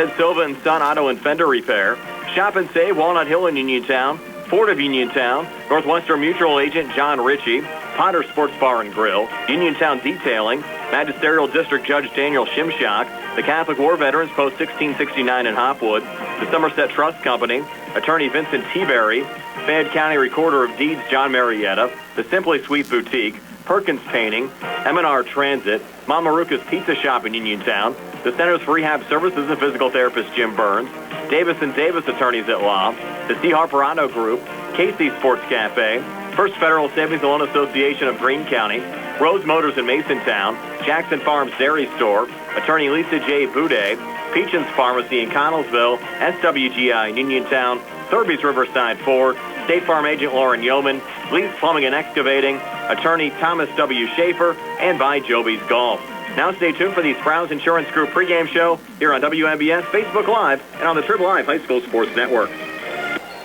Ted Silva & Son Auto and Fender Repair. Shop and save Walnut Hill in Uniontown. Ford of Uniontown. Northwestern Mutual Agent John Ritchie. Potter Sports Bar and Grill. Uniontown Detailing. Magisterial District Judge Daniel Shimshock. The Catholic War Veterans Post 1669 in Hopwood. The Somerset Trust Company. Attorney Vincent T-Berry. Fayette County Recorder of Deeds John Marietta. The Simply Sweet Boutique. Perkins Painting. M&R Transit. Mama Ruka's Pizza Shop in Uniontown. The Centers for Rehab Services and physical therapist Jim Burns. Davis & Davis Attorneys at Law. The C. Harper Auto Group. Casey Sports Cafe. First Federal Savings and Loan Association of Greene County. Rose Motors in Masontown. Jackson Farms Dairy Store. Attorney Lisa J. Boudet. Peachin's Pharmacy in Connellsville. SWGI in Uniontown. Thurby's Riverside Ford. State Farm Agent Lauren Yeoman. Lee's Plumbing and Excavating. Attorney Thomas W. Schaefer. And by Joby's Golf. Now stay tuned for the Sprouse Insurance Group pregame show here on WMBS, Facebook Live, and on the Trib Live High School Sports Network.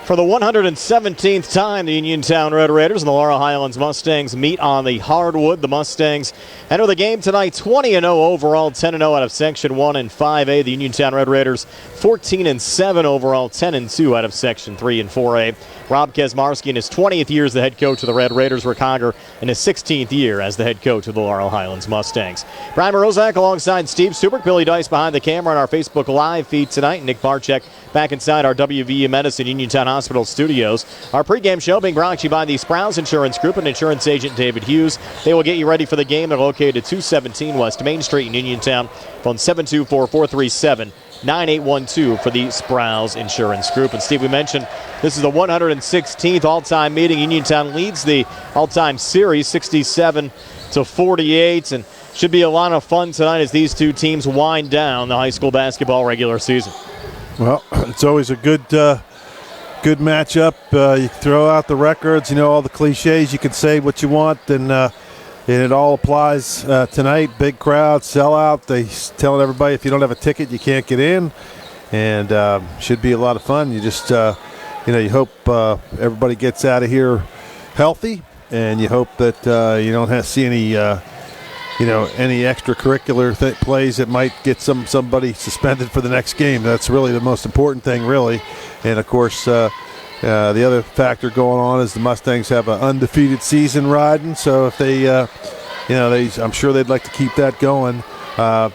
For the 117th time, the Uniontown Red Raiders and the Laurel Highlands Mustangs meet on the hardwood. The Mustangs enter the game tonight 20-0 overall, 10-0 out of Section 1 and 5A. The Uniontown Red Raiders 14-7 overall, 10-2 out of Section 3 and 4A. Rob Kesmarski in his 20th year as the head coach of the Red Raiders. Rick Conger in his 16th year as the head coach of the Laurel Highlands Mustangs. Brian Morozak alongside Steve Stubert, Billy Dice behind the camera on our Facebook Live feed tonight. Nick Barczyk back inside our WVU Medicine Uniontown Hospital studios. Our pregame show being brought to you by the Sprouse Insurance Group and insurance agent David Hughes. They will get you ready for the game. They're located at 217 West Main Street in Uniontown. Phone 724-437-9812 for the Sprouse Insurance Group. And Steve, we mentioned this is the 116th all-time meeting. Uniontown leads the all-time series 67-48, and should be a lot of fun tonight as these two teams wind down the high school basketball regular season. Well, it's always a good matchup. You throw out the records, all the cliches. You can say what you want, and it all applies tonight. Big crowd, sellout. They telling everybody if you don't have a ticket, you can't get in, and should be a lot of fun. You just, you hope everybody gets out of here healthy, and you hope that you don't see any any extracurricular plays that might get somebody suspended for the next game. That's really the most important thing, really. And, of course, the other factor going on is the Mustangs have an undefeated season riding. So if they, I'm sure they'd like to keep that going. At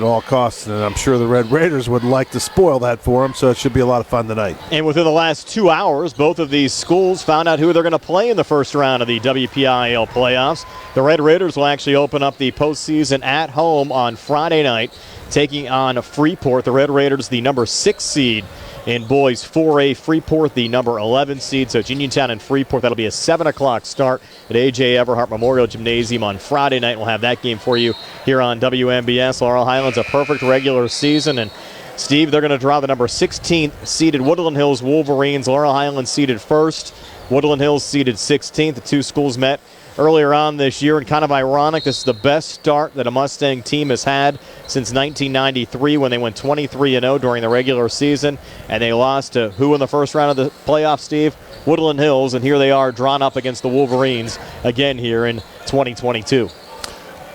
all costs, and I'm sure the Red Raiders would like to spoil that for them, so it should be a lot of fun tonight. And within the last 2 hours, both of these schools found out who they're going to play in the first round of the WPIAL playoffs. The Red Raiders will actually open up the postseason at home on Friday night, taking on Freeport. The Red Raiders, the number 6 seed in boys 4A. Freeport, the number 11 seed. So it's Uniontown and Freeport. That'll be a 7 o'clock start at A.J. Everhart Memorial Gymnasium on Friday night. We'll have that game for you here on WMBS. Laurel Highlands, a perfect regular season. And, Steve, they're going to draw the number 16th seeded Woodland Hills Wolverines. Laurel Highlands seeded first. Woodland Hills seeded 16th. The two schools met earlier on this year, and kind of ironic, this is the best start that a Mustang team has had since 1993 when they went 23-0 during the regular season, and they lost to who in the first round of the playoffs, Steve? Woodland Hills, and here they are drawn up against the Wolverines again here in 2022.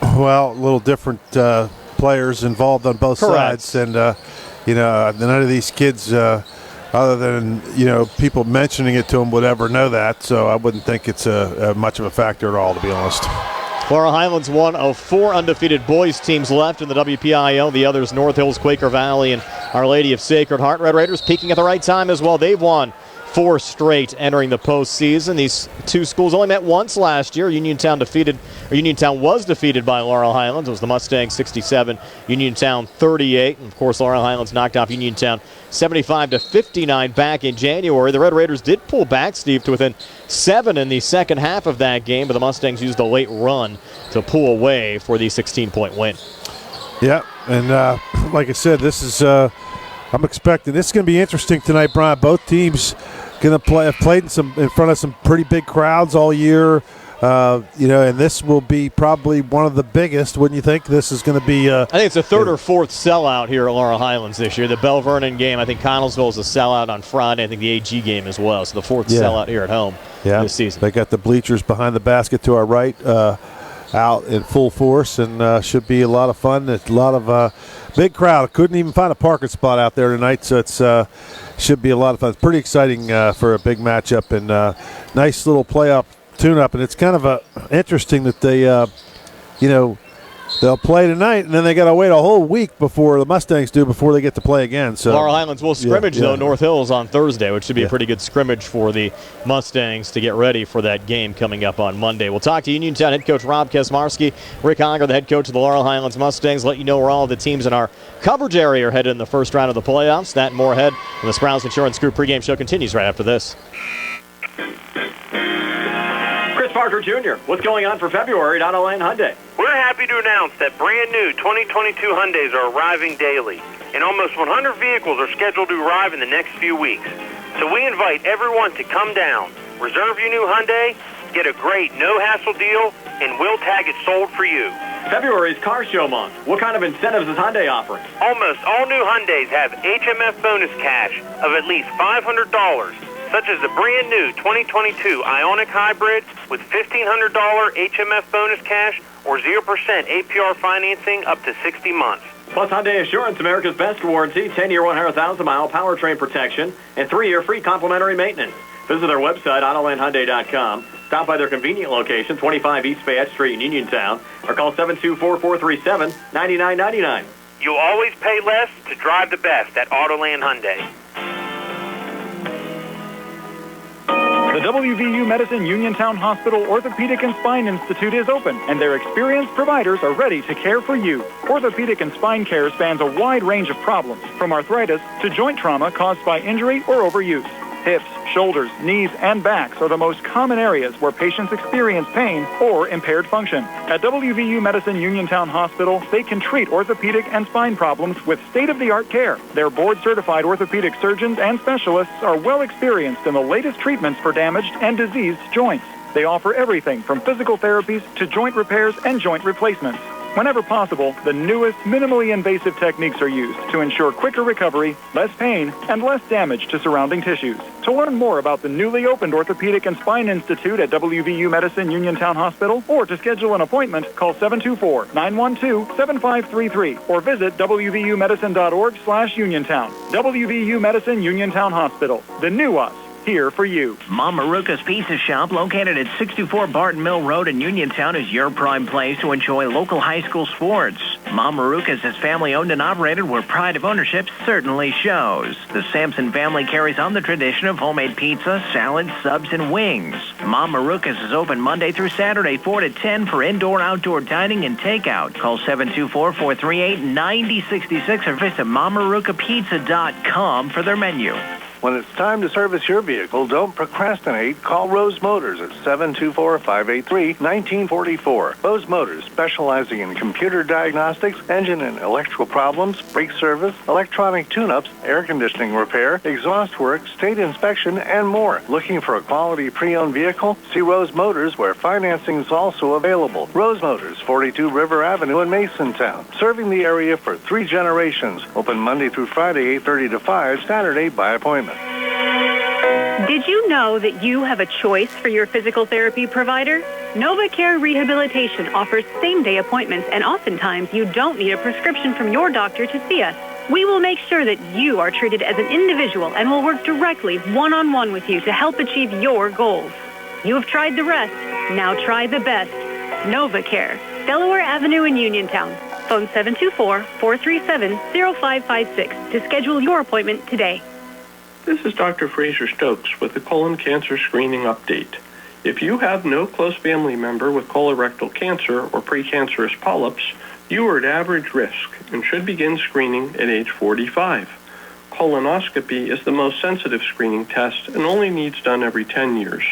Well, a little different players involved on both sides, and none of these kids other than, people mentioning it to them would ever know that, so I wouldn't think it's much of a factor at all, to be honest. Laurel Highlands, one of 4 undefeated boys teams left in the WPIAL. The others, North Hills, Quaker Valley, and Our Lady of Sacred Heart. Red Raiders peaking at the right time as well. They've won 4 straight entering the postseason. These two schools only met once last year. Uniontown was defeated by Laurel Highlands. It was the Mustangs 67, Uniontown 38. And of course, Laurel Highlands knocked off Uniontown 75-59 back in January. The Red Raiders did pull back, Steve, to within 7 in the second half of that game, but the Mustangs used a late run to pull away for the 16-point win. Yeah, and like I said, this is I'm expecting this is going to be interesting tonight, Brian. Both teams have played in front of some pretty big crowds all year. And this will be probably one of the biggest. Wouldn't you think? This is going to be. I think it's the third or fourth sellout here at Laurel Highlands this year. The Bell Vernon game, I think Connellsville is a sellout on Friday. I think the AG game as well. So the fourth sellout here at home this season. They got the bleachers behind the basket to our right, out in full force, and should be a lot of fun. A lot of Big crowd. Couldn't even find a parking spot out there tonight, so it's should be a lot of fun. It's pretty exciting for a big matchup and nice little playoff tune-up. And it's kind of interesting that they, they'll play tonight, and then they got to wait a whole week before the Mustangs do before they get to play again. So Laurel Highlands will scrimmage, though, North Hills on Thursday, which should be a pretty good scrimmage for the Mustangs to get ready for that game coming up on Monday. We'll talk to Uniontown head coach Rob Kesmarski. Rick Honger, the head coach of the Laurel Highlands Mustangs, let you know where all of the teams in our coverage area are headed in the first round of the playoffs. That and more ahead when the Sprouse Insurance Group pregame show continues right after this. Parker Jr., what's going on for February at Autoland Hyundai? We're happy to announce that brand new 2022 Hyundais are arriving daily, and almost 100 vehicles are scheduled to arrive in the next few weeks. So we invite everyone to come down, reserve your new Hyundai, get a great no-hassle deal, and we'll tag it sold for you. February is Car Show Month. What kind of incentives is Hyundai offering? Almost all new Hyundais have HMF bonus cash of at least $500. Such as the brand new 2022 Ioniq Hybrid with $1,500 HMF bonus cash or 0% APR financing up to 60 months. Plus Hyundai Assurance, America's best warranty, 10-year, 100,000-mile powertrain protection, and 3-year free complimentary maintenance. Visit their website, AutolandHyundai.com. Stop by their convenient location, 25 East Fayette Street in Uniontown, or call 724-437-9999. You'll always pay less to drive the best at Autoland Hyundai. The WVU Medicine Uniontown Hospital Orthopedic and Spine Institute is open, and their experienced providers are ready to care for you. Orthopedic and spine care spans a wide range of problems, from arthritis to joint trauma caused by injury or overuse. Hips, shoulders, knees, and backs are the most common areas where patients experience pain or impaired function. At WVU Medicine Uniontown Hospital, they can treat orthopedic and spine problems with state-of-the-art care. Their board-certified orthopedic surgeons and specialists are well experienced in the latest treatments for damaged and diseased joints. They offer everything from physical therapies to joint repairs and joint replacements. Whenever possible, the newest, minimally invasive techniques are used to ensure quicker recovery, less pain, and less damage to surrounding tissues. To learn more about the newly opened Orthopedic and Spine Institute at WVU Medicine Uniontown Hospital, or to schedule an appointment, call 724-912-7533 or visit wvumedicine.org/Uniontown. WVU Medicine Uniontown Hospital. The new us. Here for you. Mom Maruka's Pizza Shop, located at 64 Barton Mill Road in Uniontown, is your prime place to enjoy local high school sports. Mom Maruka's is family-owned and operated, where pride of ownership certainly shows. The Sampson family carries on the tradition of homemade pizza, salad, subs, and wings. Mom Maruka's is open Monday through Saturday, 4 to 10 for indoor-outdoor dining and takeout. Call 724-438-9066 or visit MomMarukaPizza.com for their menu. When it's time to service your vehicle, don't procrastinate. Call Rose Motors at 724-583-1944. Rose Motors, specializing in computer diagnostics, engine and electrical problems, brake service, electronic tune-ups, air conditioning repair, exhaust work, state inspection, and more. Looking for a quality pre-owned vehicle? See Rose Motors, where financing is also available. Rose Motors, 42 River Avenue in Masontown. Serving the area for 3 generations. Open Monday through Friday, 8:30 to 5, Saturday by appointment. Did you know that you have a choice for your physical therapy provider? NovaCare Rehabilitation offers same-day appointments, and oftentimes you don't need a prescription from your doctor to see us. We will make sure that you are treated as an individual and will work directly one-on-one with you to help achieve your goals. You have tried the rest. Now try the best. NovaCare, Delaware Avenue in Uniontown. Phone 724-437-0556 to schedule your appointment today. This is Dr. Fraser Stokes with the Colon Cancer Screening Update. If you have no close family member with colorectal cancer or precancerous polyps, you are at average risk and should begin screening at age 45. Colonoscopy is the most sensitive screening test and only needs done every 10 years.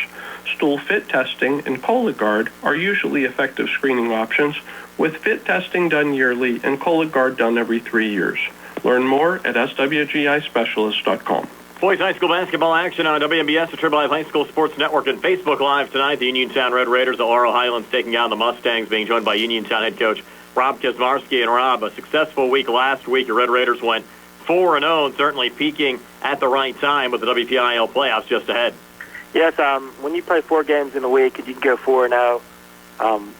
Stool fit testing and Cologuard are usually effective screening options, with fit testing done yearly and Cologuard done every 3 years. Learn more at swgispecialist.com. Boys high school basketball action on WMBS, the Triple I High School Sports Network, and Facebook Live tonight. The Uniontown Red Raiders of Laurel Highlands taking down the Mustangs, being joined by Uniontown head coach Rob Kesmarski. And Rob, a successful week last week. Your Red Raiders went 4-0, certainly peaking at the right time with the WPIAL playoffs just ahead. Yes, when you play 4 games in a week and you can go 4-0,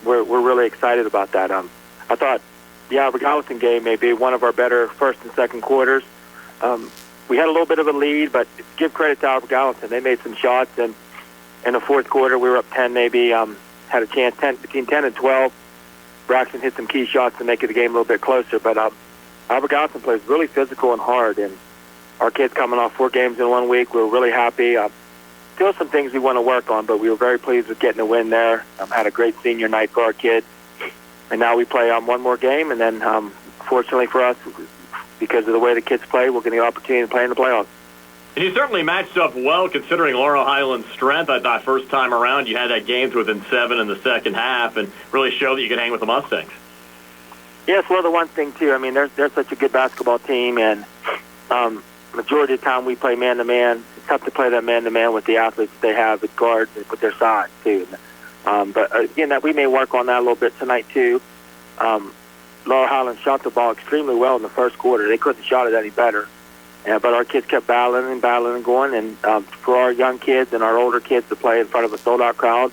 we're really excited about that. I thought the Albert Gallatin game may be one of our better first and second quarters. We had a little bit of a lead, but give credit to Albert Gallatin. They made some shots, and in the fourth quarter, we were up 10 maybe, had a chance between 10 and 12. Braxton hit some key shots to make the game a little bit closer, but Albert Gallatin plays really physical and hard, and our kids coming off 4 games in 1 week, we're really happy. Still some things we want to work on, but we were very pleased with getting a win there. Had a great senior night for our kids, and now we play one more game, and then fortunately for us, because of the way the kids play, we're getting the opportunity to play in the playoffs. And you certainly matched up well considering Laurel Highlands' strength. I thought first time around you had that game within 7 in the second half and really showed that you could hang with the Mustangs. Yes, well, the one thing, too, I mean, they're such a good basketball team, and majority of the time we play man-to-man. It's tough to play that man-to-man with the athletes they have at guards and with their size, too. But, again, we may work on that a little bit tonight, too. Laurel Highlands shot the ball extremely well in the first quarter. They couldn't have shot it any better. But our kids kept battling and going. And for our young kids and our older kids to play in front of a sold-out crowd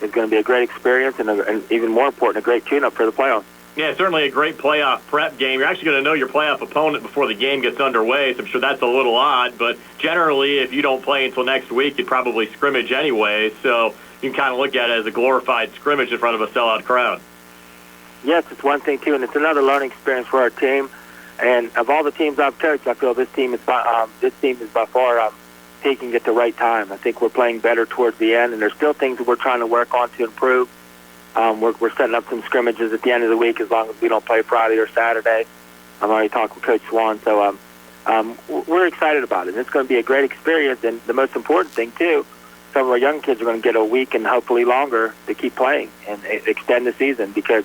is going to be a great experience and even more important, a great tune-up for the playoffs. Yeah, certainly a great playoff prep game. You're actually going to know your playoff opponent before the game gets underway, so I'm sure that's a little odd. But generally, if you don't play until next week, you'd probably scrimmage anyway. So you can kind of look at it as a glorified scrimmage in front of a sellout crowd. Yes, it's one thing, too, and it's another learning experience for our team. And of all the teams I've coached, I feel this team is by far peaking at the right time. I think we're playing better towards the end, and there's still things that we're trying to work on to improve. We're setting up some scrimmages at the end of the week as long as we don't play Friday or Saturday. I'm already talking with Coach Swan, so we're excited about it. It's going to be a great experience, and the most important thing, too, some of our young kids are going to get a week and hopefully longer to keep playing and extend the season because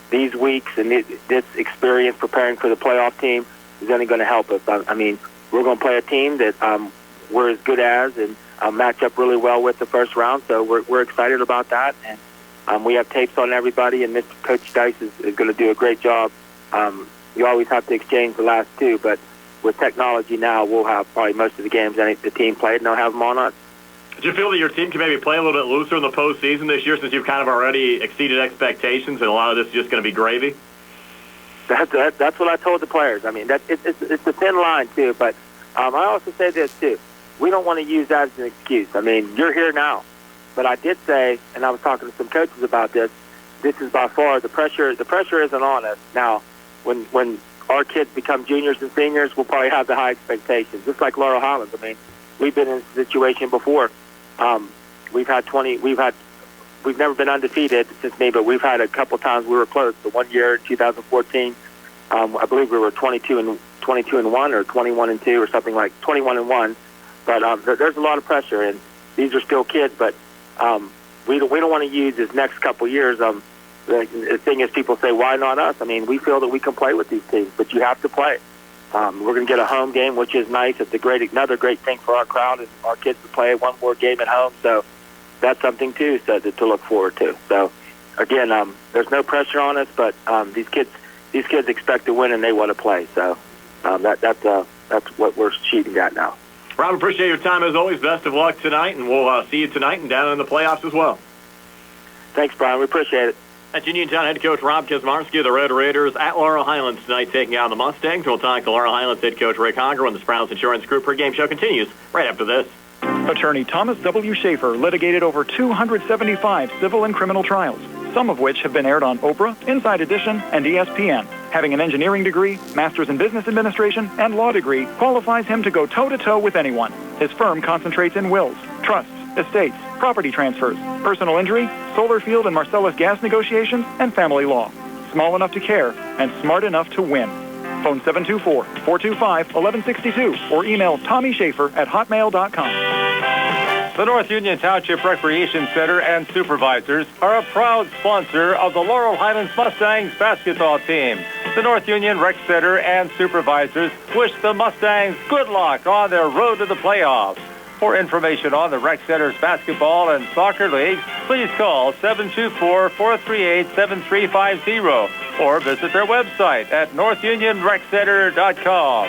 these weeks and this experience preparing for the playoff team is only going to help us. I mean, we're going to play a team that we're as good as and match up really well with the first round, so we're excited about that. And we have tapes on everybody, and Mr. Coach Dice is going to do a great job. You always have to exchange the last 2, but with technology now, we'll have probably most of the games that the team played, and they'll have them on us. Do you feel that your team can maybe play a little bit looser in the postseason this year since you've kind of already exceeded expectations and a lot of this is just going to be gravy? That's what I told the players. I mean, it's a thin line, too, but I also say this, too. We don't want to use that as an excuse. I mean, you're here now. But I did say, and I was talking to some coaches about this is by far the pressure isn't on us. Now, when our kids become juniors and seniors, we'll probably have the high expectations, just like Laurel Highlands. I mean, we've been in a situation before. We've never been undefeated since me, but we've had a couple times we were close. The one year in 2014, I believe we were 22 and 1 or 21 and 2 or something like 21 and 1. But there's a lot of pressure, and these are still kids. But we don't want to use this next couple years. The thing is, people say, why not us? I mean, we feel that we can play with these teams, but you have to play. We're going to get a home game, which is nice. It's another great thing for our crowd is our kids to play one more game at home. So that's something, too, to look forward to. So, again, there's no pressure on us, but these kids expect to win and they want to play. So that's what we're shooting at now. Rob, appreciate your time as always. Best of luck tonight, and we'll see you tonight and down in the playoffs as well. Thanks, Brian. We appreciate it. That's Uniontown head coach Rob Kizmarski of the Red Raiders at Laurel Highlands tonight, taking on the Mustangs. We'll talk to Laurel Highlands head coach Rick Honger when the Sprouse Insurance Group pregame show continues right after this. Attorney Thomas W. Schaefer litigated over 275 civil and criminal trials, some of which have been aired on Oprah, Inside Edition, and ESPN. Having an engineering degree, master's in business administration, and law degree qualifies him to go toe-to-toe with anyone. His firm concentrates in wills, trusts, estates, property transfers, personal injury, solar field and Marcellus gas negotiations, and family law. Small enough to care and smart enough to win. Phone 724-425-1162 or email TommySchaefer@hotmail.com. The North Union Township Recreation Center and supervisors are a proud sponsor of the Laurel Highlands Mustangs basketball team. The North Union Rec Center and supervisors wish the Mustangs good luck on their road to the playoffs. For information on the Rec Center's basketball and soccer leagues, please call 724-438-7350 or visit their website at northunionreccenter.com.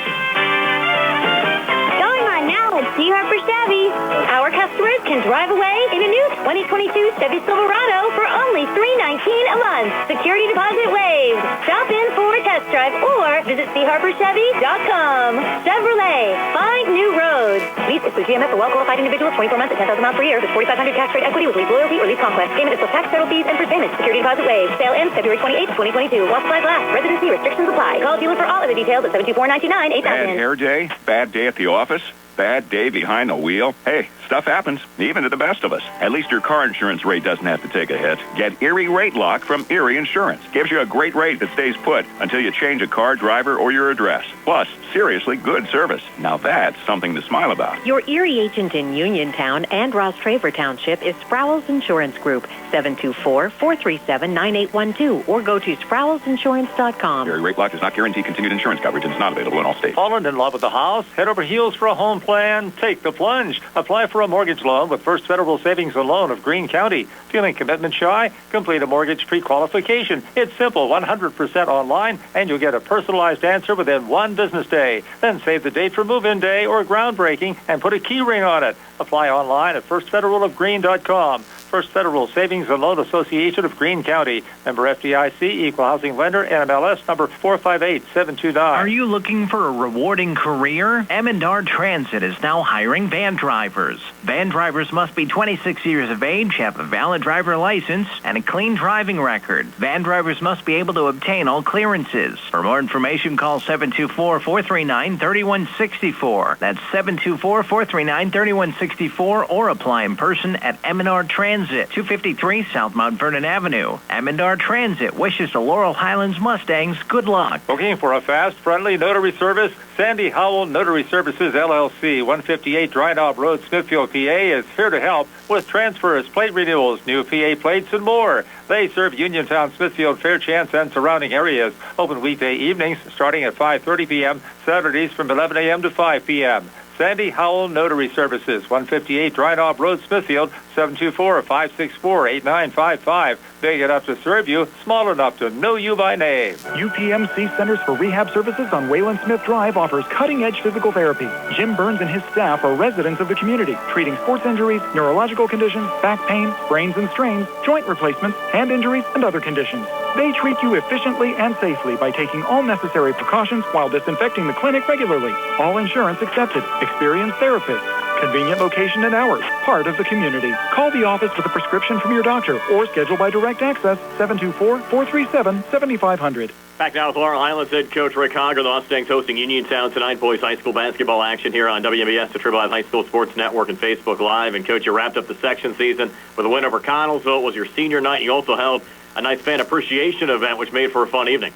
Going on now at C. Harper Chevy. Our customers can drive away in a new 2020 2022 Chevy Silverado for only $319 a month. Security deposit waived. Stop in for a test drive or visit charborchevy.com. Chevrolet, find new roads. Lease is through GMF for well-qualified individuals, 24 months at $10,000 miles per year with $4,500 tax rate equity with lease loyalty or lease conquest. Payment is with tax, federal fees, and first payment. Security deposit waived. Sale ends February 28, 2022. While supplies last. Residency restrictions apply. Call dealer for all other details at 724-99-8000. Bad hair day? Bad day at the office? Bad day behind the wheel? Hey, stuff happens, even to the best of us. At least your car insurance rate doesn't have to take a hit. Get Erie Rate Lock from Erie Insurance. Gives you a great rate that stays put until you change a car, driver, or your address. Plus, seriously good service. Now that's something to smile about. Your Erie agent in Uniontown and Ross Traver Township is Sproul's Insurance Group, 724-437-9812, or go to SproulsInsurance.com. Erie Rate Lock does not guarantee continued insurance coverage and is not available in all states. Fallen in love with the house? Head over heels for a home plan? Take the plunge. Apply for a mortgage loan with First Federal Savings and Loan of Greene County. Feeling commitment shy? Complete a mortgage pre-qualification. It's simple, 100% online, and you'll get a personalized answer within one business day. Then save the date for move-in day or groundbreaking and put a key ring on it. Apply online at firstfederalofgreene.com. First Federal Savings and Loan Association of Greene County. Member FDIC, Equal Housing Lender, NMLS number 458729. Are you looking for a rewarding career? M&R Transit is now hiring van drivers. Van drivers must be 26 years of age, have a valid driver license, and a clean driving record. Van drivers must be able to obtain all clearances. For more information, call 724-439-3164. That's 724-439-3164, or apply in person at M&R Transit, 253 South Mount Vernon Avenue. M&R Transit wishes the Laurel Highlands Mustangs good luck. Looking for a fast, friendly notary service? Sandy Howell Notary Services, LLC, 158 Dry Knob Road, Smithfield, PA, is here to help with transfers, plate renewals, new PA plates, and more. They serve Uniontown, Smithfield, Fairchance, and surrounding areas. Open weekday evenings starting at 5:30 p.m., Saturdays from 11 a.m. to 5 p.m. Sandy Howell Notary Services, 158 Dry Knob Road, Smithfield, 724-564-8955. Big enough to serve you, small enough to know you by name. UPMC Centers for Rehab Services on Wayland Smith Drive offers cutting-edge physical therapy. Jim Burns and his staff are residents of the community, treating sports injuries, neurological conditions, back pain, sprains and strains, joint replacements, hand injuries, and other conditions. They treat you efficiently and safely by taking all necessary precautions while disinfecting the clinic regularly. All insurance accepted. Experienced therapists. Convenient location and hours. Part of the community. Call the office with a prescription from your doctor or schedule by direct access 724-437-7500. Back now with Laurel Highlands head coach Rick Hogger. The Mustangs hosting Uniontown tonight. Boys high school basketball action here on WMBS, the Triple High School Sports Network, and Facebook Live. And Coach, you wrapped up the section season with a win over Connellsville. It was your senior night. You also held a nice fan appreciation event, which made for a fun evening.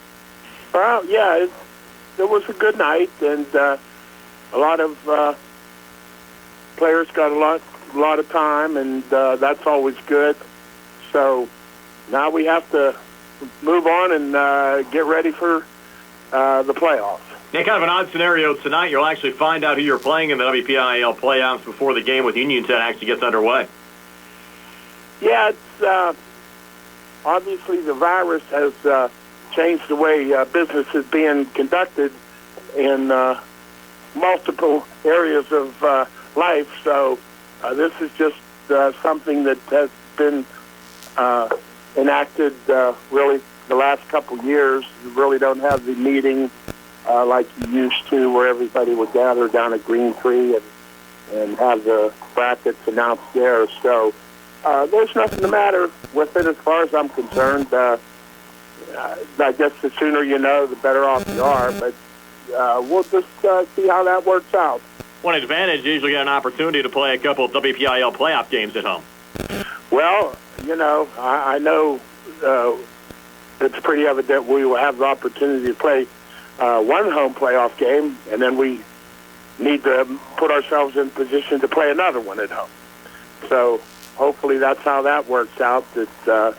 Well, yeah, it was a good night, and a lot of players got a lot of time, and that's always good. So now we have to move on and get ready for the playoffs. Yeah, kind of an odd scenario tonight. You'll actually find out who you're playing in the WPIAL playoffs before the game with Uniontown actually gets underway. Yeah, it's obviously the virus has changed the way business is being conducted in multiple areas of life. So this is just something that has been enacted really the last couple years. You really don't have the meeting like you used to, where everybody would gather down at Green Tree and have the brackets announced there. So there's nothing the matter with it as far as I'm concerned. I guess the sooner you know, the better off you are. But we'll just see how that works out. One advantage, you usually get an opportunity to play a couple of WPIAL playoff games at home. Well, you know, I know it's pretty evident we will have the opportunity to play one home playoff game, and then we need to put ourselves in position to play another one at home. So hopefully that's how that works out, that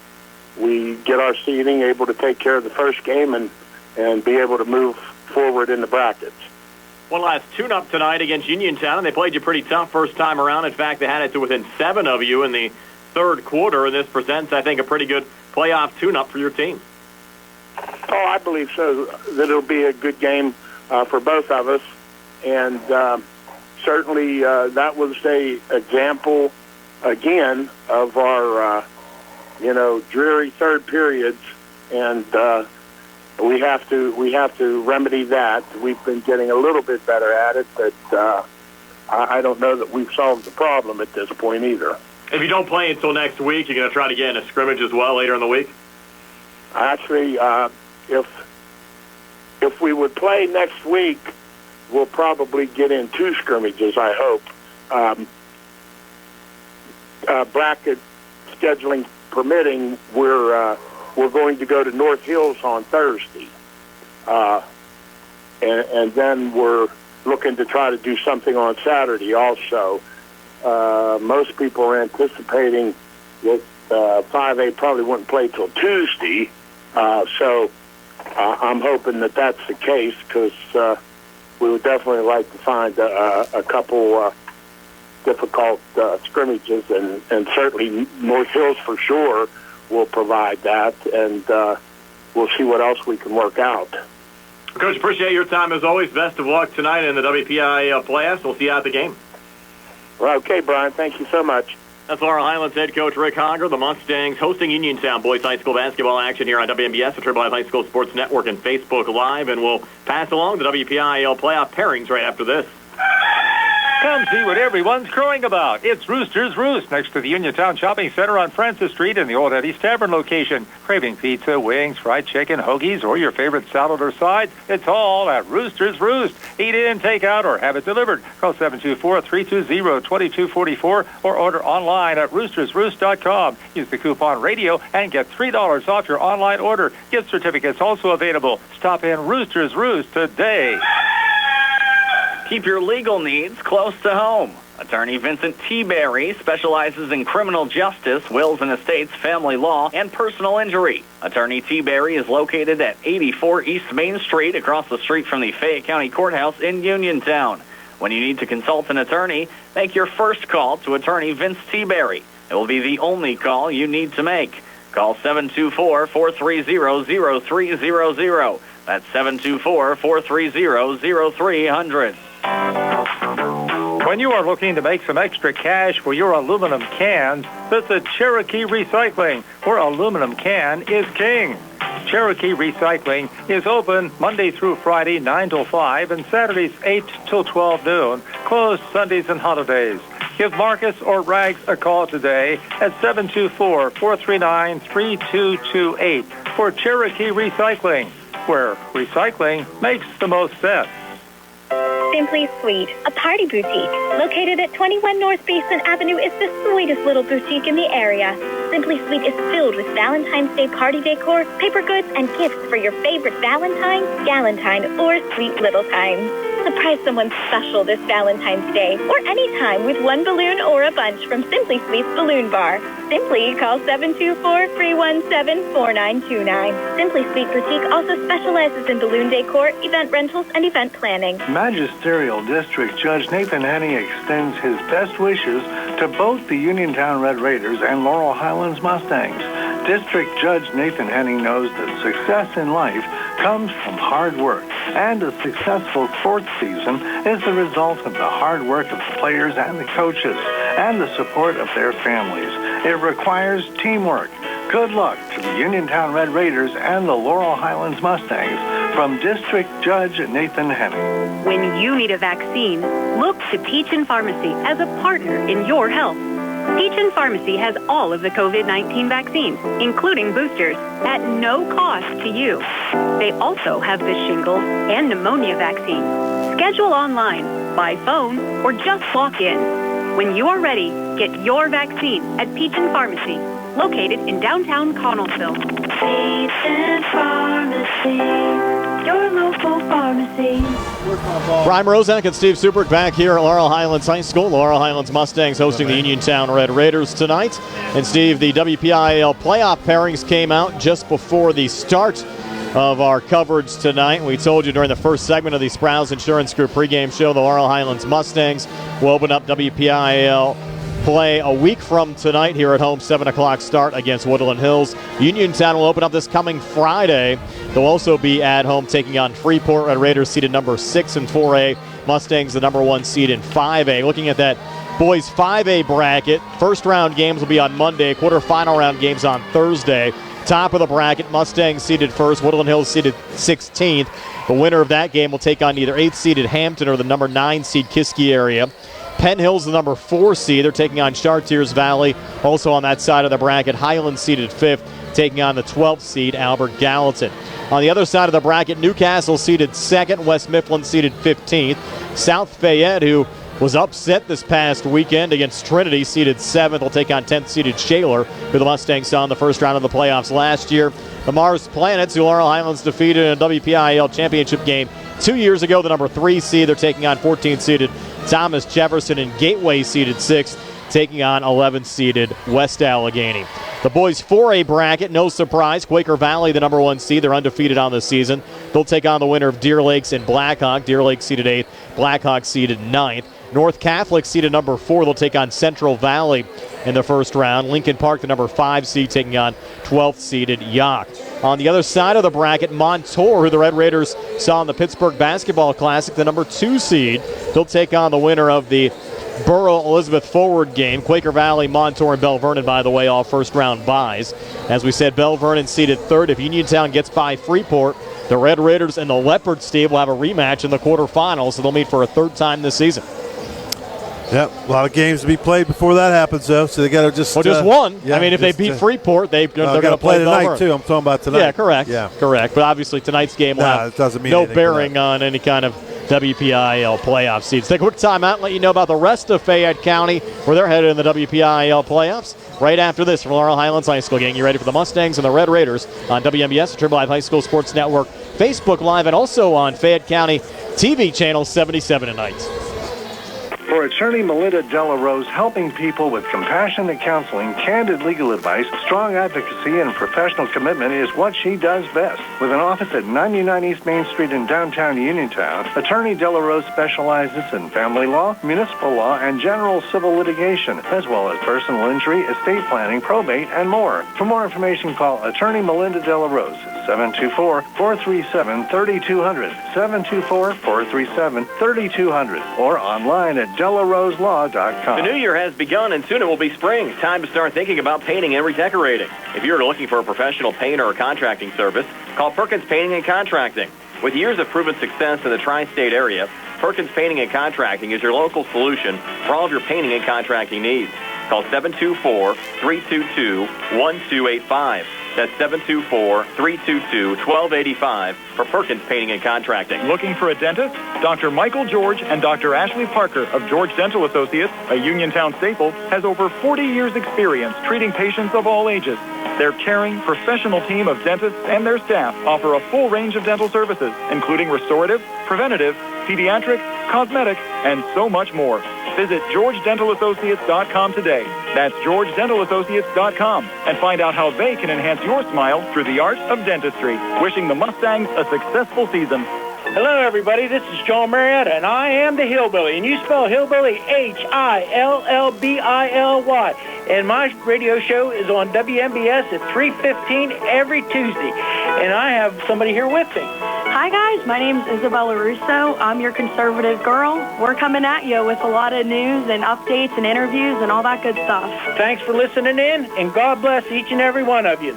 we get our seeding, able to take care of the first game and be able to move forward in the brackets. One last tune-up tonight against Uniontown, and they played you pretty tough first time around. In fact, they had it to within 7 of you in the third quarter, and this presents, I think, a pretty good playoff tune-up for your team. Oh, I believe so, that it'll be a good game for both of us, and certainly that was a example again of our, dreary third periods, and we have to remedy that. We've been getting a little bit better at it, but I don't know that we've solved the problem at this point either. If you don't play until next week, you're going to try to get in a scrimmage as well later in the week? Actually, if we would play next week, we'll probably get in 2 scrimmages, I hope. Bracket scheduling permitting, we're going to go to North Hills on Thursday. And then we're looking to try to do something on Saturday also. Most people are anticipating that 5A probably wouldn't play till Tuesday. So I'm hoping that that's the case, because we would definitely like to find a couple difficult scrimmages, and certainly North Hills for sure will provide that, and we'll see what else we can work out. Coach, appreciate your time as always. Best of luck tonight in the WPIAL playoffs. We'll see you at the game. Well, okay, Brian. Thank you so much. That's Laurel Highlands head coach Rick Honger. The Mustangs hosting Uniontown boys high school basketball action here on WMBS, the Triple High School Sports Network, and Facebook Live. And we'll pass along the WPIAL playoff pairings right after this. Come see what everyone's crowing about. It's Rooster's Roost next to the Uniontown Shopping Center on Francis Street in the Old Eddie's Tavern location. Craving pizza, wings, fried chicken, hoagies, or your favorite salad or sides? It's all at Rooster's Roost. Eat in, take out, or have it delivered. Call 724-320-2244 or order online at roostersroost.com. Use the coupon radio and get $3 off your online order. Gift certificates also available. Stop in Rooster's Roost today. Keep your legal needs close to home. Attorney Vincent T. Berry specializes in criminal justice, wills and estates, family law, and personal injury. Attorney T. Berry is located at 84 East Main Street, across the street from the Fayette County Courthouse in Uniontown. When you need to consult an attorney, make your first call to Attorney Vince T. Berry. It will be the only call you need to make. Call 724-430-0300. That's 724-430-0300. When you are looking to make some extra cash for your aluminum cans, visit Cherokee Recycling, where aluminum can is king. Cherokee Recycling is open Monday through Friday, 9 till 5, and Saturdays, 8 till 12 noon, closed Sundays and holidays. Give Marcus or Rags a call today at 724-439-3228 for Cherokee Recycling, where recycling makes the most sense. Simply Sweet, a party boutique. Located at 21 North Basin Avenue, is the sweetest little boutique in the area. Simply Sweet is filled with Valentine's Day party decor, paper goods, and gifts for your favorite Valentine, Galentine, or sweet little time. Surprise someone special this Valentine's Day, or anytime with one balloon or a bunch from Simply Sweet's Balloon Bar. Simply call 724-317-4929. Simply Sweet Boutique also specializes in balloon decor, event rentals, and event planning. Magisterial District Judge Nathan Henney extends his best wishes to both the Uniontown Red Raiders and Laurel Highlands Mustangs. District Judge Nathan Henney knows that success in life comes from hard work, and a successful sports season is the result of the hard work of the players and the coaches, and the support of their families. It requires teamwork. Good luck to the Uniontown Red Raiders and the Laurel Highlands Mustangs from District Judge Nathan Henney. When you need a vaccine, look to Peachin Pharmacy as a partner in your health. Peachin Pharmacy has all of the COVID-19 vaccines, including boosters, at no cost to you. They also have the shingles and pneumonia vaccine. Schedule online, by phone, or just walk in. When you are ready, get your vaccine at Peachin Pharmacy, located in downtown Connellsville. Peachin Pharmacy, your local pharmacy. Brian Rozak and Steve Subrick back here at Laurel Highlands High School. Laurel Highlands Mustangs hosting the Uniontown Red Raiders tonight. And Steve, the WPIAL playoff pairings came out just before the start of our coverage tonight. We told you during the first segment of the Sprouse Insurance Group pregame show, the Laurel Highlands Mustangs will open up WPIAL play a week from tonight here at home, 7 o'clock start against Woodland Hills. Uniontown will open up this coming Friday. They'll also be at home taking on Freeport. Red Raiders seeded number 6 in 4A. Mustangs the number 1 seed in 5A. Looking at that Boys 5A bracket. First round games will be on Monday. Quarterfinal round games on Thursday. Top of the bracket, Mustangs seeded first, Woodland Hills seeded 16th. The winner of that game will take on either 8th seeded Hampton or the number 9 seed Kiski area. Penn Hills, the number 4 seed. They're taking on Chartiers Valley. Also on that side of the bracket, Highlands seeded 5th, taking on the 12th seed Albert Gallatin. On the other side of the bracket, Newcastle seeded 2nd, West Mifflin seeded 15th. South Fayette, who was upset this past weekend against Trinity, seeded 7th, will take on 10th seeded Shaler, who the Mustangs saw in the first round of the playoffs last year. The Mars Planets, who Laurel Highlands defeated in a WPIAL championship game 2 years ago, the number 3 seed. They're taking on 14th seeded Thomas Jefferson, and Gateway seeded 6th, taking on 11th seeded West Allegheny. The boys 4A bracket, no surprise, Quaker Valley, the number 1 seed. They're undefeated on the season. They'll take on the winner of Deer Lakes and Blackhawk. Deer Lakes seeded 8th, Blackhawk seeded 9th. North Catholic seeded number 4. They'll take on Central Valley in the first round. Lincoln Park, the number 5 seed, taking on 12th seeded Yock. On the other side of the bracket, Montour, who the Red Raiders saw in the Pittsburgh Basketball Classic, the number 2 seed. They'll take on the winner of the Borough-Elizabeth Forward game. Quaker Valley, Montour, and Bell Vernon, by the way, all first-round buys. As we said, Bell Vernon seeded 3rd. If Uniontown gets by Freeport, the Red Raiders and the Leopard Steve will have a rematch in the quarterfinals, so they'll meet for a 3rd time this season. Yep, a lot of games to be played before that happens, though. So they got to just just one. Yeah, I mean, if they beat Freeport, they're going to play Bell tonight Vernon. too. I'm talking about tonight. Yeah, correct. Yeah, correct. But obviously tonight's game will have it doesn't mean no anything bearing on any kind of WPIAL playoff seeds. Take a quick time out and let you know about the rest of Fayette County, where they're headed in the WPIAL playoffs. Right after this, from Laurel Highlands High School, gang, you ready for the Mustangs and the Red Raiders on WMBS, the Triple Live High School Sports Network, Facebook Live, and also on Fayette County TV channel 77 tonight. For attorney Melinda Della Rose, helping people with compassionate counseling, candid legal advice, strong advocacy, and professional commitment is what she does best. With an office at 99 East Main Street in downtown Uniontown, attorney Della Rose specializes in family law, municipal law, and general civil litigation, as well as personal injury, estate planning, probate, and more. For more information, call attorney Melinda Della Rose at 724-437-3200, 724-437-3200, or online at DellaRoseLaw.com. The new year has begun, and soon it will be spring. It's time to start thinking about painting and redecorating. If you're looking for a professional painter or contracting service, call Perkins Painting and Contracting. With years of proven success in the tri-state area, Perkins Painting and Contracting is your local solution for all of your painting and contracting needs. Call 724-322-1285. That's 724-322-1285 for Perkins Painting and Contracting. Looking for a dentist? Dr. Michael George and Dr. Ashley Parker of George Dental Associates, a Uniontown staple, has over 40 years experience treating patients of all ages. Their caring, professional team of dentists and their staff offer a full range of dental services, including restorative, preventative, pediatric, cosmetic, and so much more. Visit GeorgeDentalAssociates.com today. That's GeorgeDentalAssociates.com, and find out how they can enhance your smile through the art of dentistry. Wishing the Mustangs a successful season. Hello, everybody. This is John Marietta, and I am the Hillbilly. And you spell Hillbilly Hillbilly. And my radio show is on WMBS at 3:15 every Tuesday. And I have somebody here with me. Hi, guys. My name is Isabella Russo. I'm your conservative girl. We're coming at you with a lot of news and updates and interviews and all that good stuff. Thanks for listening in, and God bless each and every one of you.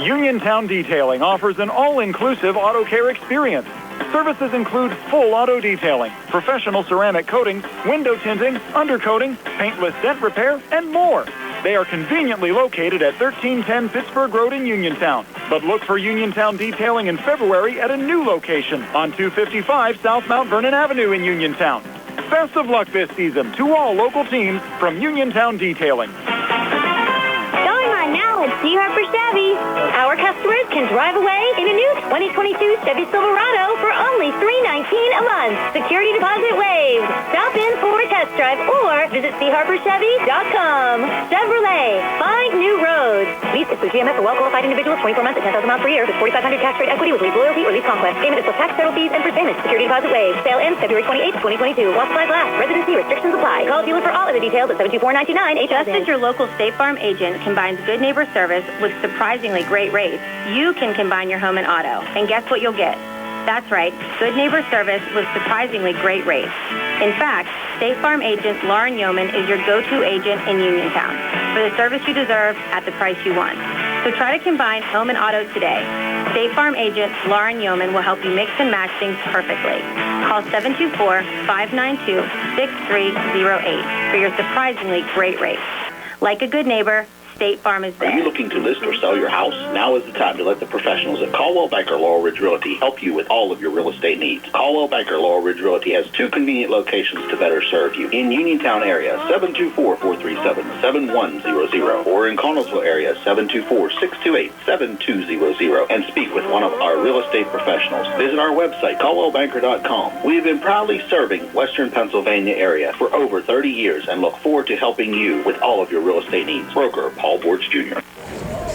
Uniontown Detailing offers an all-inclusive auto care experience. Services include full auto detailing, professional ceramic coatings, window tinting, undercoating, paintless dent repair, and more. They are conveniently located at 1310 Pittsburgh Road in Uniontown. But look for Uniontown Detailing in February at a new location on 255 South Mount Vernon Avenue in Uniontown. Best of luck this season to all local teams from Uniontown Detailing. Going on now at C. Harper Chevy. Our customers can drive away in a new 2022 Chevy Silverado for only $319 a month. Security deposit waived. Stop in for a test drive or visit CHarperChevy.com. Chevrolet, find new roads. Lease is through GMF for well-qualified individuals, 24 months at $10,000 miles per year with $4,500 tax rate equity with lease loyalty or lease conquest. Payment is plus tax, federal fees, and prepayment. Security deposit waived. Sale ends February 28, 2022. While supplies last. Residency restrictions apply. Call dealer for all of the details at 724-99. Just as your local State Farm agent combines good neighbor service with surprisingly great rates, you can combine your home and auto. And guess what you'll get? That's right, Good Neighbor service with surprisingly great rates. In fact, State Farm agent Lauren Yeoman is your go-to agent in Uniontown for the service you deserve at the price you want. So try to combine home and auto today. State Farm agent Lauren Yeoman will help you mix and match things perfectly. Call 724-592-6308 for your surprisingly great rates. Like a good neighbor, State Farm is there. Are you looking to list or sell your house? Now is the time to let the professionals at Caldwell Banker Laurel Ridge Realty help you with all of your real estate needs. Caldwell Banker Laurel Ridge Realty has 2 convenient locations to better serve you. In Uniontown area, 724-437-7100, or in Connellsville area, 724-628-7200, and speak with one of our real estate professionals. Visit our website, caldwellbanker.com. We have been proudly serving Western Pennsylvania area for over 30 years and look forward to helping you with all of your real estate needs. Broker Paul Borch Jr.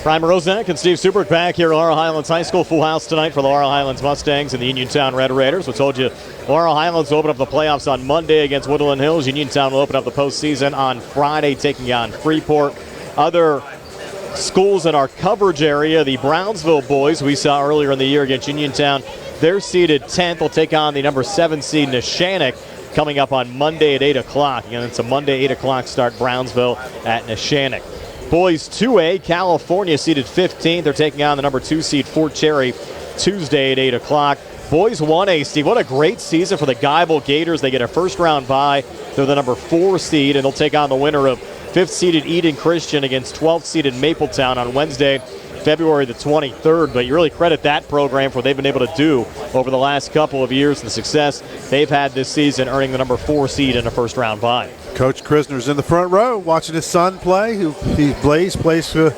Brian Mrozek and Steve Supert back here at Laurel Highlands High School. Full house tonight for the Laurel Highlands Mustangs and the Uniontown Red Raiders. We told you Laurel Highlands will open up the playoffs on Monday against Woodland Hills. Uniontown will open up the postseason on Friday, taking on Freeport. Other schools in our coverage area, the Brownsville boys we saw earlier in the year against Uniontown, they're seeded 10th. They'll take on the number 7 seed Neshannock coming up on Monday at 8 o'clock. Again, it's a Monday 8 o'clock start, Brownsville at Neshannock. Boys 2A, California seeded 15th. They're taking on the number 2 seed Fort Cherry Tuesday at 8 o'clock. Boys 1A, Steve, what a great season for the Geibel Gators. They get a first-round bye. They're the number 4 seed, and they'll take on the winner of 5th-seeded Eden Christian against 12th-seeded Mapletown on Wednesday, February the 23rd. But you really credit that program for what they've been able to do over the last couple of years, the success they've had this season, earning the number 4 seed in a first-round bye. Coach Krisner's in the front row watching his son play. Blaze plays for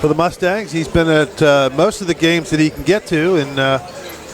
the Mustangs. He's been at most of the games that he can get to, and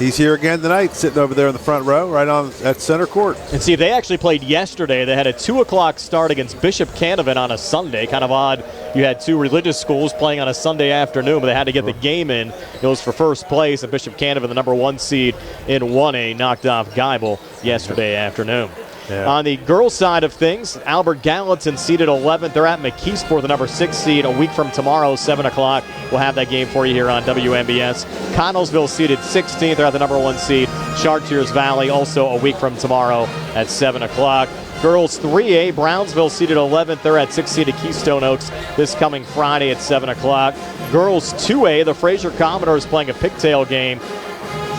he's here again tonight, sitting over there in the front row, right on at center court. And see, they actually played yesterday. They had a 2 o'clock start against Bishop Canevin on a Sunday. Kind of odd. You had 2 religious schools playing on a Sunday afternoon, but they had to get the game in. It was for first place, and Bishop Canevin, the number 1 seed in 1A, knocked off Geibel yesterday afternoon. Yeah. On the girls' side of things, Albert Gallatin seeded 11th. They're at McKeesport, the number 6 seed. A week from tomorrow, 7 o'clock. We'll have that game for you here on WMBS. Connellsville seeded 16th. They're at the number 1 seed. Chartiers Valley, also a week from tomorrow at 7 o'clock. Girls 3A, Brownsville seeded 11th. They're at 6 seeded Keystone Oaks this coming Friday at 7 o'clock. Girls 2A, the Fraser Commodores playing a pigtail game.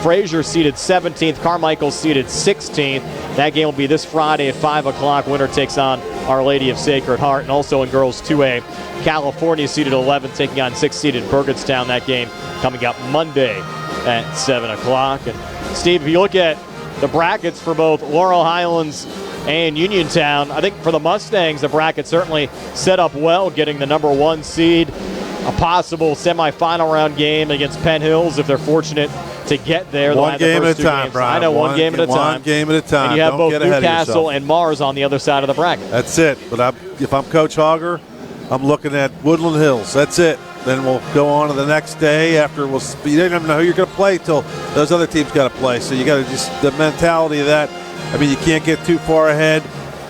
Fraser seeded 17th. Carmichael seeded 16th. That game will be this Friday at 5 o'clock. Winner takes on Our Lady of Sacred Heart. And also in Girls 2A, California seeded 11th, taking on 6th seeded Burgettstown. That game coming up Monday at 7 o'clock. And Steve, if you look at the brackets for both Laurel Highlands and Uniontown, I think for the Mustangs, the bracket certainly set up well, getting the number 1 seed, a possible semifinal round game against Penn Hills if they're fortunate to get there. One game at a time, Brian. I know, one game at a time. One game at a time. And you have Don't both get ahead of Newcastle yourself. and Mars on the other side of the bracket. That's it. But if I'm Coach Hogger, I'm looking at Woodland Hills. That's it. Then we'll go on to the next day after you don't even know who you're going to play till those other teams got to play. So you got to just the mentality of that. I mean, you can't get too far ahead.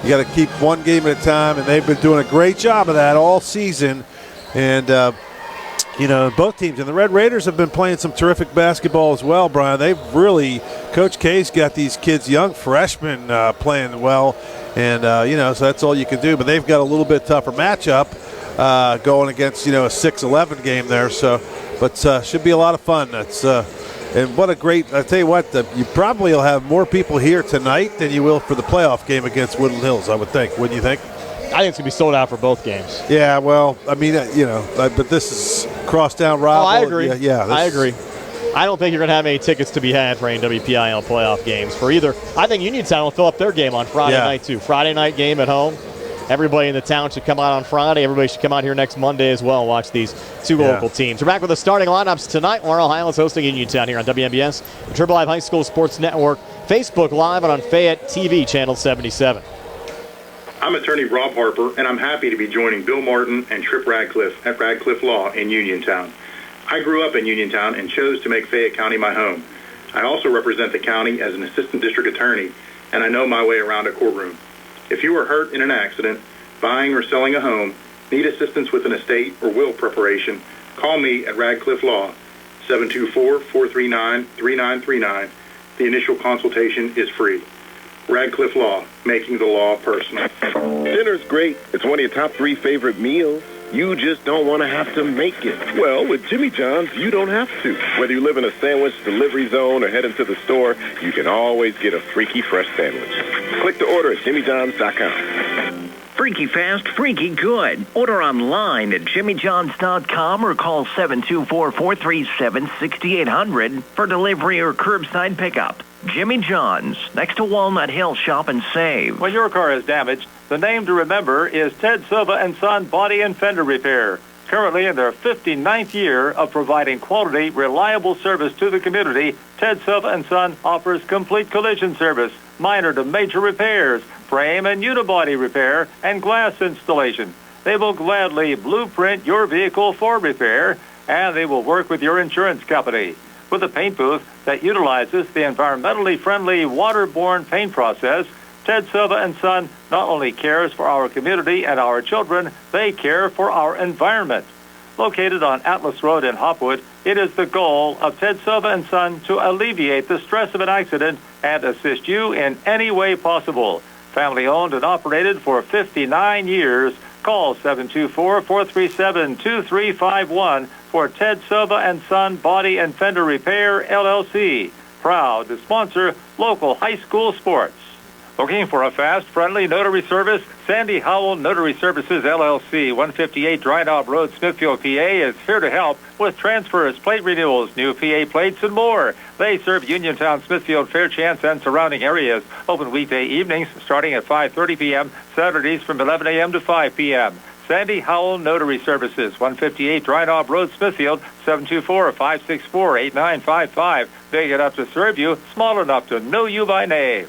You got to keep one game at a time, and they've been doing a great job of that all season. And both teams. And the Red Raiders have been playing some terrific basketball as well, Brian. They've really – Coach K's got these kids, young freshmen, playing well. And, so that's all you can do. But they've got a little bit tougher matchup going against, a 6-11 game there. But should be a lot of fun. And what a great – I tell you what, you probably will have more people here tonight than you will for the playoff game against Woodland Hills, I would think. Wouldn't you think? I think it's going to be sold out for both games. Yeah, well, I mean, but this is crosstown rival. Oh, I agree. Yeah, I agree. I don't think you're going to have any tickets to be had for any WPIAL playoff games for either. I think Uniontown will fill up their game on Friday night, too. Friday night game at home. Everybody in the town should come out on Friday. Everybody should come out here next Monday as well and watch these 2 local teams. We're back with the starting lineups tonight. Laurel Highlands hosting Uniontown here on WMBS, the Triple Live High School Sports Network, Facebook Live, and on Fayette TV, Channel 77. I'm attorney Rob Harper, and I'm happy to be joining Bill Martin and Tripp Radcliffe at Radcliffe Law in Uniontown. I grew up in Uniontown and chose to make Fayette County my home. I also represent the county as an assistant district attorney, and I know my way around a courtroom. If you are hurt in an accident, buying or selling a home, need assistance with an estate or will preparation, call me at Radcliffe Law 724-439-3939. The initial consultation is free. Radcliffe Law, making the law personal. Dinner's great. It's one of your top 3 favorite meals. You just don't want to have to make it. Well, with Jimmy John's, you don't have to. Whether you live in a sandwich delivery zone or head into the store, you can always get a freaky fresh sandwich. Click to order at jimmyjohns.com. Freaky fast, freaky good. Order online at jimmyjohns.com or call 724-437-6800 for delivery or curbside pickup. Jimmy John's, next to Walnut Hill. Shop and save. When your car is damaged, the name to remember is Ted Silva and Son Body and Fender Repair. Currently in their 59th year of providing quality, reliable service to the community, Ted Silva and Son offers complete collision service, minor to major repairs, frame and unibody repair, and glass installation. They will gladly blueprint your vehicle for repair, and they will work with your insurance company. With a paint booth that utilizes the environmentally friendly waterborne paint process, Ted Silva and Son not only cares for our community and our children, they care for our environment. Located on Atlas Road in Hopwood, it is the goal of Ted Silva and Son to alleviate the stress of an accident and assist you in any way possible. Family owned and operated for 59 years. Call 724-437-2351 for Ted Silva and Son Body and Fender Repair, LLC. Proud to sponsor local high school sports. Looking for a fast, friendly notary service? Sandy Howell Notary Services, LLC, 158 Dry Knob Road, Smithfield, PA, is here to help with transfers, plate renewals, new PA plates, and more. They serve Uniontown, Smithfield, Fairchance, and surrounding areas. Open weekday evenings starting at 5:30 p.m., Saturdays from 11 a.m. to 5 p.m. Sandy Howell Notary Services, 158 Dry Knob Road, Smithfield, 724-564-8955. Big enough to serve you, small enough to know you by name.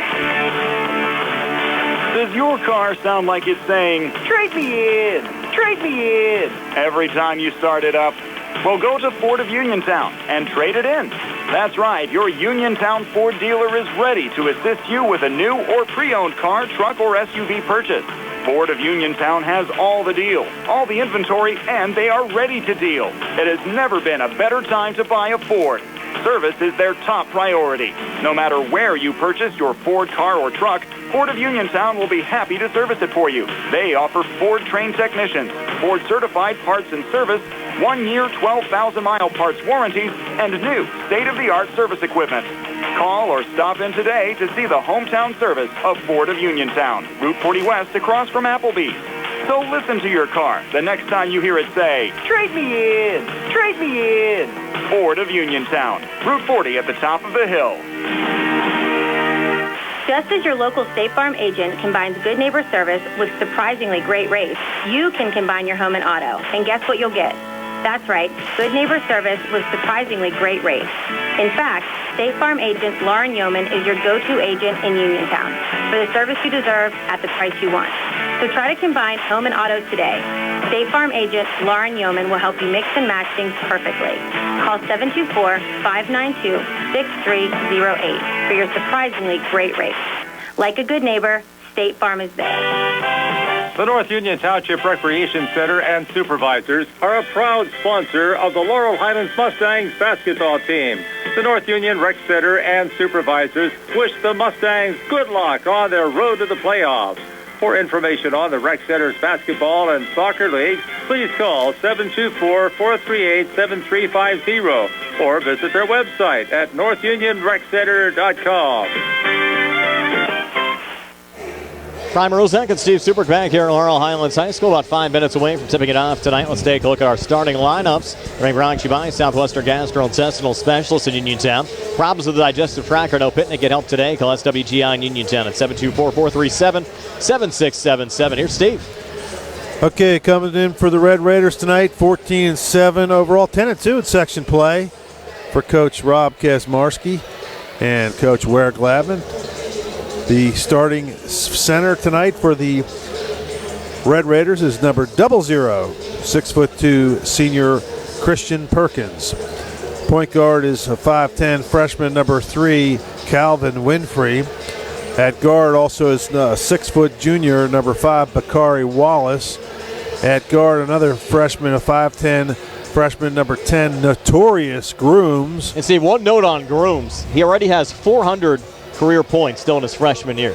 Does your car sound like it's saying, "Trade me in, trade me in," every time you start it up? Well, go to Ford of Uniontown and trade it in. That's right, your Uniontown Ford dealer is ready to assist you with a new or pre-owned car, truck, or SUV purchase. Ford of Uniontown has all the deal, all the inventory, and they are ready to deal. It has never been a better time to buy a Ford. Service is their top priority. No matter where you purchase your Ford car or truck, Ford of Uniontown will be happy to service it for you. They offer Ford-trained technicians, Ford-certified parts and service, 1-year, 12,000-mile parts warranties, and new state-of-the-art service equipment. Call or stop in today to see the hometown service of Ford of Uniontown, Route 40 West across from Applebee's. So listen to your car the next time you hear it say, "Trade me in, trade me in." Ford of Uniontown, Route 40 at the top of the hill. Just as your local State Farm agent combines good neighbor service with surprisingly great rates, you can combine your home and auto. And guess what you'll get? That's right, good neighbor service with surprisingly great rates. In fact, State Farm agent Lauren Yeoman is your go-to agent in Uniontown for the service you deserve at the price you want. So try to combine home and auto today. State Farm agent Lauren Yeoman will help you mix and match things perfectly. Call 724-592-6308 for your surprisingly great rates. Like a good neighbor, State Farm is there. The North Union Township Recreation Center and supervisors are a proud sponsor of the Laurel Highlands Mustangs basketball team. The North Union Rec Center and supervisors wish the Mustangs good luck on their road to the playoffs. For information on the Rec Center's basketball and soccer leagues, please call 724-438-7350 or visit their website at northunionreccenter.com. Prime Rozek and Steve Superk back here at Laurel Highlands High School, about 5 minutes away from tipping it off tonight. Let's take a look at our starting lineups. Rain brought to you by Southwestern Gastrointestinal Specialists in Uniontown. Problems with the digestive tract or no picnic, get help today. Call SWGI in Uniontown at 724-437-7677. Here's Steve. Okay, coming in for the Red Raiders tonight, 14-7 overall, 10-2 in section play for Coach Rob Kasmarski and Coach Ware Glavin. The starting center tonight for the Red Raiders is number 00, 6'2" senior Christian Perkins. Point guard is a 5'10" freshman number 3, Calvin Winfrey. At guard also is a 6' junior number 5, Bakari Wallace. At guard, another freshman, a 5'10", freshman number 10, Notorious Grooms. And see, one note on Grooms. He already has 400 career points still in his freshman year.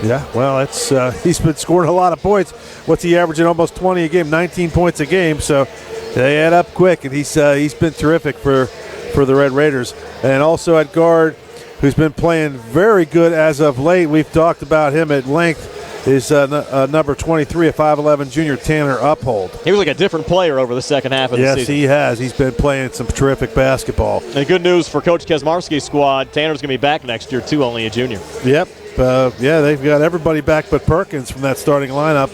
Yeah, well, it's he's been scoring a lot of points. What's he averaging? Almost 20 a game, 19 points a game. So they add up quick, and he's been terrific for the Red Raiders. And also at guard, who's been playing very good as of late. We've talked about him at length. Is number 23, a 5'11 junior, Tanner Uphold. He was like a different player over the second half of the season. Yes, he has. He's been playing some terrific basketball. And good news for Coach Kesmarski's squad, Tanner's going to be back next year, too, only a junior. Yep. They've got everybody back but Perkins from that starting lineup.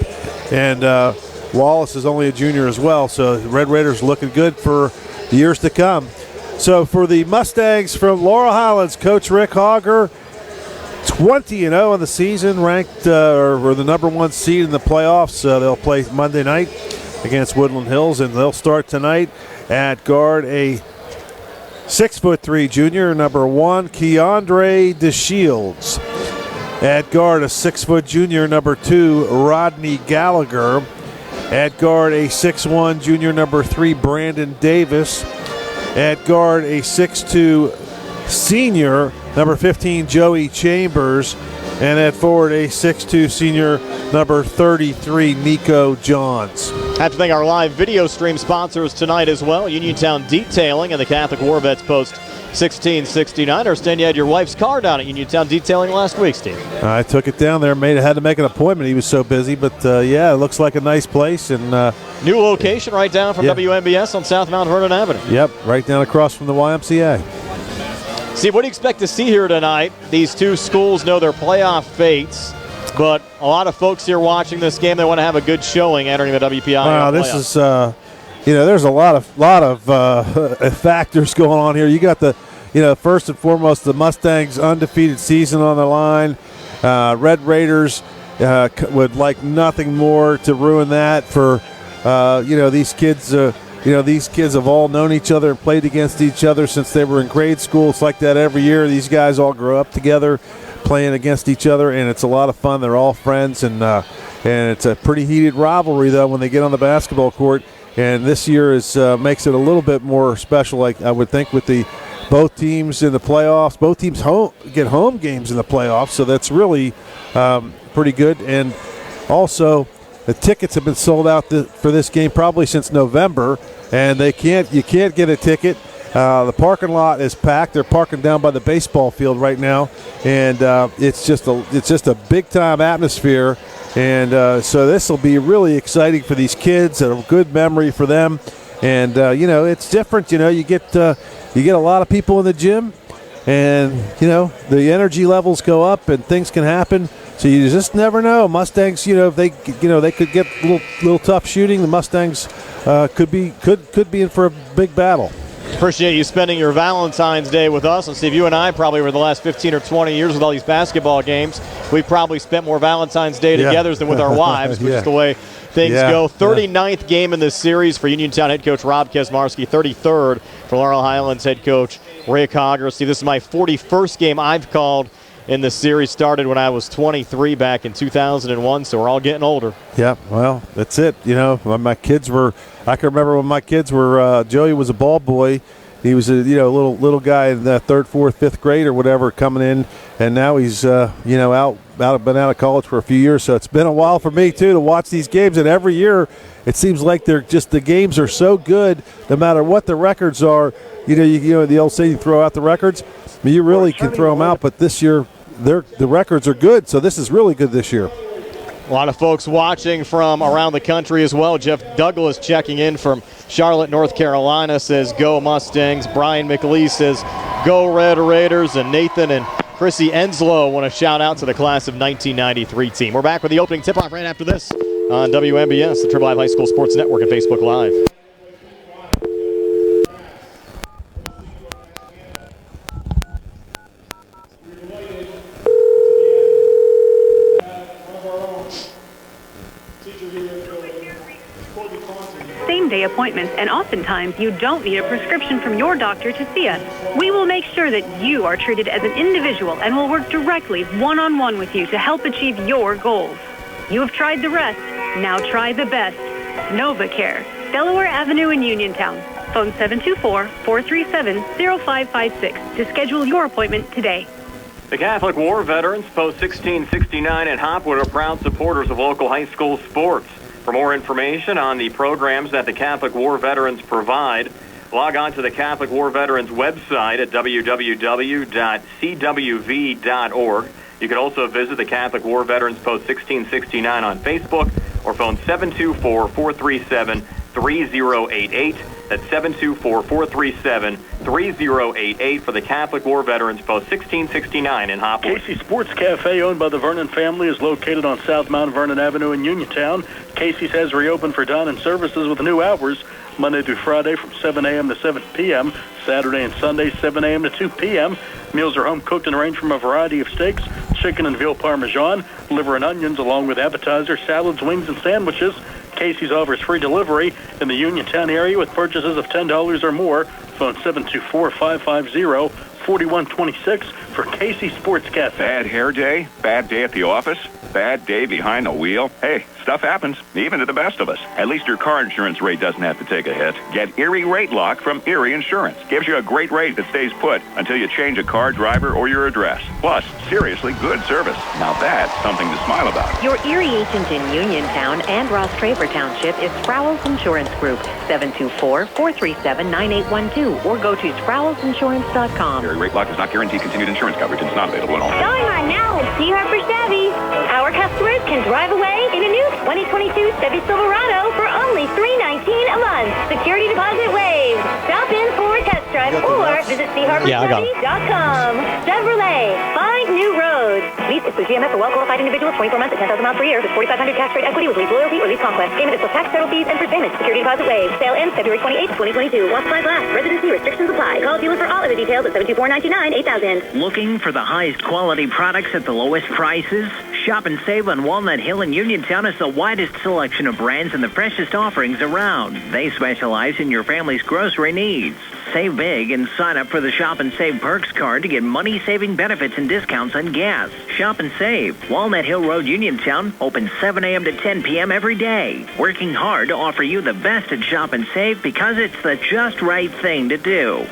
And Wallace is only a junior as well. So the Red Raiders looking good for the years to come. So for the Mustangs from Laurel Highlands, Coach Rick Hogger, 20-0 in the season, ranked or the number one seed in the playoffs. They'll play Monday night against Woodland Hills, and they'll start tonight at guard a 6'3" junior, number 1, Keandre DeShields. At guard, a 6' junior, number 2, Rodney Gallagher. At guard, a 6'1" junior, number 3, Brandon Davis. At guard, a 6'2" senior, number 15, Joey Chambers. And at forward, a 6'2" senior, number 33, Nico Johns. Have to thank our live video stream sponsors tonight as well, Uniontown Detailing and the Catholic War Vets Post 1669. I understand you had your wife's car down at Uniontown Detailing last week, Steve. I took it down there, had to make an appointment. He was so busy, but yeah, it looks like a nice place. And new location right down from WMBS on South Mount Vernon Avenue. Yep, right down across from the YMCA. Steve, what do you expect to see here tonight? These two schools know their playoff fates, but a lot of folks here watching this game, they want to have a good showing entering the WPIAL Wow, this playoffs. is, there's a lot of factors going on here. You got the, first and foremost, the Mustangs' undefeated season on the line. Red Raiders would like nothing more to ruin that for, these kids. These kids have all known each other and played against each other since they were in grade school. It's like that every year. These guys all grow up together playing against each other, and it's a lot of fun. They're all friends, and it's a pretty heated rivalry, though, when they get on the basketball court. And this year makes it a little bit more special, like I would think, with both teams in the playoffs. Both teams get home games in the playoffs, so that's really pretty good. And also, the tickets have been sold out for this game probably since November, and you can't get a ticket. The parking lot is packed. They're parking down by the baseball field right now, and it's just a big time atmosphere. And so this will be really exciting for these kids, and a good memory for them. And it's different. You get a lot of people in the gym, and the energy levels go up, and things can happen. So you just never know. Mustangs, if they could get a little tough shooting. The Mustangs could be in for a big battle. Appreciate you spending your Valentine's Day with us. And Steve, you and I probably over the last 15 or 20 years with all these basketball games, we've probably spent more Valentine's Day together than with our wives, which is the way things go. 39th game in this series for Uniontown head coach Rob Kesmarski, 33rd for Laurel Highlands head coach Rick Hogger. Steve, this is my 41st game I've called in the series. Started when I was 23 back in 2001, so we're all getting older. Yeah, well, that's it. When my kids were, I can remember when my kids were, Joey was a ball boy. He was a little guy in the 3rd, 4th, 5th grade or whatever coming in, and now he's been out of college for a few years. So it's been a while for me too to watch these games, and every year it seems like the games are so good. No matter what the records are, the old saying, you throw out the records. I mean, you really can throw them out, but this year the records are good. So this is really good this year. A lot of folks watching from around the country as well. Jeff Douglas checking in from Charlotte, North Carolina, says, "Go Mustangs." Brian McLee says, "Go Red Raiders." And Nathan and Chrissy Enslow want to shout out to the class of 1993 team. We're back with the opening tip-off right after this on WMBS, the Triple I High School Sports Network, and Facebook Live. Same-day appointments, and oftentimes you don't need a prescription from your doctor to see us. We will make sure that you are treated as an individual and will work directly one-on-one with you to help achieve your goals. You have tried the rest. Now try the best. NovaCare, Delaware Avenue in Uniontown. Phone 724-437-0556 to schedule your appointment today. The Catholic War Veterans, Post 1669 in Hopwood, are proud supporters of local high school sports. For more information on the programs that the Catholic War Veterans provide, log on to the Catholic War Veterans website at www.cwv.org. You can also visit the Catholic War Veterans Post 1669 on Facebook or phone 724-437-3088. That's 724-437-3088 for the Catholic War Veterans Post 1669 in Hopwood. Casey Sports Cafe, owned by the Vernon family, is located on South Mount Vernon Avenue in Uniontown. Casey's has reopened for dine-in services with new hours, Monday through Friday from 7 a.m. to 7 p.m., Saturday and Sunday 7 a.m. to 2 p.m. Meals are home cooked and range from a variety of steaks, chicken and veal parmesan, liver and onions, along with appetizers, salads, wings, and sandwiches. Casey's offers free delivery in the Uniontown area with purchases of $10 or more. Phone 724-550-4126 for Casey Sports Cafe. Bad hair day? Bad day at the office? Bad day behind the wheel? Hey, stuff happens, even to the best of us. At least your car insurance rate doesn't have to take a hit. Get Erie Rate Lock from Erie Insurance. Gives you a great rate that stays put until you change a car, driver, or your address. Plus, seriously good service. Now that's something to smile about. Your Erie agent in Uniontown and Ross Traver Township is Sprowell's Insurance Group, 724-437-9812, or go to sprowellsinsurance.com. Erie Rate Lock does not guarantee continued insurance coverage and is not available in all. Going on now at C. Harper Chevy. Our customers can drive away in a new 2022 Chevy Silverado for only $319 a month. Security deposit waived. Stop in for a test drive or visit CHarperChevy.com. Chevrolet, find new roads. Lease is through GMF for well-qualified individuals, 24 months at 10,000 miles per year with 4,500 cash rate equity with lease loyalty or lease conquest. Payment is plus tax, title fees, and first payment. Security deposit waived. Sale ends February 28, 2022. While supplies last. Residency restrictions apply. Call dealer for all other details at 724-99-8000. Looking for the highest quality products at the lowest prices? Shop and save on Walnut Hill in Uniontown has the widest selection of brands and the freshest offerings around. They specialize in your family's grocery needs. Save big and sign up for the Shop and Save Perks card to get money-saving benefits and discounts on gas. Shop and save. Walnut Hill Road, Uniontown, open 7 a.m. to 10 p.m. every day. Working hard to offer you the best at Shop and Save because it's the just right thing to do.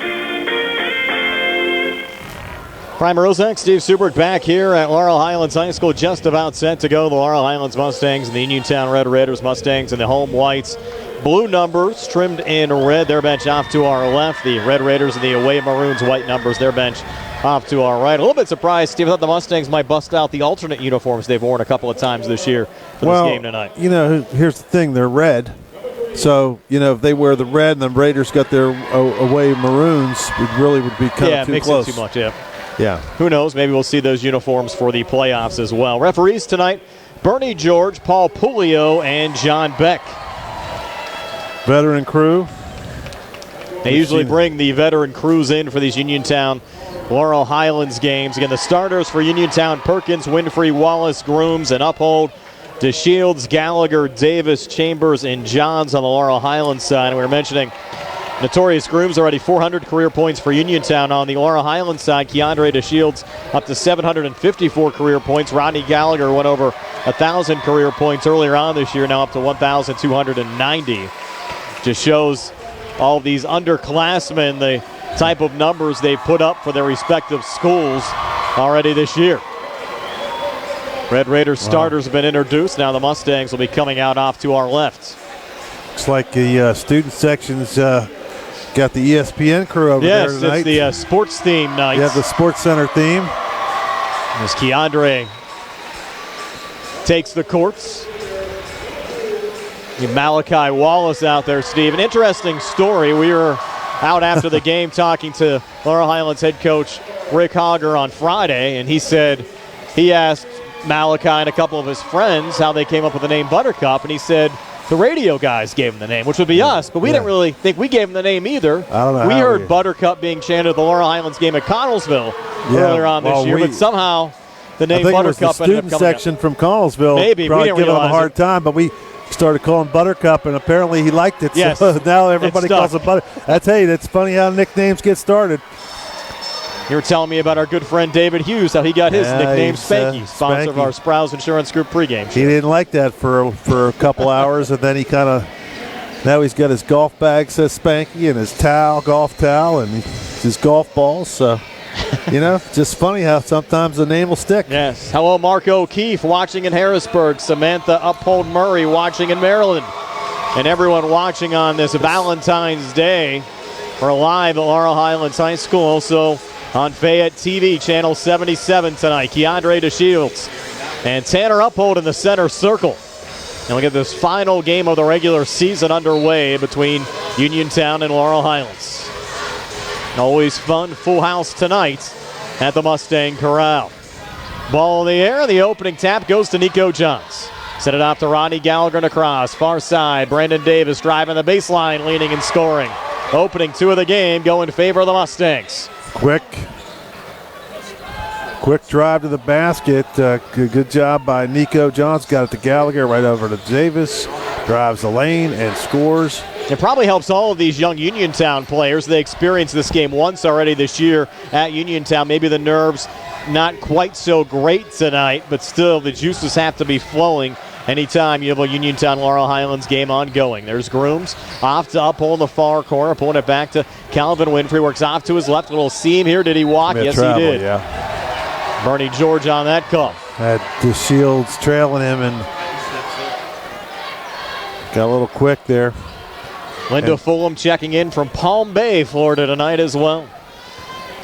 Prime Rozak, Steve Subert back here at Laurel Highlands High School, just about set to go. The Laurel Highlands Mustangs and the Uniontown Red Raiders Mustangs and the home whites. Blue numbers trimmed in red, their bench off to our left. The Red Raiders and the away Maroons, white numbers, their bench off to our right. A little bit surprised, Steve. I thought the Mustangs might bust out the alternate uniforms they've worn a couple of times this year for this game tonight. You know, here's the thing. They're red. So, you know, if they wear the red and the Raiders got their away Maroons, it really would be kind of too close. Yeah, too much, yeah. Yeah. Who knows? Maybe we'll see those uniforms for the playoffs as well. Referees tonight, Bernie George, Paul Pulio, and John Beck. Veteran crew. They usually bring the veteran crews in for these Uniontown Laurel Highlands games. Again, the starters for Uniontown: Perkins, Winfrey, Wallace, Grooms, and Uphold. DeShields, Gallagher, Davis, Chambers, and Johns on the Laurel Highlands side. And we were mentioning Notorious Grooms, already 400 career points for Uniontown. On the Laurel Highlands side, Keandre DeShields up to 754 career points. Rodney Gallagher went over 1,000 career points earlier on this year, now up to 1,290. Just shows all these underclassmen, the type of numbers they've put up for their respective schools already this year. Red Raiders starters have been introduced. Now the Mustangs will be coming out off to our left. Looks like the student section's got the ESPN crew over there tonight. Yes, it's the sports theme night. You have the Sports Center theme. As Keandre takes the courts. Malachi Wallace out there, Steve. An interesting story. We were out after the game talking to Laurel Highlands head coach Rick Hogger on Friday, and he said he asked Malachi and a couple of his friends how they came up with the name Buttercup, and he said the radio guys gave him the name, which would be us, but we didn't really think we gave him the name either. I don't know. We heard Buttercup being chanted at the Laurel Highlands game at Connellsville earlier on this year, but somehow the name Buttercup ended up coming up. I think it was the student section from Connellsville. Maybe. Probably giving him a hard time, but we started calling Buttercup, and apparently he liked it. Yes. So now everybody calls him Buttercup. That's funny how nicknames get started. You were telling me about our good friend David Hughes, how he got his nickname Spanky, sponsor of our Sprouse Insurance Group pregame show. He didn't like that for a couple hours, and then he kind of Now he's got his golf bag, says Spanky, and his golf towel, and his golf balls. So, just funny how sometimes the name will stick. Yes. Hello, Mark O'Keefe watching in Harrisburg. Samantha Uphold Murray watching in Maryland. And everyone watching on this Valentine's Day. We're live at Laurel Highlands High School. Also on Fayette TV, Channel 77 tonight. Keandre DeShields and Tanner Uphold in the center circle. And we'll get this final game of the regular season underway between Uniontown and Laurel Highlands. Always fun, full house tonight at the Mustang Corral. Ball in the air, the opening tap goes to Nico Johns. Set it off to Ronnie Gallagher and across. Far side, Brandon Davis driving the baseline, leaning and scoring. Opening 2 of the game go in favor of the Mustangs. Quick drive to the basket. Good job by Nico Johns. Got it to Gallagher, right over to Davis. Drives the lane and scores. It probably helps all of these young Uniontown players. They experienced this game once already this year at Uniontown. Maybe the nerves not quite so great tonight, but still the juices have to be flowing anytime you have a Uniontown Laurel Highlands game ongoing. There's Grooms off to Uphold in the far corner, pulling it back to Calvin Winfrey. Works off to his left, little seam here. Did he walk? Yes, he did. Yeah. Bernie George on that call. Had DeShields trailing him and got a little quick there. Linda Fulham checking in from Palm Bay, Florida tonight as well.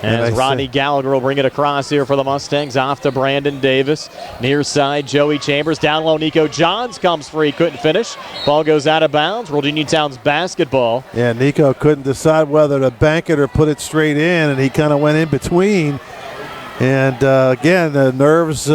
As Rodney Gallagher will bring it across here for the Mustangs, off to Brandon Davis. Near side, Joey Chambers. Down low, Nico Johns comes free, couldn't finish. Ball goes out of bounds. World Uniontown's basketball. Yeah, Nico couldn't decide whether to bank it or put it straight in, and he kind of went in between. And again, the nerves,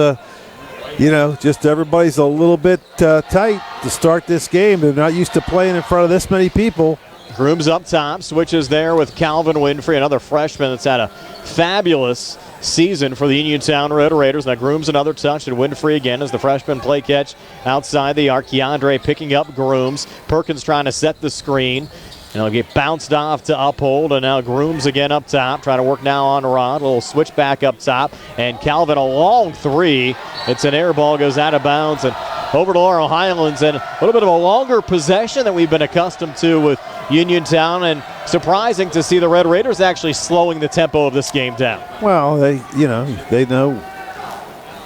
just everybody's a little bit tight to start this game. They're not used to playing in front of this many people. Grooms up top, switches there with Calvin Winfrey, another freshman that's had a fabulous season for the Uniontown Red Raiders. Now Grooms another touch, and Winfrey again as the freshman play catch outside the arc. Keandre picking up Grooms. Perkins trying to set the screen. And it'll get bounced off to Uphold, and now Grooms again up top, trying to work now on Rod. A little switch back up top, and Calvin a long 3. It's an air ball, goes out of bounds, and over to Laurel Highlands, and a little bit of a longer possession than we've been accustomed to with Uniontown, and surprising to see the Red Raiders actually slowing the tempo of this game down. Well, they know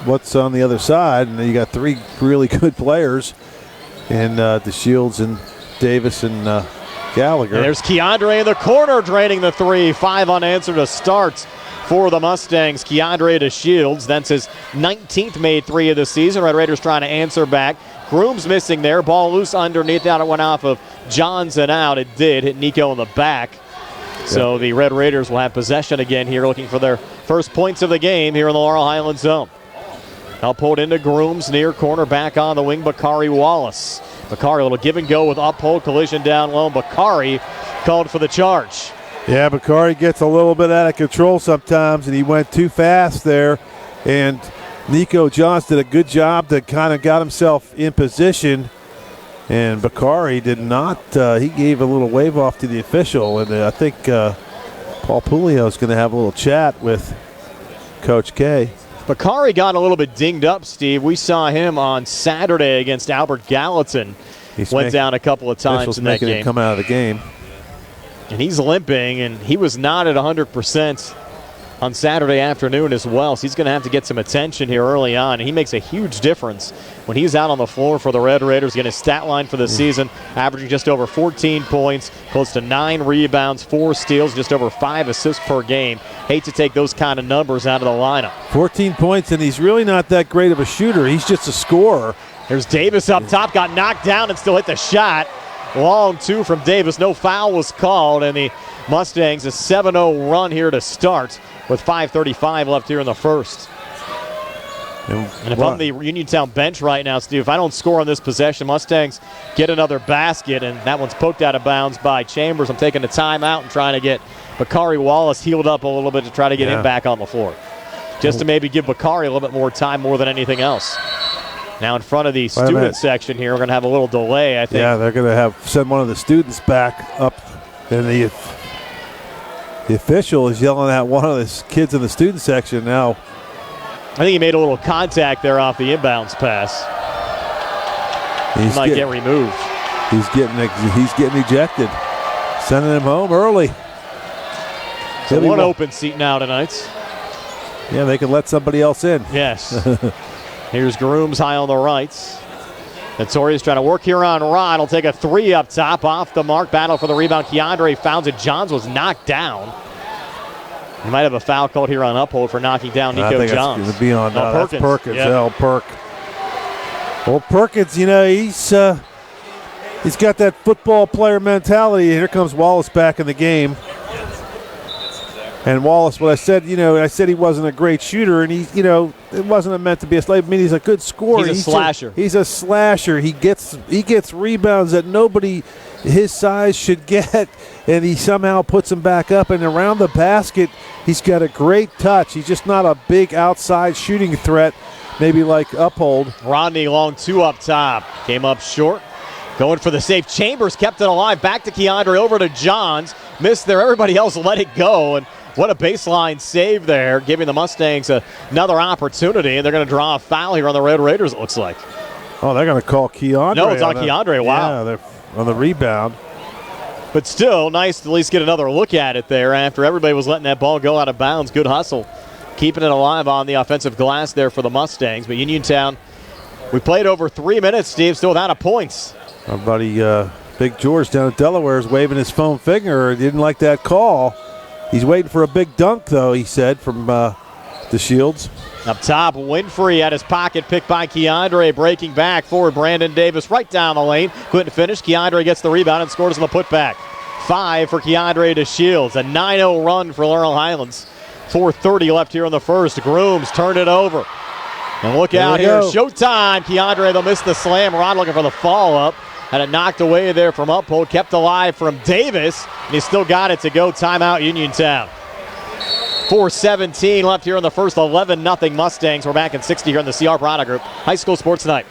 what's on the other side, and you got 3 really good players in DeShields and Davis and Gallagher. And there's Keandre in the corner draining the 3. 5 unanswered to start for the Mustangs. Keandre DeShields. That's his 19th made 3 of the season. Red Raiders trying to answer back. Grooms missing there. Ball loose underneath. Out it went off of Johns and out. It did. Hit Nico in the back. So the Red Raiders will have possession again here, looking for their first points of the game here in the Laurel Highlands zone. Uphold into Grooms, near corner, back on the wing, Bakari Wallace. Bakari, a little give and go with Uphold, collision down low. Bakari called for the charge. Yeah, Bakari gets a little bit out of control sometimes, and he went too fast there. And Nico Johns did a good job to kind of got himself in position. And Bakari did not. He gave a little wave off to the official. And I think Paul Pulio is going to have a little chat with Coach K. Bakari got a little bit dinged up, Steve. We saw him on Saturday against Albert Gallatin. Went down a couple of times in that game. Him come out of the game. And he's limping, and he was not at 100% on Saturday afternoon as well. So he's going to have to get some attention here early on. And he makes a huge difference when he's out on the floor for the Red Raiders. Getting his stat line for the season, averaging just over 14 points, close to 9 rebounds, 4 steals, just over 5 assists per game. Hate to take those kind of numbers out of the lineup. 14 points, and he's really not that great of a shooter. He's just a scorer. There's Davis up top, got knocked down and still hit the shot. Long 2 from Davis. No foul was called, and the Mustangs a 7-0 run here to start with 5:35 left here in the first. And if I'm the Uniontown bench right now, Steve, if I don't score on this possession, Mustangs get another basket, and that one's poked out of bounds by Chambers. I'm taking a timeout and trying to get Bakari Wallace healed up a little bit to try to get him back on the floor. Just to maybe give Bakari a little bit more time more than anything else. Now in front of the student section here, we're going to have a little delay, I think. Yeah, they're going to send one of the students back up, and the official is yelling at one of the kids in the student section now. I think he made a little contact there off the inbounds pass. He might get removed. He's getting ejected. Sending him home early. So one open seat now tonight. Yeah, they can let somebody else in. Yes. Here's Grooms high on the right. Notorious trying to work here on Rod. He'll take a 3 up top, off the mark. Battle for the rebound. Keandre founds it. Johns was knocked down. He might have a foul called here on Uphold for knocking down Nico Johns. Going to be on Perkins. That's Perkins. Yep. Perk. Well, Perkins, you know, he's got that football player mentality. Here comes Wallace back in the game. And Wallace, what I said, I said he wasn't a great shooter, and it wasn't meant to be a slave. I mean, he's a good scorer. He's a slasher. He's a slasher. He gets rebounds that nobody his size should get, and he somehow puts them back up. And around the basket, he's got a great touch. He's just not a big outside shooting threat, maybe like Uphold. Rodney Long 2 up top. Came up short. Going for the save. Chambers kept it alive. Back to Keandre, over to Johns. Missed there. Everybody else let it go. And what a baseline save there, giving the Mustangs another opportunity. And they're going to draw a foul here on the Red Raiders, it looks like. Oh, they're going to call Keandre. No, it's on Keandre. Wow. Yeah, they're on the rebound. But still, nice to at least get another look at it there after everybody was letting that ball go out of bounds. Good hustle. Keeping it alive on the offensive glass there for the Mustangs. But Uniontown, we played over 3 minutes, Steve, still without a points. Our buddy Big George down at Delaware is waving his foam finger. He didn't like that call. He's waiting for a big dunk, though, he said, from the Shields. Up top, Winfrey at his pocket, picked by Keandre, breaking back forward. Brandon Davis right down the lane. Couldn't finish. Keandre gets the rebound and scores on the putback. 5 for Keandre to Shields. A 9-0 run for Laurel Highlands. 4:30 left here in the first. Grooms turned it over. And look out here. Showtime. Keandre, they'll miss the slam. Rod looking for the follow-up. Had it knocked away there from Uphold. Kept alive from Davis. And he still got it to go. Timeout, Uniontown. 4:17 left here in the first. 11-0 Mustangs. We're back in 60 here in the CR Product Group. High School Sports Tonight.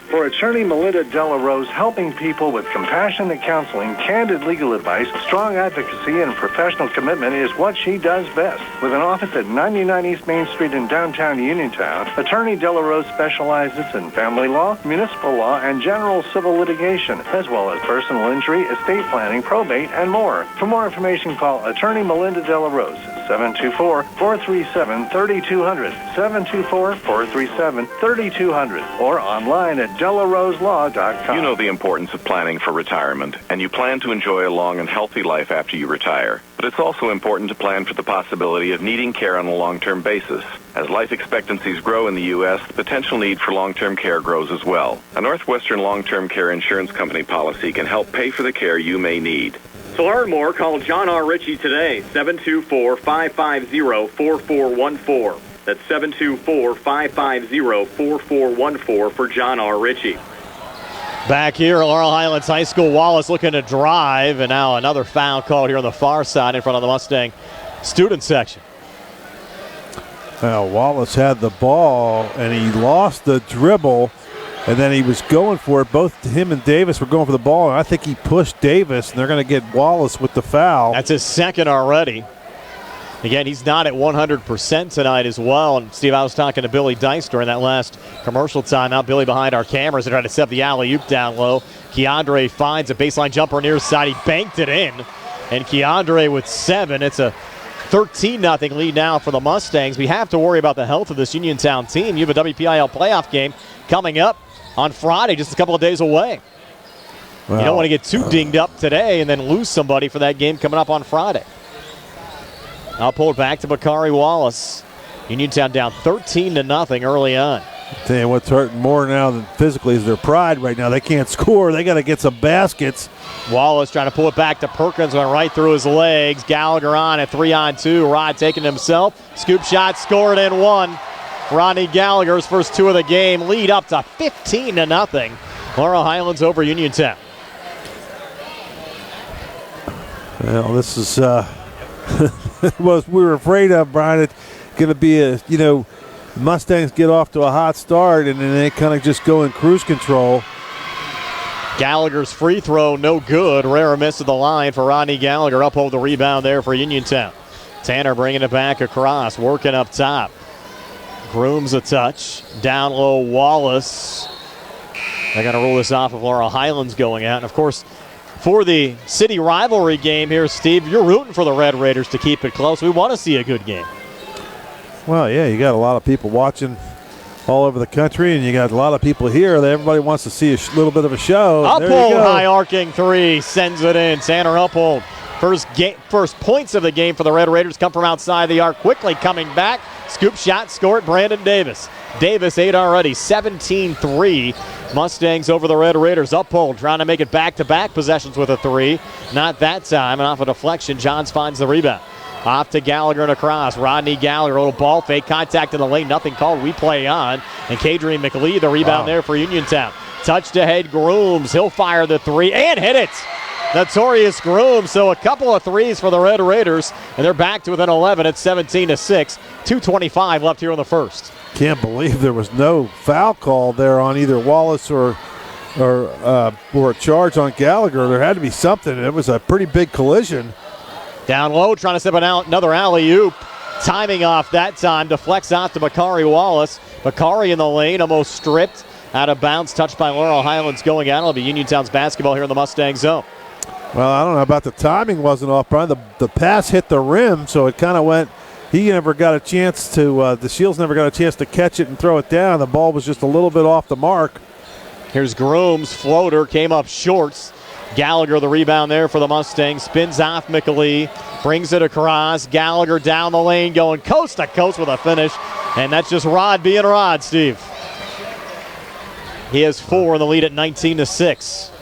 For attorney Melinda Delarose, helping people with compassionate counseling, candid legal advice, strong advocacy, and professional commitment is what she does best. With an office at 99 East Main Street in downtown Uniontown, attorney Delarose specializes in family law, municipal law, and general civil litigation, as well as personal injury, estate planning, probate, and more. For more information, call attorney Melinda Delarose at 724-437-3200, 724-437-3200, or online at delaroselaw.com. You know the importance of planning for retirement, and you plan to enjoy a long and healthy life after you retire. But it's also important to plan for the possibility of needing care on a long-term basis. As life expectancies grow in the U.S., the potential need for long-term care grows as well. A Northwestern long-term care insurance company policy can help pay for the care you may need. To learn more, call John R. Ritchie today, 724-550-4414. That's 724-550-4414 for John R. Ritchie. Back here at Laurel Highlands High School, Wallace looking to drive, and now another foul called here on the far side in front of the Mustang student section. Well, Wallace had the ball, and he lost the dribble, and then he was going for it. Both him and Davis were going for the ball, and I think he pushed Davis, and they're going to get Wallace with the foul. That's his second already. Again, he's not at 100% tonight as well. And, Steve, I was talking to Billy Dice during that last commercial timeout. Billy behind our cameras and trying to set the alley-oop down low. Keandre finds a baseline jumper near side. He banked it in. And Keandre with 7. It's a 13-0 lead now for the Mustangs. We have to worry about the health of this Uniontown team. You have a WPIAL playoff game coming up on Friday, just a couple of days away. Wow. You don't want to get too dinged up today and then lose somebody for that game coming up on Friday. Now pulled back to Bakari Wallace. Uniontown down 13-0 early on. I'll tell you what's hurting more now than physically is their pride right now. They can't score. They got to get some baskets. Wallace trying to pull it back to Perkins, went right through his legs. Gallagher on at 3-on-2. Rod taking himself. Scoop shot, scored in 1. Ronnie Gallagher's first 2 of the game. Lead up to 15-0. Laurel Highlands over Uniontown. Well, this is what we were afraid of, Brian. It's going to be Mustangs get off to a hot start, and then they kind of just go in cruise control. Gallagher's free throw, no good. Rare miss at the line for Rodney Gallagher. Uphold the rebound there for Uniontown. Tanner bringing it back across, working up top. Grooms a touch. Down low, Wallace. They're going to rule this off of Laurel Highlands going out. And, of course, for the city rivalry game here, Steve, you're rooting for the Red Raiders to keep it close. We want to see a good game. Well, yeah, you got a lot of people watching all over the country, and you got a lot of people here that everybody wants to see a little bit of a show. Uphold, high arcing three, sends it in. Tanner Uphold. First points of the game for the Red Raiders come from outside the arc. Quickly coming back. Scoop shot, scored Brandon Davis. Davis 8 already, 17-3. Mustangs over the Red Raiders. Uphold trying to make it back-to-back possessions with a three. Not that time, and off a deflection, Johns finds the rebound. Off to Gallagher and across. Rodney Gallagher, a little ball fake, contact in the lane, nothing called. We play on. And Kadrian McLee, the rebound there for Uniontown. Touched ahead, Grooms. He'll fire the three and hit it. Notorious Grooms. So a couple of threes for the Red Raiders, and they're back to within 11 at 17-6. 2:25 left here in the first. Can't believe there was no foul call there on either Wallace or a charge on Gallagher. There had to be something. It was a pretty big collision. Down low, trying to step it out. Another alley-oop. Timing off that time. Deflects out to Bakari Wallace. Bakari in the lane, almost stripped. Out of bounds, touched by Laurel Highlands going out. It'll be Uniontown's basketball here in the Mustang zone. Well, I don't know about the timing wasn't off, Brian. The pass hit the rim, so it kind of went. He never got a chance to, the Shields never got a chance to catch it and throw it down. The ball was just a little bit off the mark. Here's Grooms, floater, came up short. Gallagher, the rebound there for the Mustangs. Spins off McLee, brings it across. Gallagher down the lane, going coast to coast with a finish. And that's just Rod being Rod, Steve. He has 4 in the lead at 19-6.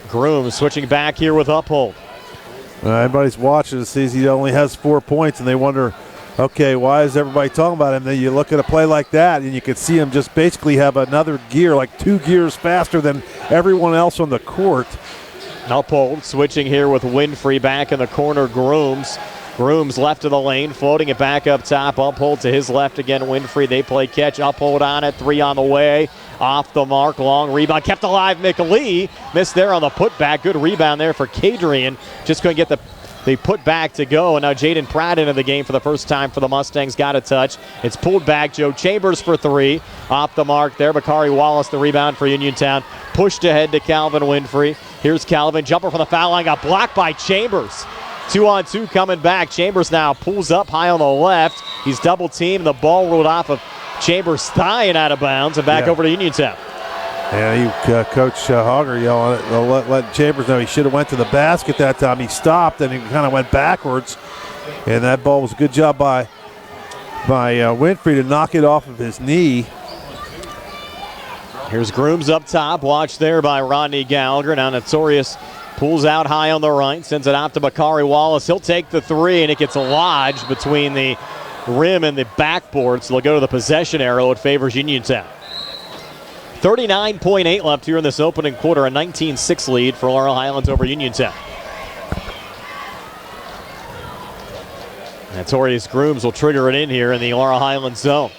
Grooms switching back here with Uphold. Everybody's watching to see he only has 4 points, and they wonder, okay, why is everybody talking about him? Then you look at a play like that, and you can see him just basically have another gear, like 2 gears faster than everyone else on the court. Uphold switching here with Winfrey back in the corner. Grooms left of the lane, floating it back up top. Uphold to his left again. Winfrey, they play catch. Uphold on it, 3 on the way. Off the mark, long rebound, kept alive. McLee missed there on the putback. Good rebound there for Kadrian. Just couldn't get the putback to go. And now Jaden Pratt into the game for the first time for the Mustangs. Got a touch. It's pulled back. Joe Chambers for 3. Off the mark there. Bakari Wallace, the rebound for Uniontown. Pushed ahead to Calvin Winfrey. Here's Calvin. Jumper from the foul line. Got blocked by Chambers. 2-on-2 coming back. Chambers now pulls up high on the left. He's double teamed. The ball rolled off of Chambers' thigh and out of bounds and back over to Uniontown. Yeah, Coach Hogger yelling let Chambers know he should have went to the basket that time. He stopped and he kind of went backwards. And that ball was a good job by Winfrey to knock it off of his knee. Here's Grooms up top. Watch there by Rodney Gallagher. Now Notorious pulls out high on the right, sends it out to Bakari Wallace. He'll take the 3, and it gets lodged between the rim and the backboard, so they'll go to the possession arrow. It favors Uniontown. 39.8 left here in this opening quarter, a 19-6 lead for Laurel Highlands over Uniontown. Notorious Grooms will trigger it in here in the Laurel Highlands zone.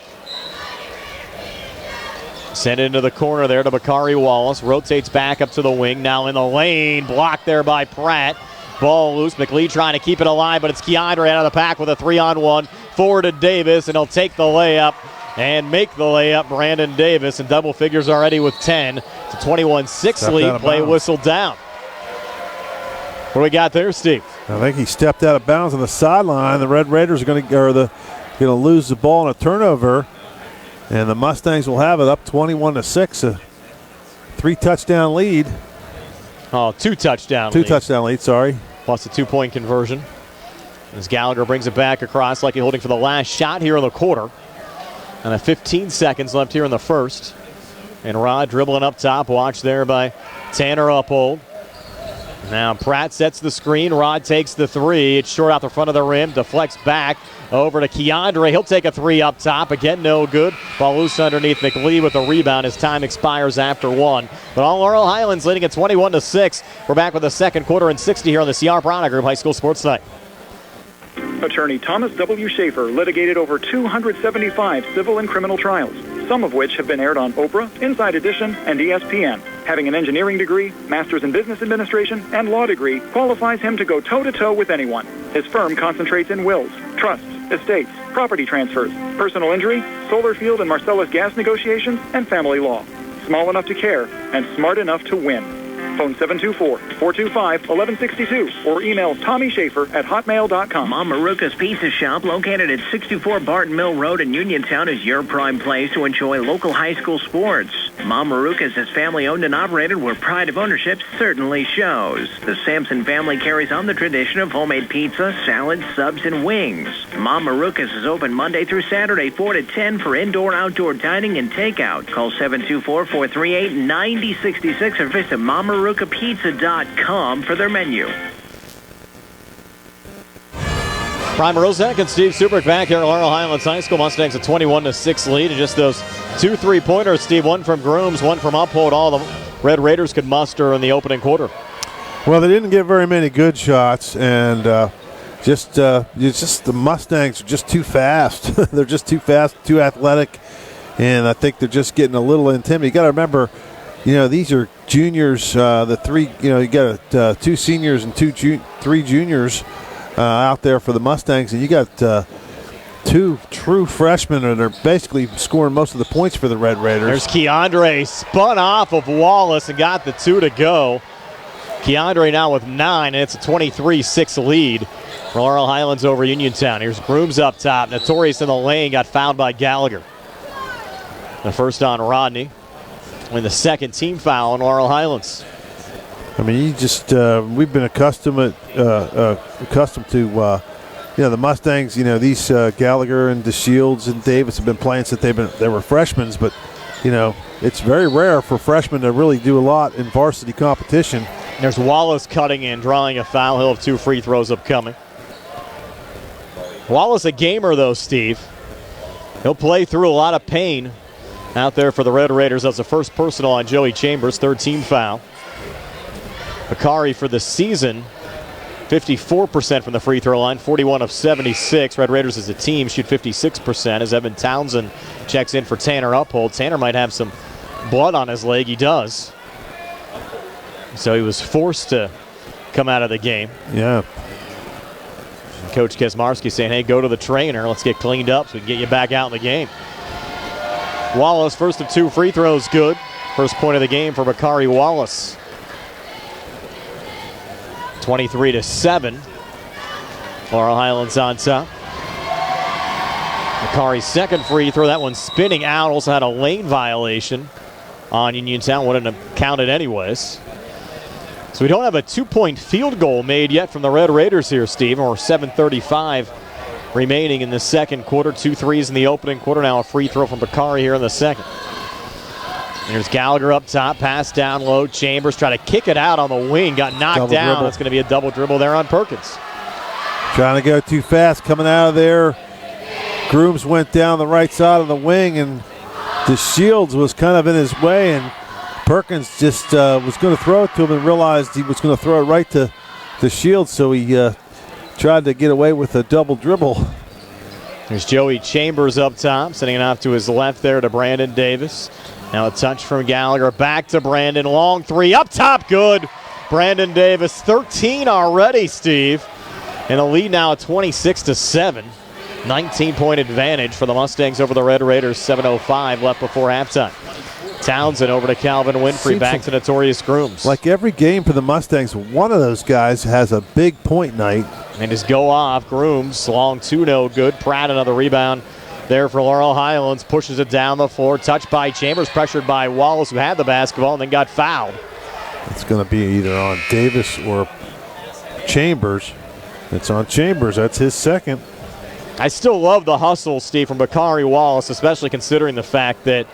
Send it into the corner there to Bakari Wallace. Rotates back up to the wing. Now in the lane. Blocked there by Pratt. Ball loose. McLee trying to keep it alive, but it's Keandre out of the pack with a 3-on-1. Forward to Davis, and he'll take the layup and make the layup. Brandon Davis in double figures already with 10. It's a 21-6 lead. Play whistle down. What do we got there, Steve? I think he stepped out of bounds on the sideline. The Red Raiders are going to lose the ball in a turnover. And the Mustangs will have it up 21-6, a 3-touchdown lead. Oh, 2-touchdown lead. 2-touchdown lead, sorry. Plus a 2-point conversion. As Gallagher brings it back across like he's holding for the last shot here in the quarter. And 15 seconds left here in the first. And Rod dribbling up top. Watch there by Tanner Uphold. Now Pratt sets the screen. Rod takes the 3. It's short out the front of the rim. Deflects back over to Keandre. He'll take a 3 up top. Again, no good. Ball loose underneath McLee with the rebound. His time expires after 1. But all Laurel Highlands leading at 21-6. We're back with the second quarter and 60 here on the CR Prana Group High School Sports Night. Attorney Thomas W. Schaefer litigated over 275 civil and criminal trials, some of which have been aired on Oprah, Inside Edition, and ESPN. Having an engineering degree, master's in business administration, and law degree qualifies him to go toe-to-toe with anyone. His firm concentrates in wills, trusts, estates, property transfers, personal injury, solar field and Marcellus gas negotiations, and family law. small enough to care, and smart enough to win. Phone 724-425-1162 or email TommySchaefer@hotmail.com. Mom Maruka's Pizza Shop, located at 64 Barton Mill Road in Uniontown, is your prime place to enjoy local high school sports. Mom Maruka's is family-owned and operated where pride of ownership certainly shows. The Sampson family carries on the tradition of homemade pizza, salads, subs, and wings. Mom Maruka's is open Monday through Saturday, 4 to 10 for indoor-outdoor dining and takeout. Call 724-438-9066 or visit MomMarukaPizza.com for their menu. Prime Rozak and Steve Subrick back here at Laurel Highlands High School. Mustangs a 21-6 lead, and just those 2 3-pointers, Steve, one from Grooms, one from Uphold, all the Red Raiders could muster in the opening quarter. Well, they didn't get very many good shots, and just the Mustangs are just too fast. They're just too fast, too athletic, and I think they're just getting a little intimidated. You got to remember, these are juniors. The three, you got 2 seniors and 3 juniors out there for the Mustangs, and you got 2 true freshmen that are basically scoring most of the points for the Red Raiders. There's Keandre, spun off of Wallace and got the 2 to go. Keandre now with 9, and it's a 23-6 lead for Laurel Highlands over Uniontown. Here's Grooms up top. Notorious in the lane, got fouled by Gallagher. The first on Rodney, and the second team foul on Laurel Highlands. I mean, we've been accustomed to, the Mustangs. These Gallagher and DeShields and Davis have been playing since they were freshmen, but it's very rare for freshmen to really do a lot in varsity competition. There's Wallace cutting in, drawing a foul. He'll have 2 free throws upcoming. Wallace a gamer, though, Steve. He'll play through a lot of pain out there for the Red Raiders. That's the first personal on Joey Chambers, 3rd team foul. Bakari for the season, 54% from the free throw line, 41 of 76. Red Raiders as a team shoot 56% as Evan Townsend checks in for Tanner Uphold. Tanner might have some blood on his leg. He does. So he was forced to come out of the game. Yeah. Coach Kesmarski saying, hey, go to the trainer. Let's get cleaned up so we can get you back out in the game. Wallace, first of 2 free throws, good. First point of the game for Bakari Wallace. 23-7. Laurel Highlands on top. Bakari's second free throw, that one spinning out. Also had a lane violation on Uniontown. Wouldn't have counted anyways. So we don't have a 2-point field goal made yet from the Red Raiders here, Steve. Or 7:35 remaining in the second quarter. 2 threes in the opening quarter. Now a free throw from Bakari here in the second. Here's Gallagher up top, pass down low. Chambers try to kick it out on the wing, got knocked double down. Dribble. It's going to be a double dribble there on Perkins. Trying to go too fast, coming out of there. Grooms went down the right side of the wing, and DeShields was kind of in his way, and Perkins just was going to throw it to him and realized he was going to throw it right to DeShields, so he tried to get away with a double dribble. There's Joey Chambers up top, sending it off to his left there to Brandon Davis. Now a touch from Gallagher, back to Brandon. Long 3 up top, good. Brandon Davis, 13 already, Steve. And a lead now at 26-7. 19-point advantage for the Mustangs over the Red Raiders. 7:05 left before halftime. Townsend over to Calvin Winfrey, back to Notorious Grooms. Like every game for the Mustangs, one of those guys has a big point night. And just go off. Grooms, long 2, no good. Pratt another rebound there for Laurel Highlands, pushes it down the floor. Touched by Chambers, pressured by Wallace, who had the basketball and then got fouled. It's going to be either on Davis or Chambers. It's on Chambers. That's his second. I still love the hustle, Steve, from Bakari Wallace, especially considering the fact that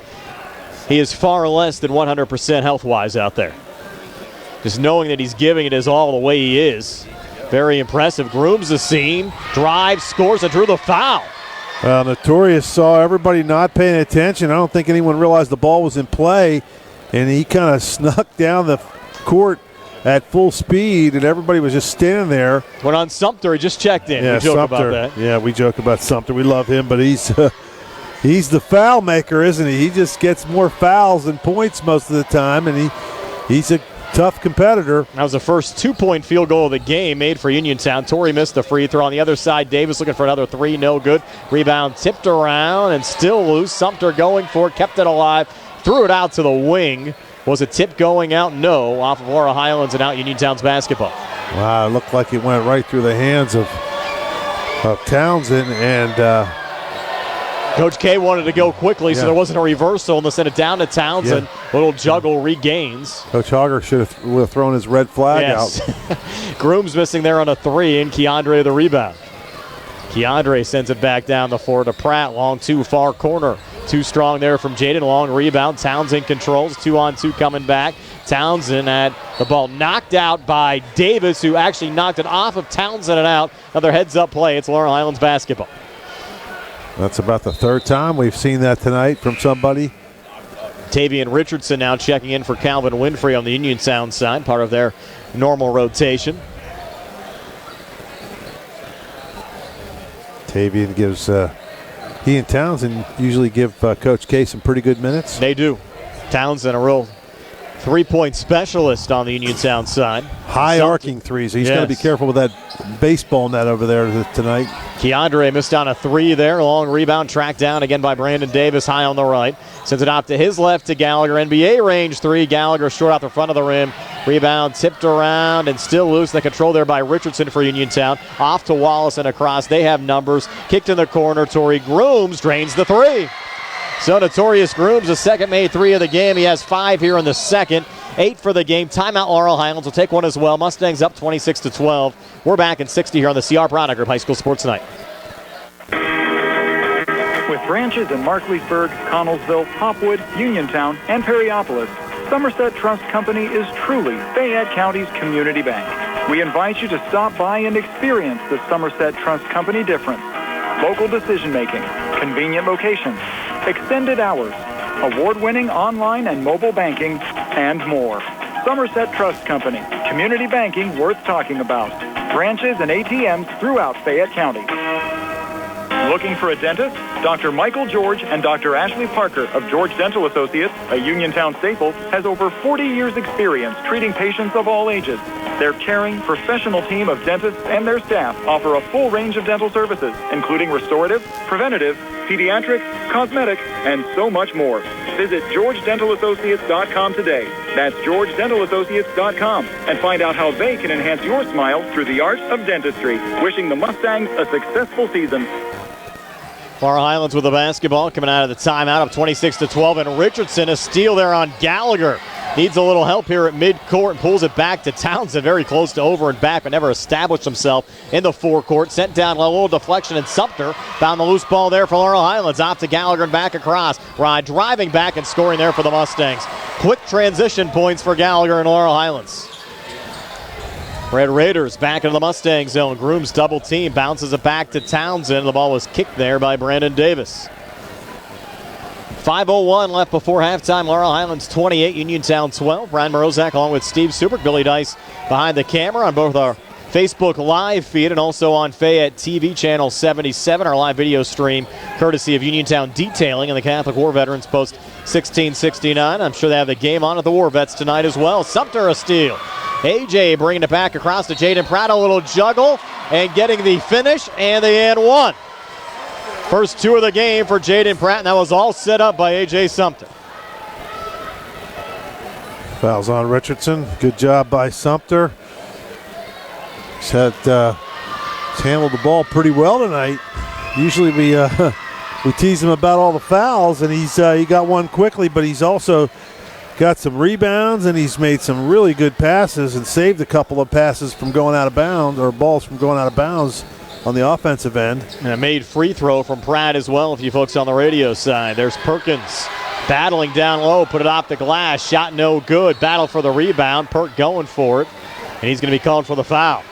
he is far less than 100% health-wise out there. Just knowing that he's giving it his all the way he is. Very impressive. Grooms the scene, drives, scores, and drew the foul. Notorious saw everybody not paying attention. I don't think anyone realized the ball was in play, and he kind of snuck down the court at full speed, and everybody was just standing there. Went on Sumter, he just checked in. Yeah, we joke Sumter. about that. Yeah, we joke about Sumter. We love him, but he's the foul maker, isn't he? He just gets more fouls than points most of the time, and he's a tough competitor. That was the first 2-point field goal of the game made for Uniontown. Torrey missed the free throw. On the other side, Davis looking for another 3, no good. Rebound tipped around and still loose. Sumter going for it, kept it alive. threw it out to the wing. Was a tip going out? No, off of Laurel Highlands and out Uniontown's basketball. Wow, it looked like it went right through the hands of Townsend, and Coach K wanted to go quickly, so there wasn't a reversal, and they sent it down to Townsend. Little juggle regains. Coach Hogger should have thrown his red flag out. Groom's missing there on a 3, and Keandre the rebound. Keandre sends it back down the floor to Pratt. Long 2, far corner. Too strong there from Jaden. Long rebound. Townsend controls. 2-on-2 coming back. Townsend had the ball knocked out by Davis, who actually knocked it off of Townsend and out. Another heads-up play. It's Laurel Highlands basketball. That's about the third time we've seen that tonight from somebody. Tavian Richardson now checking in for Calvin Winfrey on the Uniontown side, part of their normal rotation. Tavian gives, he and Townsend usually give Coach K some pretty good minutes. They do. Townsend, a real three-point specialist on the Uniontown side. High arcing threes. He's got to be careful with that baseball net over there tonight. Keandre missed on a 3 there. Long rebound tracked down again by Brandon Davis, high on the right. Sends it out to his left to Gallagher. NBA range 3. Gallagher short out the front of the rim. Rebound tipped around and still loose. The control there by Richardson for Uniontown. Off to Wallace and across. They have numbers. Kicked in the corner. Torrey Grooms drains the 3. So Notorious Grooms, the second made 3 of the game. He has 5 here in the second. 8 for the game. Timeout Laurel Highlands will take one as well. Mustangs up 26-12. We're back in 60 here on the CR Product Group High School Sports Tonight. With branches in Markleysburg, Connellsville, Hopwood, Uniontown, and Perryopolis, Somerset Trust Company is truly Fayette County's community bank. We invite you to stop by and experience the Somerset Trust Company difference. Local decision-making, convenient locations, extended hours, award-winning online and mobile banking, and more. Somerset Trust Company, community banking worth talking about. Branches and ATMs throughout Fayette County. Looking for a dentist? Dr. Michael George and Dr. Ashley Parker of George Dental Associates, a Uniontown staple, has over 40 years' experience treating patients of all ages. Their caring, professional team of dentists and their staff offer a full range of dental services, including restorative, preventative, pediatric, cosmetic, and so much more. Visit GeorgeDentalAssociates.com today. That's GeorgeDentalAssociates.com, and find out how they can enhance your smile through the art of dentistry. Wishing the Mustangs a successful season. Laurel Highlands with the basketball coming out of the timeout of 26-12, and Richardson a steal there on Gallagher. Needs a little help here at midcourt and pulls it back to Townsend, very close to over and back, but never established himself in the forecourt. Sent down a little deflection, and Sumter found the loose ball there for Laurel Highlands. Off to Gallagher and back across. Rod driving back and scoring there for the Mustangs. Quick transition points for Gallagher and Laurel Highlands. Red Raiders back into the Mustang zone. Grooms double team, bounces it back to Townsend. The ball was kicked there by Brandon Davis. 5:01 left before halftime. Laurel Highlands 28, Uniontown 12. Brian Morozak along with Steve Super, Billy Dice behind the camera on both our Facebook live feed and also on Fayette TV channel 77. Our live video stream courtesy of Uniontown Detailing and the Catholic War Veterans Post 1669. I'm sure they have the game on at the War Vets tonight as well. Sumter a steal. AJ bringing it back across to Jaden Pratt. A little juggle and getting the finish and the and one. First 2 of the game for Jaden Pratt, and that was all set up by A.J. Sumter. Fouls on Richardson. Good job by Sumter. He's handled the ball pretty well tonight. Usually we tease him about all the fouls, and he got one quickly, but he's also got some rebounds, and he's made some really good passes and saved a couple of passes from going out of bounds, or balls from going out of bounds on the offensive end. And a made free throw from Pratt as well, if you folks on the radio side. There's Perkins battling down low, put it off the glass, shot no good. Battle for the rebound, Perk going for it, and he's going to be called for the foul.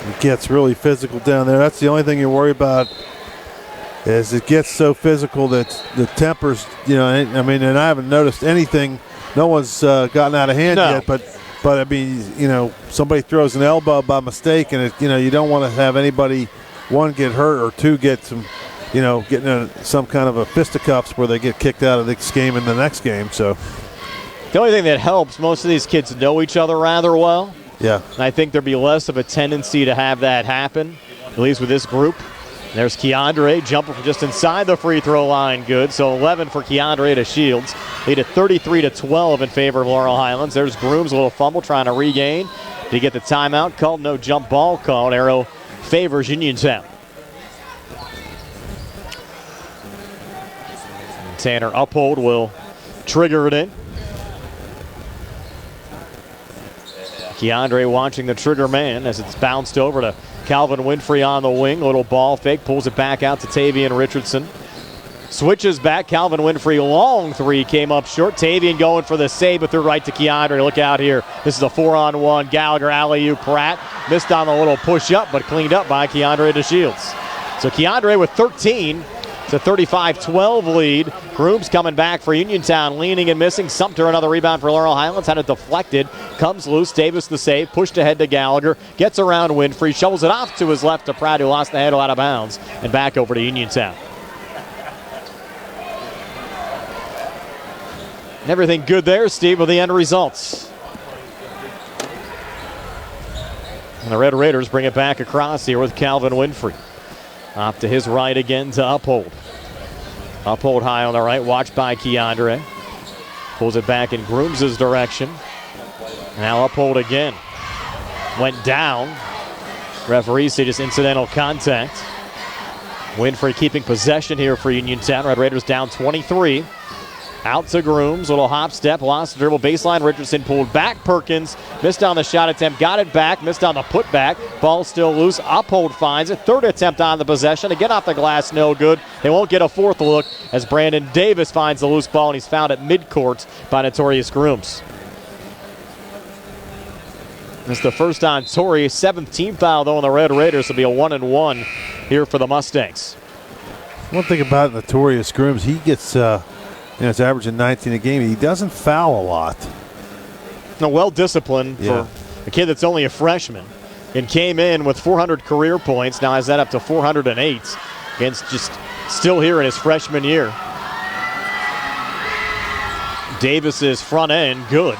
It gets really physical down there. That's the only thing you worry about, is it gets so physical that the tempers, and I haven't noticed anything. No one's gotten out of hand yet, but I mean, somebody throws an elbow by mistake, and you don't want to have anybody, 1, get hurt, or 2, get some, getting in some kind of a fisticuffs where they get kicked out of this game and the next game. So the only thing that helps, most of these kids know each other rather well. Yeah. And I think there'd be less of a tendency to have that happen, at least with this group. There's Keandre jumping from just inside the free throw line. Good. So 11 for Keandre to Shields. Lead at 33-12 in favor of Laurel Highlands. There's Grooms, a little fumble trying to regain. Did he get the timeout called? No jump ball called. Arrow favors Uniontown. Tanner Uphold will trigger it in. Keandre watching the trigger man as it's bounced over to Calvin Winfrey on the wing. Little ball fake, pulls it back out to Tavian Richardson. Switches back, Calvin Winfrey, long three, came up short. Tavian going for the save, but they're right to Keandre. Look out here. This is a 4-on-1. Gallagher, alley-oop, Pratt. Missed on the little push-up, but cleaned up by Keandre DeShields. So Keandre with 13. It's a 35-12 lead. Grooms coming back for Uniontown, leaning and missing. Sumter, another rebound for Laurel Highlands. Had it deflected. Comes loose. Davis the save. Pushed ahead to Gallagher. Gets around Winfrey. Shovels it off to his left to Pratt, who lost the handle out of bounds. And back over to Uniontown. Everything good there, Steve, with the end results. And the Red Raiders bring it back across here with Calvin Winfrey. Off to his right again to Uphold. Uphold high on the right, watched by Keandre. Pulls it back in Grooms' direction. Now Uphold again. Went down. Referees say just incidental contact. Winfrey keeping possession here for Uniontown. Red Raiders down 23. Out to Grooms, little hop step, lost the dribble, baseline. Richardson pulled back. Perkins missed on the shot attempt, got it back, missed on the putback. Ball still loose. Uphold finds it. Third attempt on the possession. Again off the glass, no good. They won't get a fourth look as Brandon Davis finds the loose ball, and he's found at midcourt by Notorious Grooms. It's the first on Torrey. 7th team foul, though, on the Red Raiders. Will be a 1-and-1 here for the Mustangs. One thing about Notorious Grooms, he gets... it's averaging 19 a game. He doesn't foul a lot. No, well disciplined for a kid that's only a freshman, and came in with 400 career points. Now has that up to 408, and just still here in his freshman year. Davis's front end good.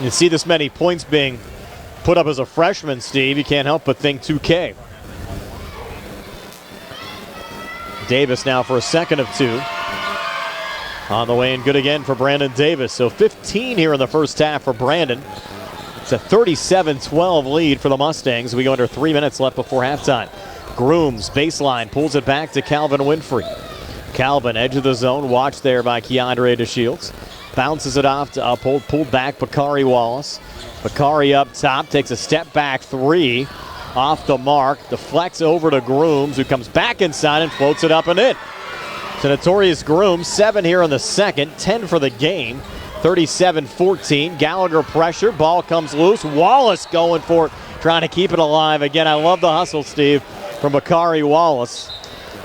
You see this many points being put up as a freshman, Steve. You can't help but think 2K. Davis now for a second of two. On the way and good again for Brandon Davis. So 15 here in the first half for Brandon. It's a 37-12 lead for the Mustangs. We go under 3 minutes left before halftime. Grooms, baseline, pulls it back to Calvin Winfrey. Calvin, edge of the zone, watched there by Keandre DeShields. Bounces it off to Uphold, pulled back Bakari Wallace. Bakari up top, takes a step back three. Off the mark, deflects over to Grooms, who comes back inside and floats it up and in. So Notorious Grooms, 7 here in the second, 10 for the game, 37-14. Gallagher pressure, ball comes loose. Wallace going for it, trying to keep it alive. Again, I love the hustle, Steve, from Bakari Wallace,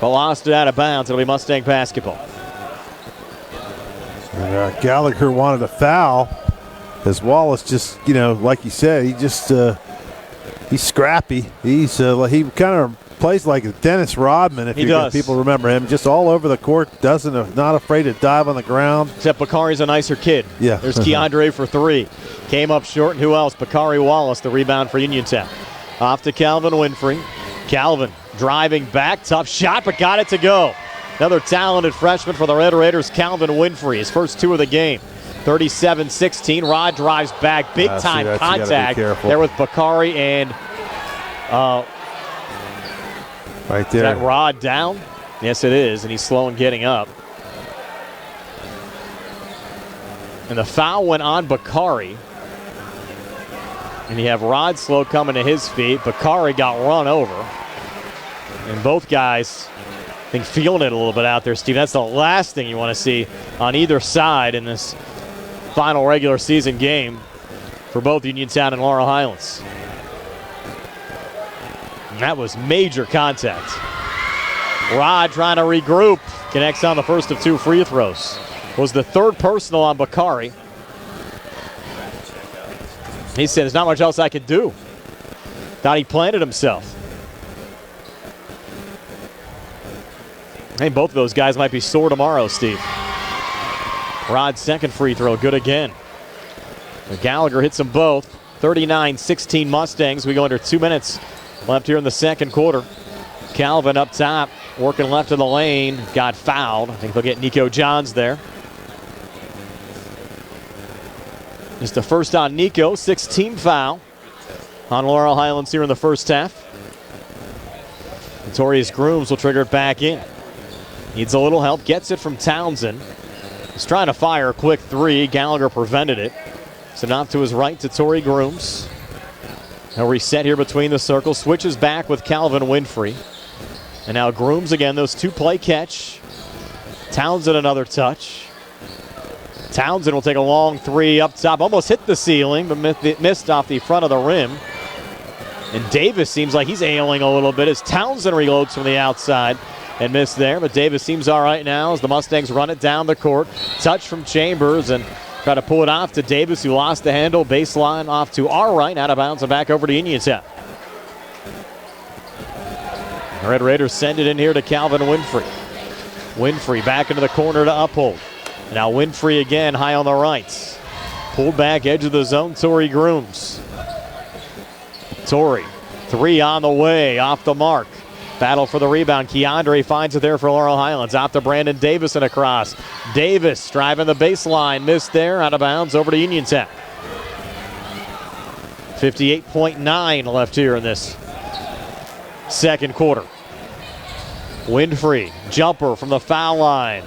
but lost it out of bounds. It'll be Mustang basketball. And, Gallagher wanted a foul as Wallace just, like you said, he's scrappy. He kind of plays like Dennis Rodman, if people remember him. Just all over the court, not afraid to dive on the ground. Except Bakari's a nicer kid. Yeah. There's Keandre for three. Came up short, and who else? Bakari Wallace, the rebound for Uniontown. Off to Calvin Winfrey. Calvin driving back, tough shot, but got it to go. Another talented freshman for the Red Raiders, Calvin Winfrey, his first two of the game. 37-16. Rod drives back, big time contact there with Bakari and. Right there. Is that Rod down? Yes, it is, and he's slow in getting up. And the foul went on Bakari. And you have Rod Slow coming to his feet. Bakari got run over. And both guys, I think, feeling it a little bit out there, Steve. That's the last thing you want to see on either side in this final regular season game for both Uniontown and Laurel Highlands. And that was major contact. Rod trying to regroup. Connects on the first of two free throws. Was the third personal on Bakari. He said, there's not much else I could do. Thought he planted himself. I think both of those guys might be sore tomorrow, Steve. Rod's second free throw, good again. Gallagher hits them both. 39-16 Mustangs. We go under 2 minutes left here in the second quarter. Calvin up top, working left of the lane, got fouled. I think they'll get Nico Johns there. Just the first on Nico, 6th foul on Laurel Highlands here in the first half. Notorious Grooms will trigger it back in. Needs a little help, gets it from Townsend. He's trying to fire a quick three. Gallagher prevented it. So off to his right to Tory Grooms. He'll reset here between the circles, switches back with Calvin Winfrey. And now Grooms again, those 2-play catch. Townsend another touch. Townsend will take a long three up top. Almost hit the ceiling, but missed off the front of the rim. And Davis seems like he's ailing a little bit as Townsend reloads from the outside and missed there. But Davis seems all right now as the Mustangs run it down the court. Touch from Chambers and try to pull it off to Davis, who lost the handle. Baseline off to our right, out of bounds and back over to Uniontown. The Red Raiders send it in here to Calvin Winfrey. Winfrey back into the corner to Uphold. Now Winfrey again, high on the right. Pulled back, edge of the zone, Tory Grooms. Tory, three on the way, off the mark. Battle for the rebound. Keandre finds it there for Laurel Highlands. Out to Brandon Davis and across. Davis driving the baseline. Missed there, out of bounds, over to Uniontown. 58.9 left here in this second quarter. Winfrey, jumper from the foul line.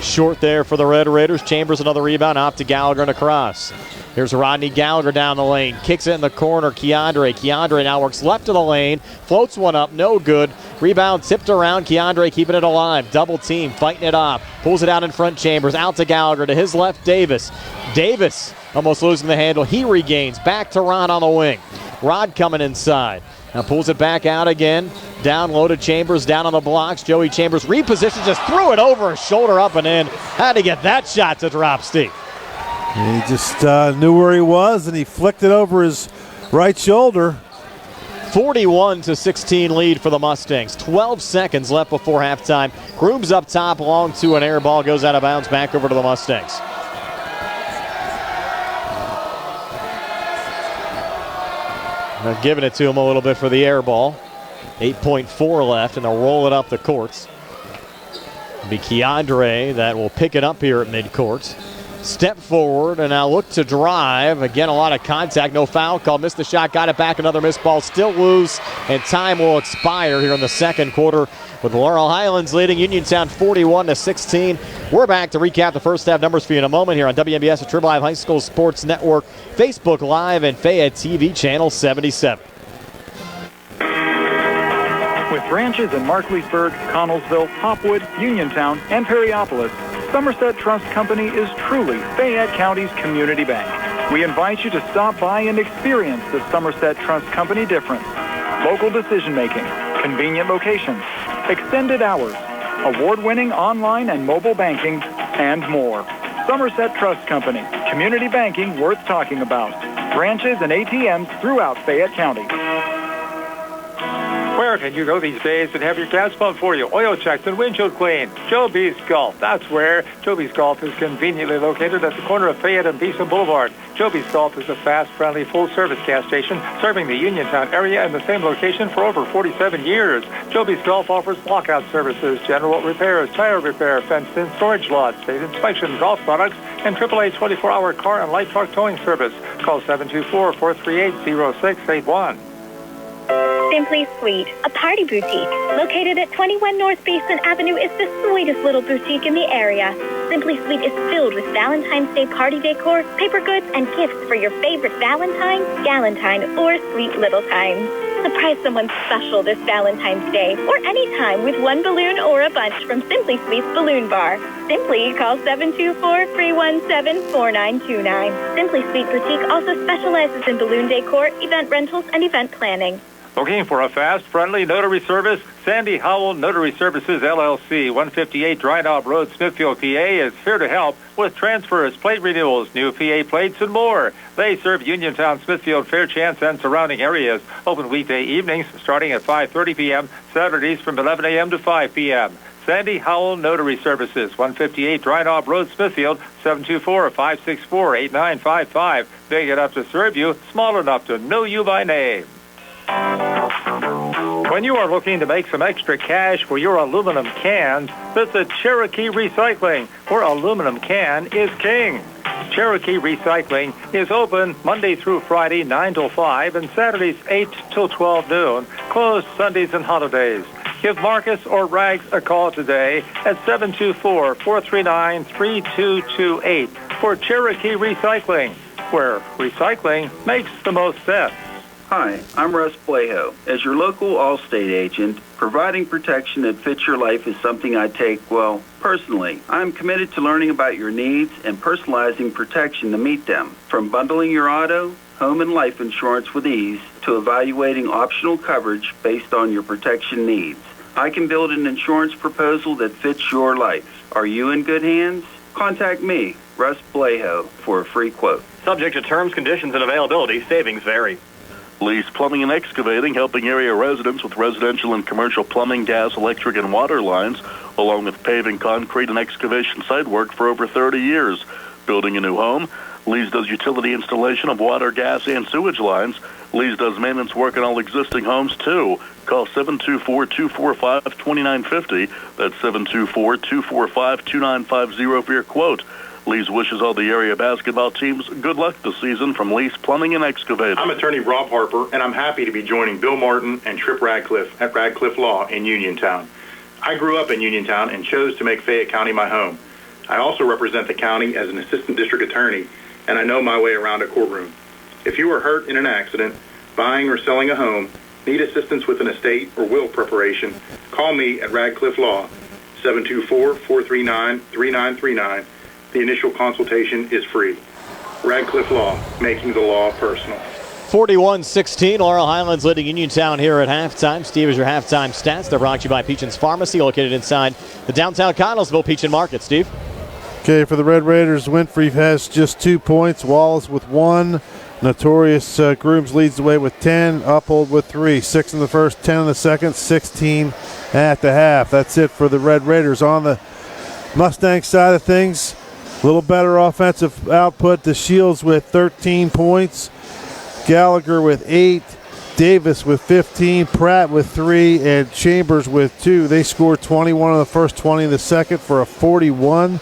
Short there for the Red Raiders. Chambers another rebound, off to Gallagher and across. Here's Rodney Gallagher down the lane. Kicks it in the corner. Keandre now works left of the lane. Floats one up. No good. Rebound tipped around. Keandre keeping it alive. Double team. Fighting it off. Pulls it out in front. Chambers out to Gallagher. To his left, Davis. Davis almost losing the handle. He regains. Back to Rod on the wing. Rod coming inside. Now pulls it back out again. Down low to Chambers. Down on the blocks. Joey Chambers repositions. Just threw it over his shoulder up and in. Had to get that shot to drop, Steve. He just knew where he was, and he flicked it over his right shoulder. 41-16 lead for the Mustangs. 12 seconds left before halftime. Grooms up top, long to an air ball, goes out of bounds, back over to the Mustangs. They're giving it to him a little bit for the air ball. 8.4 left, and they'll roll it up the courts. It'll be Keandre that will pick it up here at midcourt. Step forward and now look to drive. Again, a lot of contact. No foul call. Missed the shot. Got it back. Another missed ball. Still loose. And time will expire here in the second quarter with Laurel Highlands leading Uniontown 41-16. We're back to recap the first half numbers for you in a moment here on WMBS, the Triple Live High School Sports Network, Facebook Live, and Fayette TV Channel 77. With branches in Markleysburg, Connellsville, Hopwood, Uniontown, and Perryopolis, Somerset Trust Company is truly Fayette County's community bank. We invite you to stop by and experience the Somerset Trust Company difference. Local decision-making, convenient locations, extended hours, award-winning online and mobile banking, and more. Somerset Trust Company, community banking worth talking about. Branches and ATMs throughout Fayette County. Where can you go these days and have your gas pumped for you, oil checked, and windshield cleaned? Joby's Golf. That's where. Joby's Golf is conveniently located at the corner of Fayette and Beeson Boulevard. Joby's Golf is a fast, friendly, full-service gas station serving the Uniontown area in the same location for over 47 years. Joby's Golf offers lockout services, general repairs, tire repair, fenced-in storage lots, state inspection, golf products, and AAA 24-hour car and light truck towing service. Call 724-438-0681. Simply Sweet, a party boutique. Located at 21 North Basin Avenue, is the sweetest little boutique in the area. Simply Sweet is filled with Valentine's Day party decor, paper goods, and gifts for your favorite Valentine, Galentine, or sweet little time. Surprise someone special this Valentine's Day or anytime with one balloon or a bunch from Simply Sweet's Balloon Bar. Simply call 724-317-4929. Simply Sweet Boutique also specializes in balloon decor, event rentals, and event planning. Looking for a fast, friendly notary service? Sandy Howell Notary Services, LLC, 158 Dry Knob Road, Smithfield, PA, is here to help with transfers, plate renewals, new PA plates, and more. They serve Uniontown, Smithfield, Fairchance, and surrounding areas. Open weekday evenings starting at 5:30 p.m., Saturdays from 11 a.m. to 5 p.m. Sandy Howell Notary Services, 158 Dry Knob Road, Smithfield, 724-564-8955. Big enough to serve you, small enough to know you by name. When you are looking to make some extra cash for your aluminum cans, visit Cherokee Recycling, where aluminum can is king. Cherokee Recycling is open Monday through Friday, 9 till 5, and Saturdays, 8 till 12 noon, closed Sundays and holidays. Give Marcus or Rags a call today at 724-439-3228 for Cherokee Recycling, where recycling makes the most sense. Hi, I'm Russ Blejo. As your local Allstate agent, providing protection that fits your life is something I take, well, personally. I'm committed to learning about your needs and personalizing protection to meet them. From bundling your auto, home, and life insurance with ease to evaluating optional coverage based on your protection needs. I can build an insurance proposal that fits your life. Are you in good hands? Contact me, Russ Blejo, for a free quote. Subject to terms, conditions, and availability. Savings vary. Lease Plumbing and Excavating, helping area residents with residential and commercial plumbing, gas, electric, and water lines, along with paving, concrete, and excavation site work for over 30 years. Building a new home, Lee's does utility installation of water, gas, and sewage lines. Lee's does maintenance work on all existing homes, too. Call 724-245-2950. That's 724-245-2950 for your quote. Lee's wishes all the area basketball teams good luck this season from Lee's Plumbing and Excavating. I'm attorney Rob Harper, and I'm happy to be joining Bill Martin and Trip Radcliffe at Radcliffe Law in Uniontown. I grew up in Uniontown and chose to make Fayette County my home. I also represent the county as an assistant district attorney, and I know my way around a courtroom. If you are hurt in an accident, buying or selling a home, need assistance with an estate or will preparation, call me at Radcliffe Law, 724-439-3939. The initial consultation is free. Radcliffe Law, making the law personal. 41-16, Laurel Highlands leading Uniontown here at halftime. Steve, is your halftime stats. They're brought to you by Peachin's Pharmacy, located inside the downtown Connellsville Peachin Market. Steve? Okay, for the Red Raiders, Winfrey has just 2 points. Wallace with 1. Notorious Grooms leads the way with 10. Uphold with 3. 6 in the first, 10 in the second, 16 at the half. That's it for the Red Raiders. On the Mustang side of things, a little better offensive output. The Shields with 13 points. Gallagher with 8. Davis with 15. Pratt with 3. And Chambers with 2. They scored 21 in the first, 20 in the second for a 41-16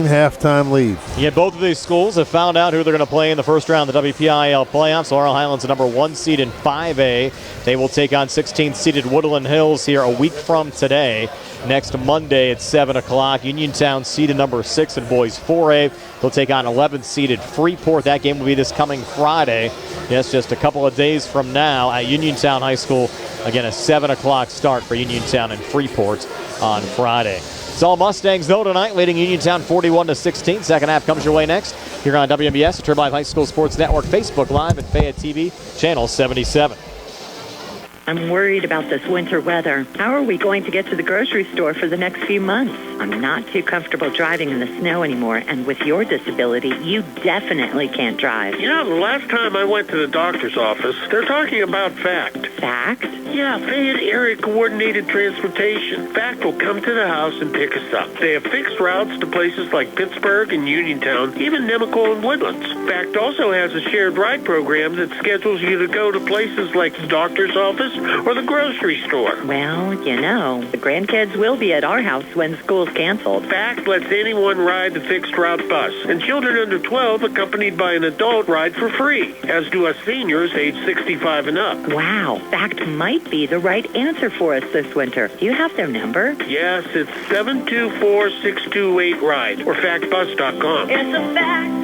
halftime lead. Yeah, both of these schools have found out who they're going to play in the first round of the WPIAL playoffs. Laurel Highlands, the number 1 seed in 5A. They will take on 16th-seeded Woodland Hills here a week from today. Next Monday at 7 o'clock. Uniontown seeded number 6 in boys 4A. They'll take on 11th-seeded Freeport. That game will be this coming Friday. Yes, just a couple of days from now at Uniontown High School. Again, a 7 o'clock start for Uniontown and Freeport on Friday. It's all Mustangs, though, tonight, leading Uniontown 41-16. Second half comes your way next here on WMBS, the Turbine High School Sports Network, Facebook Live, and Fayette TV, Channel 77. I'm worried about this winter weather. How are we going to get to the grocery store for the next few months? I'm not too comfortable driving in the snow anymore, and with your disability, you definitely can't drive. You know, the last time I went to the doctor's office, they're talking about FACT. FACT? Yeah, Fayette Area Coordinated Transportation. FACT will come to the house and pick us up. They have fixed routes to places like Pittsburgh and Uniontown, even Nemacolin and Woodlands. FACT also has a shared ride program that schedules you to go to places like the doctor's office or the grocery store. Well, you know, the grandkids will be at our house when school's canceled. FACT lets anyone ride the fixed route bus, and children under 12 accompanied by an adult ride for free, as do us seniors age 65 and up. Wow, FACT might be the right answer for us this winter. Do you have their number? Yes, it's 724-628-RIDE or factbus.com. It's a fact.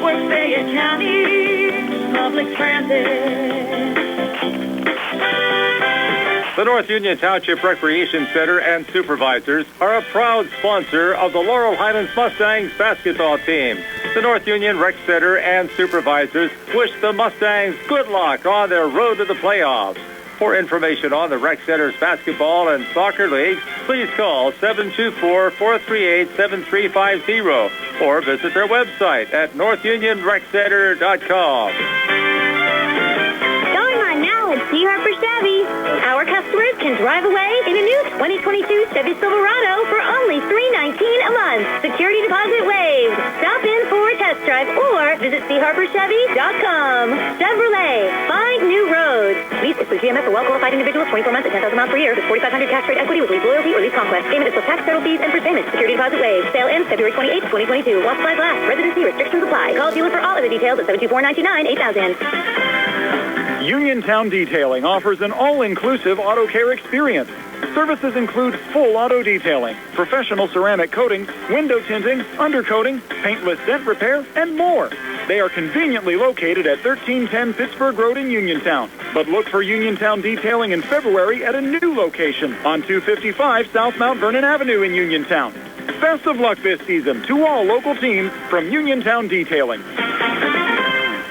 We're Fayette County Public Transit. The North Union Township Recreation Center and supervisors are a proud sponsor of the Laurel Highlands Mustangs basketball team. The North Union Rec Center and supervisors wish the Mustangs good luck on their road to the playoffs. For information on the Rec Center's basketball and soccer leagues, please call 724-438-7350 or visit their website at northunionreccenter.com. Going on now at C. Harper Chevy. Our customers can drive away in a new 2022 Chevy Silverado for only $319 a month. Security deposit waived. Stop in for a test drive or visit charperchevy.com. Chevrolet, find new roads. Lease is through GMF for well-qualified individuals, 24 months at 10,000 miles per year, with 4,500 cash rate equity with lease loyalty or lease conquest. Payment is plus tax, federal fees, and first payment. Security deposit waived. Sale ends February 28, 2022. While supplies last. Residency restrictions apply. Call dealer for all other details at 724-99-8000. Uniontown Detailing offers an all-inclusive auto care experience. Services include full auto detailing, professional ceramic coatings, window tinting, undercoating, paintless dent repair, and more. They are conveniently located at 1310 Pittsburgh Road in Uniontown. But look for Uniontown Detailing in February at a new location on 255 South Mount Vernon Avenue in Uniontown. Best of luck this season to all local teams from Uniontown Detailing.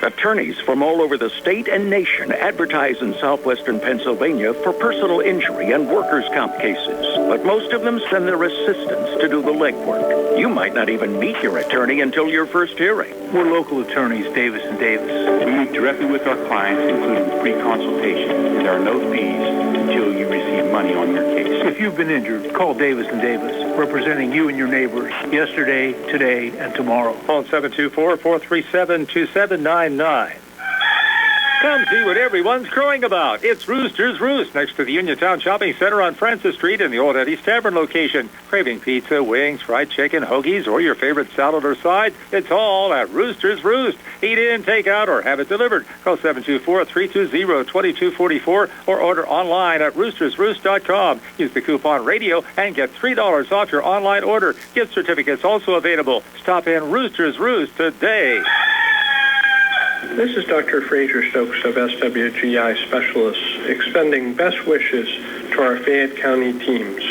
Attorneys from all over the state and nation advertise in southwestern Pennsylvania for personal injury and workers' comp cases. But most of them send their assistants to do the legwork. You might not even meet your attorney until your first hearing. We're local attorneys, Davis & Davis. We meet directly with our clients, including free consultation. There are no fees until you receive money on your case. If you've been injured, call Davis & Davis, representing you and your neighbors yesterday, today, and tomorrow. Phone 724-437-2799. Come see what everyone's crowing about. It's Rooster's Roost next to the Uniontown Shopping Center on Francis Street in the Old Eddie's Tavern location. Craving pizza, wings, fried chicken, hoagies, or your favorite salad or side? It's all at Rooster's Roost. Eat in, take out, or have it delivered. Call 724-320-2244 or order online at roostersroost.com. Use the coupon radio and get $3 off your online order. Gift certificates also available. Stop in Rooster's Roost today. This is Dr. Fraser Stokes of SWGI Specialists, extending best wishes to our Fayette County teams.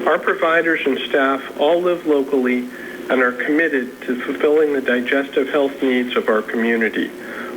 Our providers and staff all live locally and are committed to fulfilling the digestive health needs of our community.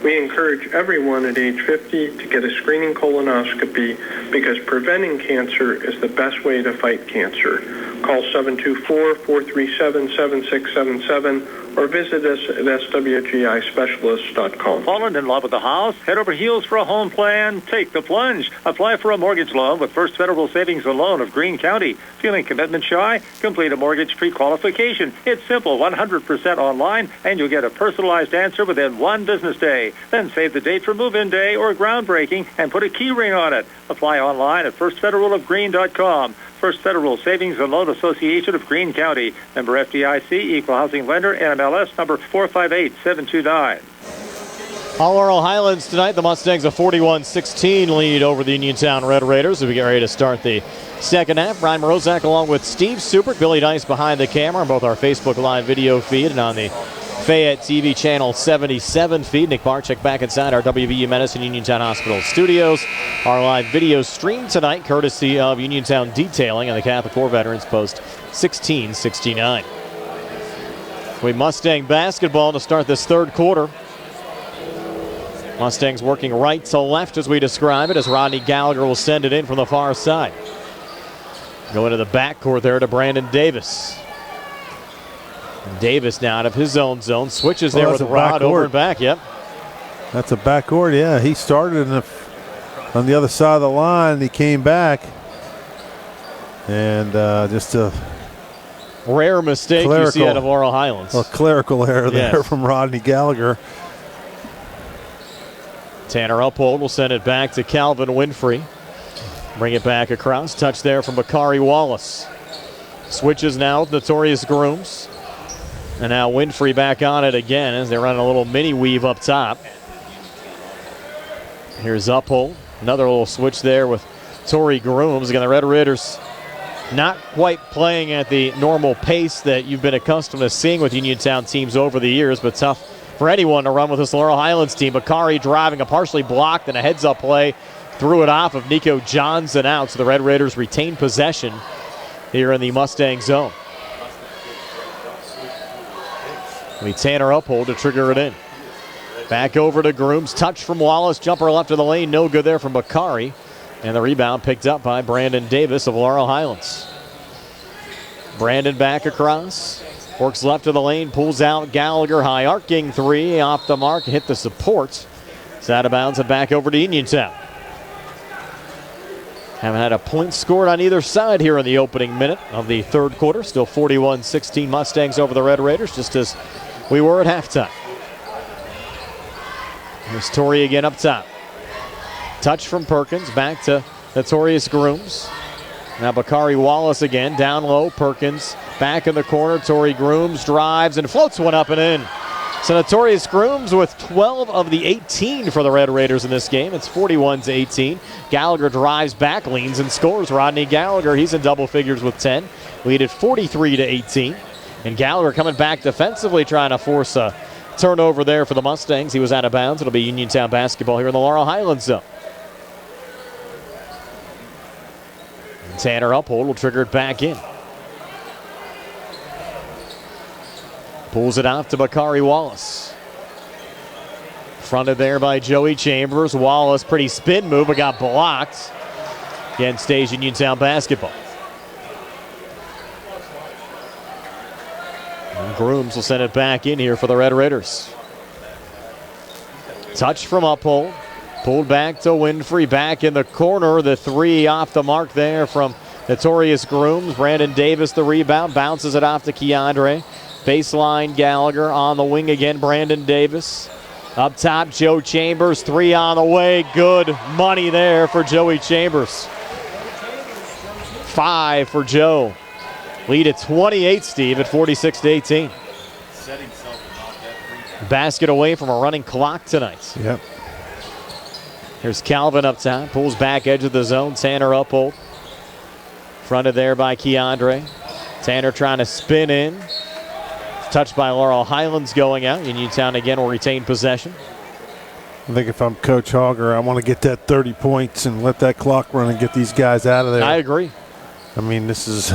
We encourage everyone at age 50 to get a screening colonoscopy because preventing cancer is the best way to fight cancer. Call 724-437-7677 or visit us at swgispecialists.com. Fallen in love with a house? Head over heels for a home plan? Take the plunge. Apply for a mortgage loan with First Federal Savings and Loan of Greene County. Feeling commitment shy? Complete a mortgage pre-qualification. It's simple, 100% online, and you'll get a personalized answer within one business day. Then save the date for move-in day or groundbreaking and put a key ring on it. Apply online at firstfederalofgreene.com. First Federal Savings and Loan Association of Greene County. Member FDIC, Equal Housing Lender, NMLS number 458729. All Laurel Highlands tonight. The Mustangs a 41-16 lead over the Uniontown Red Raiders as we get ready to start the second half. Brian Morozak along with Steve Supert, Billy Dice behind the camera on both our Facebook Live video feed and on the Fayette TV Channel 77 feed. Nick Barczyk back inside our WVU Medicine Uniontown Hospital studios. Our live video stream tonight courtesy of Uniontown Detailing and the Catholic War Veterans Post 1669. We Mustang basketball to start this third quarter. Mustangs working right to left as we describe it as Rodney Gallagher will send it in from the far side. Going to the backcourt there to Brandon Davis. Davis now out of his own zone. Switches there with Rod over and back. Yep. That's a backcourt, yeah. He started on the other side of the line. He came back. And just a rare mistake you see out of Laurel Highlands. A clerical error there from Rodney Gallagher. Tanner Uphold will send it back to Calvin Winfrey. Bring it back across. Touch there from Bakari Wallace. Switches now with Notorious Grooms. And now Winfrey back on it again as they run a little mini weave up top. Here's Uphold. Another little switch there with Tory Grooms. Again, the Red Raiders not quite playing at the normal pace that you've been accustomed to seeing with Uniontown teams over the years, but tough for anyone to run with this Laurel Highlands team. Bakari driving a partially blocked and a heads-up play. Threw it off of Nico Johnson out, so the Red Raiders retain possession here in the Mustang zone. Tanner Uphold to trigger it in. Back over to Grooms. Touch from Wallace. Jumper left of the lane. No good there from Bakari. And the rebound picked up by Brandon Davis of Laurel Highlands. Brandon back across. Works left of the lane. Pulls out Gallagher. High arcing three. Off the mark. Hit the support. It's out of bounds and back over to Uniontown. Haven't had a point scored on either side here in the opening minute of the third quarter. Still 41-16 Mustangs over the Red Raiders, just as we were at halftime. Here's Torrey again up top. Touch from Perkins, back to Notorious Grooms. Now Bakari Wallace again, down low. Perkins back in the corner. Torrey Grooms drives and floats one up and in. So Notorious Grooms with 12 of the 18 for the Red Raiders in this game. It's 41-18. Gallagher drives back, leans and scores. Rodney Gallagher, he's in double figures with 10. Lead at 43-18. And Gallagher coming back defensively, trying to force a turnover there for the Mustangs. He was out of bounds. It'll be Uniontown basketball here in the Laurel Highlands zone. And Tanner Uphold will trigger it back in. Pulls it out to Bakari Wallace. Fronted there by Joey Chambers. Wallace, pretty spin move, but got blocked. Again, stays Uniontown basketball. And Grooms will send it back in here for the Red Raiders. Touch from Uphold. Pulled back to Winfrey. Back in the corner. The three off the mark there from Notorious Grooms. Brandon Davis the rebound. Bounces it off to Keandre. Baseline Gallagher on the wing again. Brandon Davis. Up top, Joe Chambers. Three on the way. Good money there for Joey Chambers. 5 for Joe. Lead at 28, Steve, at 46-18. Basket away from a running clock tonight. Yep. Here's Calvin up top. Pulls back edge of the zone. Tanner Uphold. Fronted there by Keandre. Tanner trying to spin in. Touched by Laurel Highlands going out. Uniontown again will retain possession. I think if I'm Coach Hogger, I want to get that 30 points and let that clock run and get these guys out of there. I agree. I mean, this is...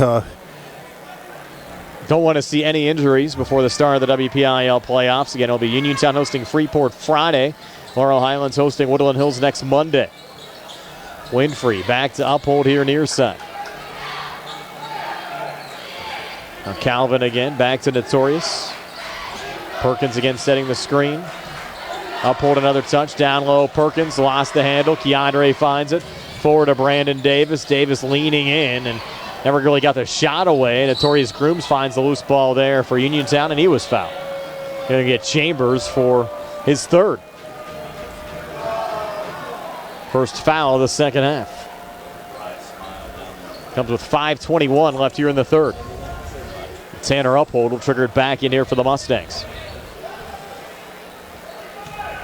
Don't want to see any injuries before the start of the WPIAL playoffs. Again, it'll be Uniontown hosting Freeport Friday. Laurel Highlands hosting Woodland Hills next Monday. Winfrey back to Uphold here near side. Now Calvin again, back to Notorious. Perkins again setting the screen. Uphold another touch, down low. Perkins lost the handle. Keandre finds it. Forward to Brandon Davis. Davis leaning in and never really got the shot away. Notorious Grooms finds the loose ball there for Uniontown, and he was fouled. Going to get Chambers for his third. First foul of the second half. Comes with 5:21 left here in the third. Tanner Uphold will trigger it back in here for the Mustangs.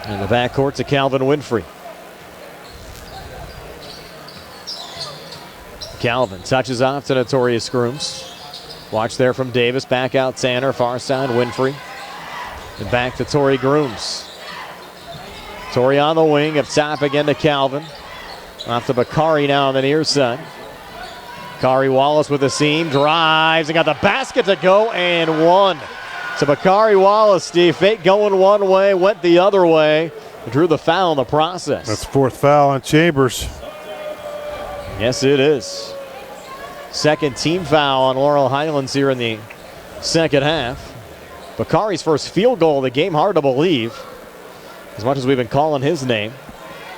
In the backcourt to Calvin Winfrey. Calvin touches off to Notorious Grooms. Watch there from Davis. Back out Tanner. Far side Winfrey. And back to Torrey Grooms. Torrey on the wing. Up top again to Calvin. Off to Bakari now on the near side. Bakari Wallace with the seam. Drives and got the basket to go and one. So Bakari Wallace, Steve, fake going one way, went the other way. Drew the foul in the process. That's fourth foul on Chambers. Yes, it is. Second team foul on Laurel Highlands here in the second half. Bakari's first field goal of the game, hard to believe, as much as we've been calling his name.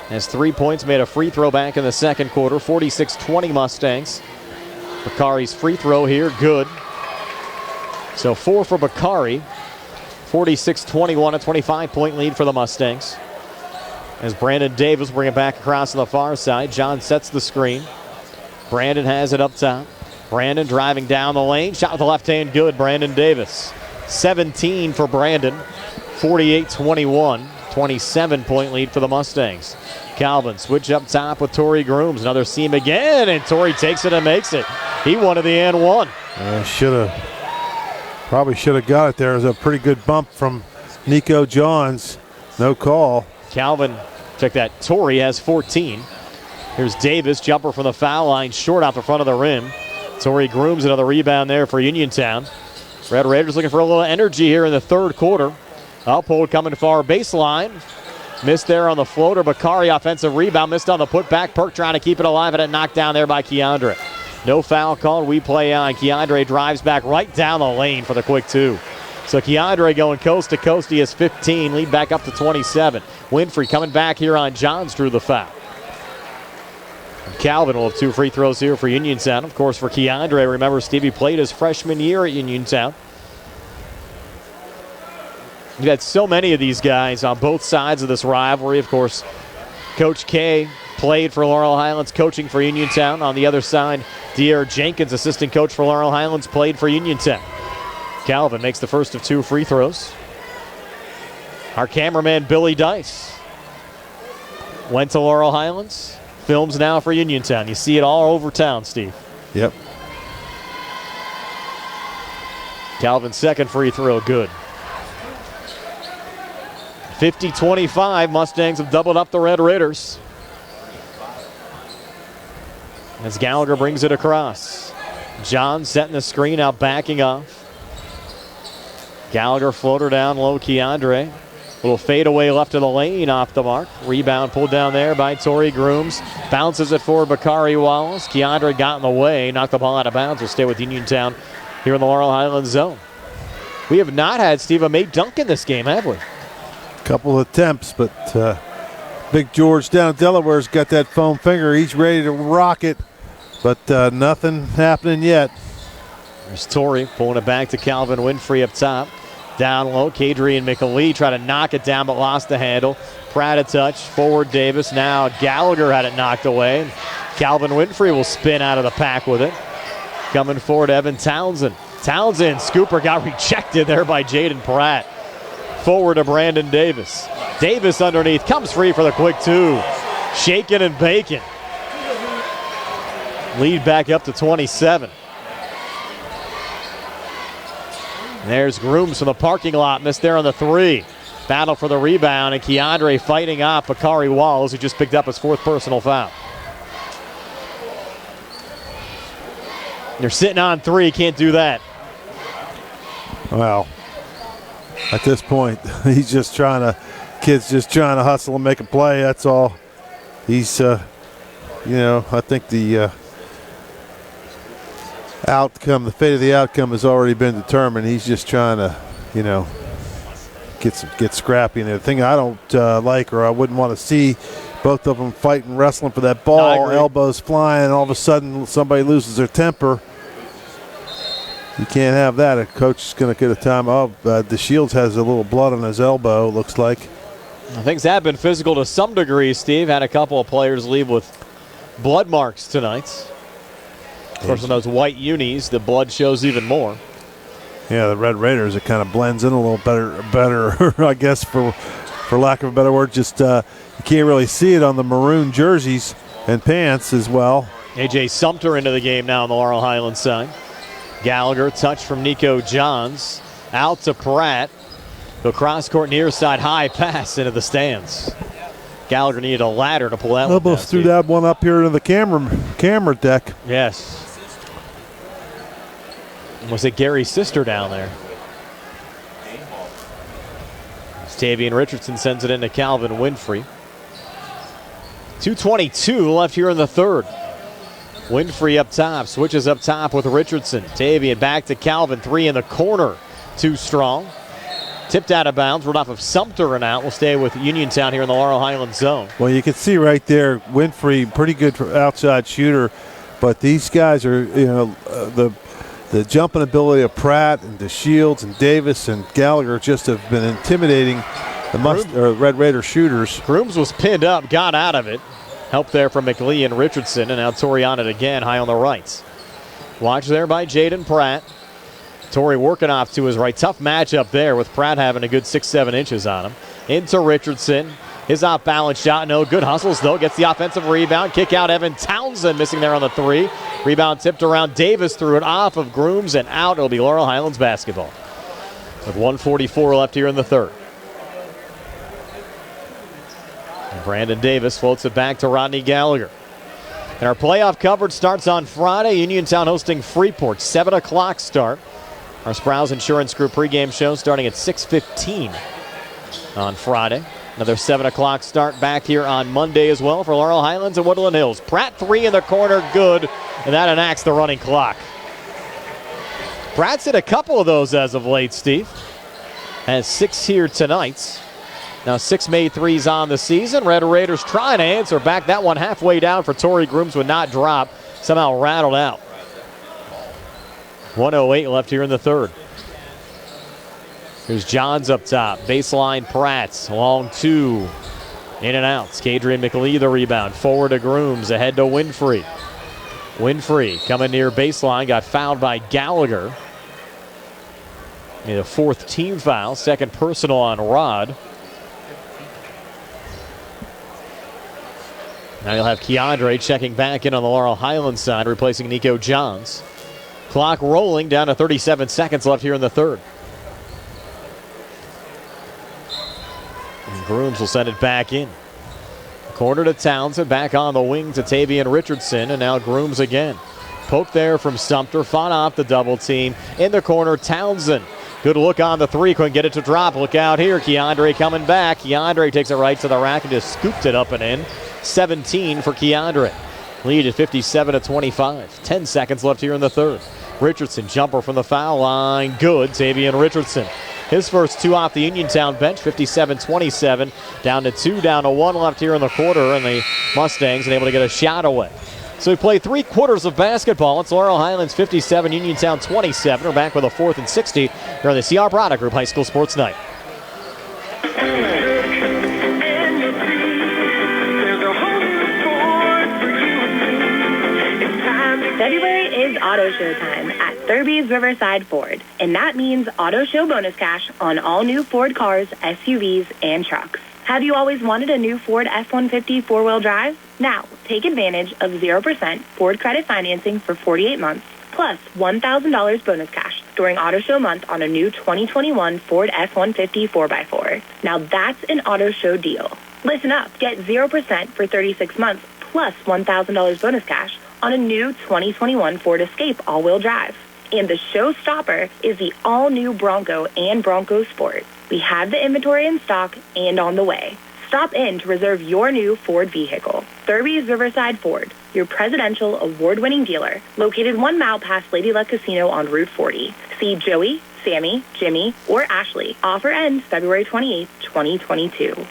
Has 3 points, made a free throw back in the second quarter. 46-20 Mustangs. Bakari's free throw here, good. So 4 for Bakari. 46-21, a 25-point lead for the Mustangs. As Brandon Davis bring it back across to the far side. John sets the screen. Brandon has it up top. Brandon driving down the lane. Shot with the left hand, good. Brandon Davis. 17 for Brandon. 48-21. 27-point lead for the Mustangs. Calvin switch up top with Torrey Grooms. Another seam again, and Torrey takes it and makes it. He wanted the and one. Probably should have got it there. It was a pretty good bump from Nico Johns. No call. Calvin took that. Torrey has 14. Here's Davis, jumper from the foul line, short off the front of the rim. Torrey Grooms another rebound there for Uniontown. Red Raiders looking for a little energy here in the third quarter. Uphold coming far baseline. Missed there on the floater. Bakari offensive rebound. Missed on the putback. Perk trying to keep it alive and it knocked down there by Keandre. No foul called. We play on. Keandre drives back right down the lane for the quick two. So Keandre going coast to coast. He has 15. Lead back up to 27. Winfrey coming back here on Johns drew the foul. And Calvin will have 2 free throws here for Uniontown. Of course, for Keandre, remember Stevie played his freshman year at Uniontown. You've had so many of these guys on both sides of this rivalry. Of course, Coach K played for Laurel Highlands, coaching for Uniontown. On the other side, De'Aaron Jenkins, assistant coach for Laurel Highlands, played for Uniontown. Calvin makes the first of 2 free throws. Our cameraman, Billy Dice, went to Laurel Highlands, films now for Uniontown. You see it all over town, Steve. Yep. Calvin's second free throw, good. 50-25, Mustangs have doubled up the Red Raiders. As Gallagher brings it across. John setting the screen out, backing off. Gallagher floater down low, Keandre. Little fadeaway left of the lane, off the mark. Rebound pulled down there by Torrey Grooms. Bounces it for Bakari Wallace. Keandre got in the way, knocked the ball out of bounds. Will stay with Uniontown here in the Laurel Highlands zone. We have not had, Steve, a May dunk in this game, have we? Couple of attempts, but Big George down in Delaware's got that foam finger. He's ready to rock it, but nothing happening yet. There's Torrey pulling it back to Calvin Winfrey up top. Down low, Kadrian McAlee tried to knock it down, but lost the handle. Pratt a touch, forward Davis. Now Gallagher had it knocked away. Calvin Winfrey will spin out of the pack with it. Coming forward, Evan Townsend. Townsend, scooper got rejected there by Jaden Pratt. Forward to Brandon Davis. Davis underneath, comes free for the quick 2. Shaking and baking. Lead back up to 27. There's Grooms from the parking lot, missed there on the 3. Battle for the rebound, and Keandre fighting off Bakari Walls, who just picked up his 4th personal foul. They're sitting on 3, can't do that. Well, at this point, kid's just trying to hustle and make a play, that's all. He's, I think the outcome, the fate of the outcome has already been determined. He's just trying to, get scrappy. And the thing I don't like, or I wouldn't want to see, both of them fighting, wrestling for that ball, elbows flying, and all of a sudden somebody loses their temper. You can't have that. A coach is going to get a timeout. DeShields has a little blood on his elbow, looks like. Things have been physical to some degree, Steve. Had a couple of players leave with blood marks tonight. Of course, on those white unis, the blood shows even more. Yeah, the Red Raiders, it kind of blends in a little better, I guess, for lack of a better word. Just you can't really see it on the maroon jerseys and pants as well. A.J. Sumter into the game now on the Laurel Highlands side. Gallagher, touch from Nico Johns. Out to Pratt. The cross-court near side, high pass into the stands. Gallagher needed a ladder to pull that one. Almost threw that one up here into the camera deck. Yes. Was it Gary's sister down there? Stavian Richardson sends it into Calvin Winfrey. 2:22 left here in the third. Winfrey up top, switches up top with Richardson. Tavian back to Calvin, 3 in the corner. Too strong. Tipped out of bounds, ruled off of Sumter and out. We'll stay with Uniontown here in the Laurel Highlands zone. Well, you can see right there, Winfrey, pretty good outside shooter, but these guys are, the jumping ability of Pratt and DeShields and Davis and Gallagher just have been intimidating the Red Raider shooters. Grooms was pinned up, got out of it. Help there from McLee and Richardson, and now Torrey on it again, high on the right. Watch there by Jaden Pratt. Torrey working off to his right. Tough matchup there with Pratt having a good 6-7 inches on him. Into Richardson. His off-balance shot, no good. Hustles, though. Gets the offensive rebound. Kick out Evan Townsend missing there on the 3. Rebound tipped around. Davis threw it off of Grooms and out. It'll be Laurel Highlands basketball. With 1:44 left here in the third. And Brandon Davis floats it back to Rodney Gallagher. And our playoff coverage starts on Friday. Uniontown hosting Freeport. 7 o'clock start. Our Sprouse Insurance Group pregame show starting at 6:15 on Friday. Another 7 o'clock start back here on Monday as well for Laurel Highlands and Woodland Hills. Pratt 3 in the corner, good, and that enacts the running clock. Pratt's hit a couple of those as of late, Steve. Has 6 here tonight. Now 6 made threes on the season. Red Raiders trying to answer back. That one halfway down for Torrey Grooms would not drop. Somehow rattled out. 1:08 left here in the third. Here's Johns up top. Baseline Pratt. Long 2. In and out. Kadrian McLee the rebound. Forward to Grooms. Ahead to Winfrey. Winfrey coming near baseline. Got fouled by Gallagher. The 4th team foul. 2nd personal on Rod. Now you'll have Keandre checking back in on the Laurel Highlands side, replacing Nico Johns. Clock rolling down to 37 seconds left here in the 3rd. And Grooms will send it back in. Corner to Townsend, back on the wing to Tavian Richardson, and now Grooms again. Poke there from Sumter, fought off the double team. In the corner, Townsend. Good look on the 3, couldn't get it to drop. Look out here, Keandre coming back. Keandre takes it right to the rack and just scooped it up and in. 17 for Keandre. Lead at 57-25. 10 seconds left here in the 3rd. Richardson, jumper from the foul line. Good, Tavian Richardson. His first 2 off the Uniontown bench, 57-27. Down to 2, down to 1 left here in the quarter, and the Mustangs able to get a shot away. So we played 3 quarters of basketball. It's Laurel Highlands 57, Uniontown 27. We're back with a 4th and 60 here on the CR Product Group High School Sports Night. February is Auto Show time at Thurby's Riverside Ford, and that means Auto Show bonus cash on all new Ford cars, SUVs, and trucks. Have you always wanted a new Ford F-150 4-wheel drive? Now, take advantage of 0% Ford credit financing for 48 months, plus $1,000 bonus cash during Auto Show month on a new 2021 Ford F-150 4x4. Now that's an Auto Show deal. Listen up, get 0% for 36 months, plus $1,000 bonus cash on a new 2021 Ford Escape all-wheel drive. And the showstopper is the all-new Bronco and Bronco Sport. We have the inventory in stock and on the way. Stop in to reserve your new Ford vehicle. Thurby's Riverside Ford, your presidential award-winning dealer, located 1 mile past Lady Luck Casino on Route 40. See Joey, Sammy, Jimmy, or Ashley. Offer ends February 28, 2022.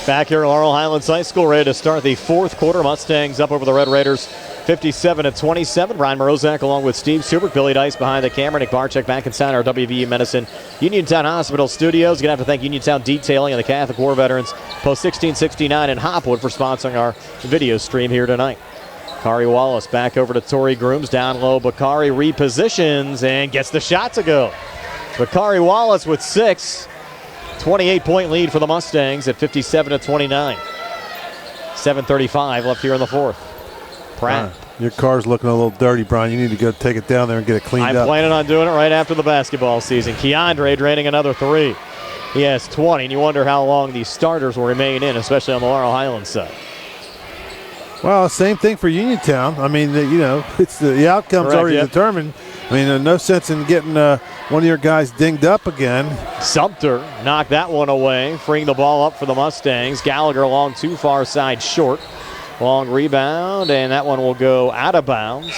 Back here at Laurel Highlands High School, ready to start the 4th quarter. Mustangs up over the Red Raiders 57-27. Brian Morozak along with Steve Subert, Billy Dice behind the camera, Nick Barczyk back inside our WVU Medicine Uniontown Hospital studios. Going to have to thank Uniontown Detailing and the Catholic War Veterans Post 1669 in Hopwood for sponsoring our video stream here tonight. Bakari Wallace back over to Torrey Grooms. Down low, Bakari repositions and gets the shot to go. Bakari Wallace with 6. 28-point lead for the Mustangs at 57-29. 7:35 left here in the 4th. Pratt. Your car's looking a little dirty, Brian. You need to go take it down there and get it cleaned up. I'm planning on doing it right after the basketball season. Keandre draining another 3. He has 20, and you wonder how long these starters will remain in, especially on the Laurel Highlands side. Well, same thing for Uniontown. I mean, it's the outcome's Correct, already determined. I mean, no sense in getting one of your guys dinged up again. Sumter knocked that one away, freeing the ball up for the Mustangs. Gallagher along too far side short. Long rebound, and that one will go out of bounds.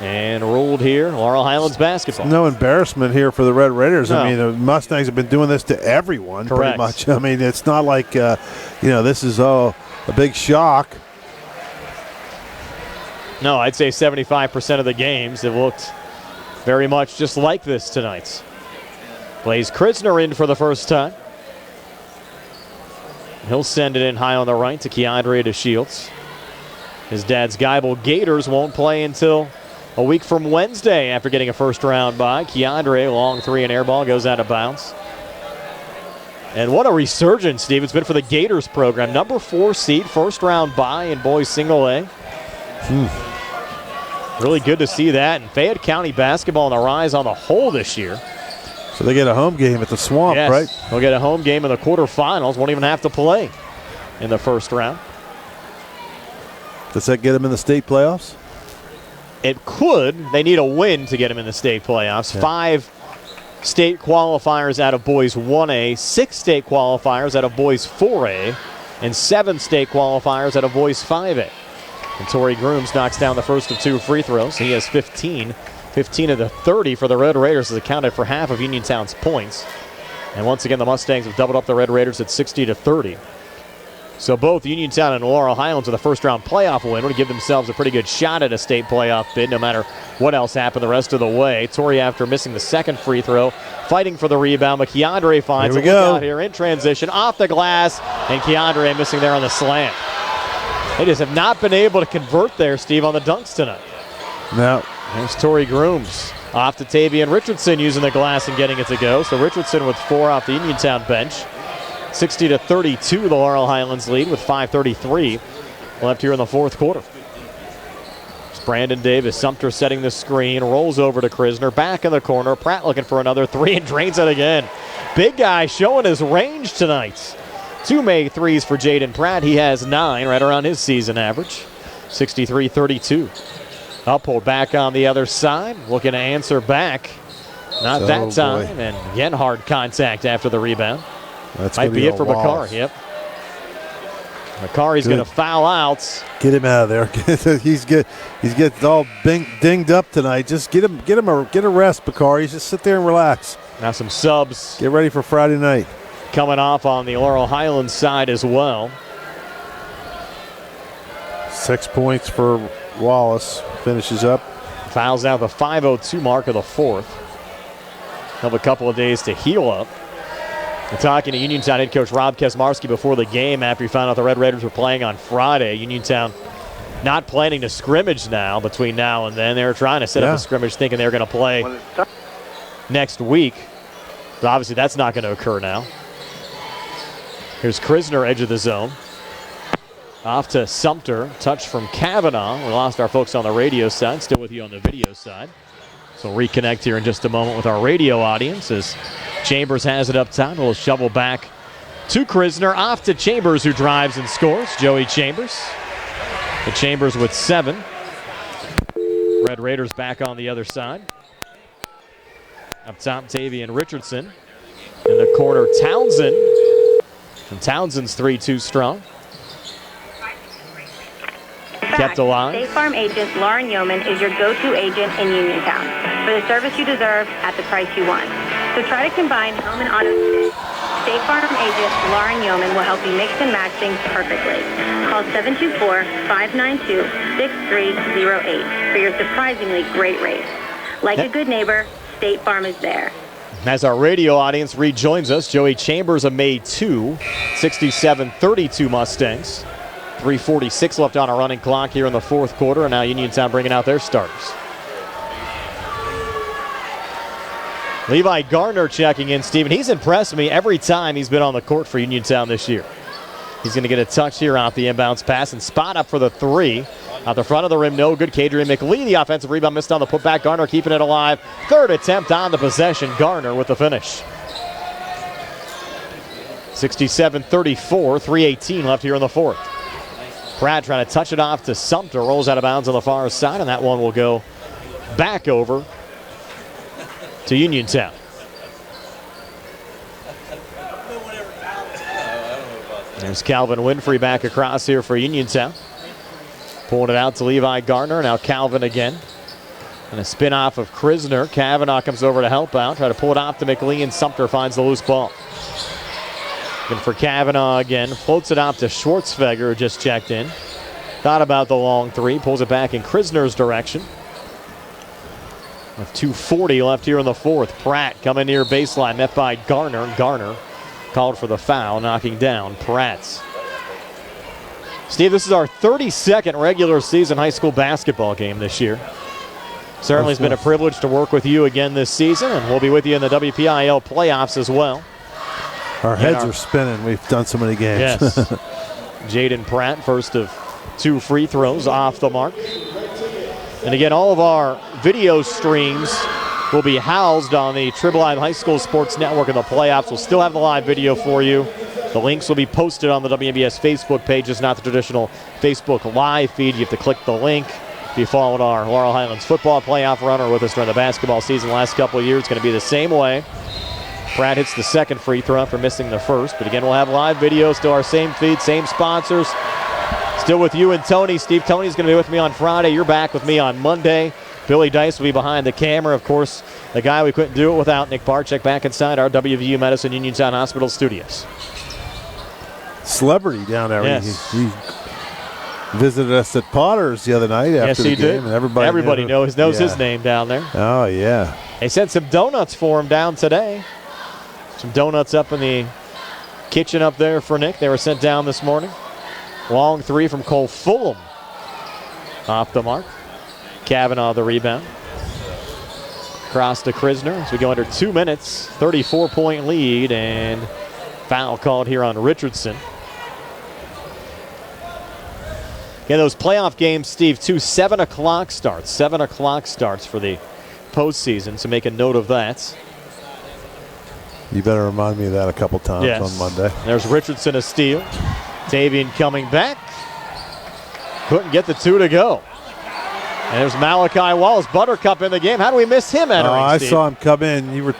And ruled here, Laurel Highlands basketball. No embarrassment here for the Red Raiders. No. I mean, the Mustangs have been doing this to everyone pretty much. I mean, it's not like, this is a big shock. No, I'd say 75% of the games have looked very much just like this tonight. Blaze Krisner in for the first time. He'll send it in high on the right to Keandre to Shields. His dad's Geibel Gators won't play until a week from Wednesday after getting a first-round bye. Keandre, long 3 and air ball, goes out of bounds. And what a resurgence, Steve. It's been for the Gators program. Number 4 seed, first-round bye in boys single A. Really good to see that. And Fayette County basketball on the rise on the whole this year. So they get a home game at the Swamp, yes, right? They'll get a home game in the quarterfinals. Won't even have to play in the first round. Does that get them in the state playoffs? It could. They need a win to get them in the state playoffs. Yeah. 5 state qualifiers out of boys 1A, 6 state qualifiers out of boys 4A, and 7 state qualifiers out of boys 5A. And Torrey Grooms knocks down the first of 2 free throws. He has 15. 15 of the 30 for the Red Raiders has accounted for half of Uniontown's points. And once again, the Mustangs have doubled up the Red Raiders at 60-30. So both Uniontown and Laurel Highlands with a first-round playoff win would give themselves a pretty good shot at a state playoff bid no matter what else happened the rest of the way. Torrey, after missing the second free throw, fighting for the rebound, but Keandre finds a look out here in transition, off the glass, and Keandre missing there on the slam. They just have not been able to convert there, Steve, on the dunks tonight. No. There's Torrey Grooms off to Tavian Richardson using the glass and getting it to go. So Richardson with 4 off the Uniontown bench. 60-32, the Laurel Highlands lead with 5:33 left here in the fourth quarter. It's Brandon Davis. Sumter setting the screen, rolls over to Krisner, back in the corner. Pratt looking for another 3 and drains it again. Big guy showing his range tonight. 2 made threes for Jaden Pratt. He has 9, right around his season average. 63-32. Uphold back on the other side, looking to answer back. Not that time, and again hard contact after the rebound. That's might be it for Bakari. Yep. Bakari's going to foul out. Get him out of there. He's good. He's getting all dinged up tonight. Just get a rest, Bakari. Just sit there and relax. Now some subs. Get ready for Friday night. Coming off on the Laurel Highlands side as well. 6 points for Wallace. Finishes up. Fouls out the 5:02 mark of the fourth. Have a couple of days to heal up. We're talking to Uniontown head coach Rob Kesmarski before the game after he found out the Red Raiders were playing on Friday. Uniontown not planning to scrimmage now between now and then. They were trying to set up a scrimmage thinking they were going to play next week. But obviously that's not going to occur now. Here's Krisner, edge of the zone. Off to Sumter. Touch from Kavanaugh. We lost our folks on the radio side. Still with you on the video side. So we'll reconnect here in just a moment with our radio audience as Chambers has it up top. We'll shovel back to Krisner. Off to Chambers, who drives and scores. Joey Chambers. The Chambers with 7. Red Raiders back on the other side. Up top, Tavian Richardson. In the corner, Townsend. And Townsend's 3-2 strong. Kept alive. State Farm agent Lauren Yeoman is your go-to agent in Uniontown for the service you deserve at the price you want. So try to combine home and auto today. State Farm agent Lauren Yeoman will help you mix and match things perfectly. Call 724-592-6308 for your surprisingly great rates. Like a good neighbor, State Farm is there. As our radio audience rejoins us, Joey Chambers a made 2, 67-32 Mustangs. 3:46 left on a running clock here in the fourth quarter, and now Uniontown bringing out their starters. Levi Garner checking in, Stephen. He's impressed me every time he's been on the court for Uniontown this year. He's going to get a touch here off the inbounds pass and spot up for the 3. Out the front of the rim, no good. Kadrian McLean, the offensive rebound, missed on the putback. Garner keeping it alive. Third attempt on the possession. Garner with the finish. 67-34, 3:18 left here in the fourth. Pratt trying to touch it off to Sumter. Rolls out of bounds on the far side, and that one will go back over to Uniontown. There's Calvin Winfrey back across here for Uniontown. Pulling it out to Levi Garner. Now Calvin again. And a spin off of Krisner. Kavanaugh comes over to help out. Try to pull it off to McLean. Sumter finds the loose ball. And for Kavanaugh again, floats it out to Schwartzfeger, who just checked in. Thought about the long 3, pulls it back in Krisner's direction. With 2:40 left here in the fourth. Pratt coming near baseline, met by Garner. Garner called for the foul, knocking down Pratt. Steve, this is our 32nd regular season high school basketball game this year. Certainly has been a privilege to work with you again this season, and we'll be with you in the WPIAL playoffs as well. Our heads are spinning. We've done so many games. Yes. Jaden Pratt, first of 2 free throws off the mark. And again, all of our video streams will be housed on the Trib Live High School Sports Network in the playoffs. We'll still have the live video for you. The links will be posted on the WNBS Facebook page. It's not the traditional Facebook live feed. You have to click the link. If you followed our Laurel Highlands football playoff run or with us during the basketball season the last couple of years, it's going to be the same way. Pratt hits the second free throw after missing the first. But again, we'll have live video, still our same feed, same sponsors. Still with you and Tony. Steve, Tony's going to be with me on Friday. You're back with me on Monday. Billy Dice will be behind the camera. Of course, the guy we couldn't do it without, Nick Barczyk, back inside our WVU Medicine Uniontown Hospital studios. celebrity down there. Yes. He visited us at Potter's the other night after the game. Did. And everybody knows his name down there. Oh, yeah. They sent some donuts for him down today. Some donuts up in the kitchen up there for Nick. They were sent down this morning. Long three from Cole Fulham. Off the mark. Kavanaugh the rebound. Cross to Krisner as we go under 2 minutes. 34-point lead and foul called here on Richardson. Yeah, those playoff games, Steve, 7 o'clock starts. 7 o'clock starts for the postseason, so make a note of that. You better remind me of that a couple times on Monday. There's Richardson a steal. Tavian coming back. Couldn't get the two to go. And there's Malachi Wallace, Buttercup in the game. How do we miss him entering, I Steve? saw him come in. You were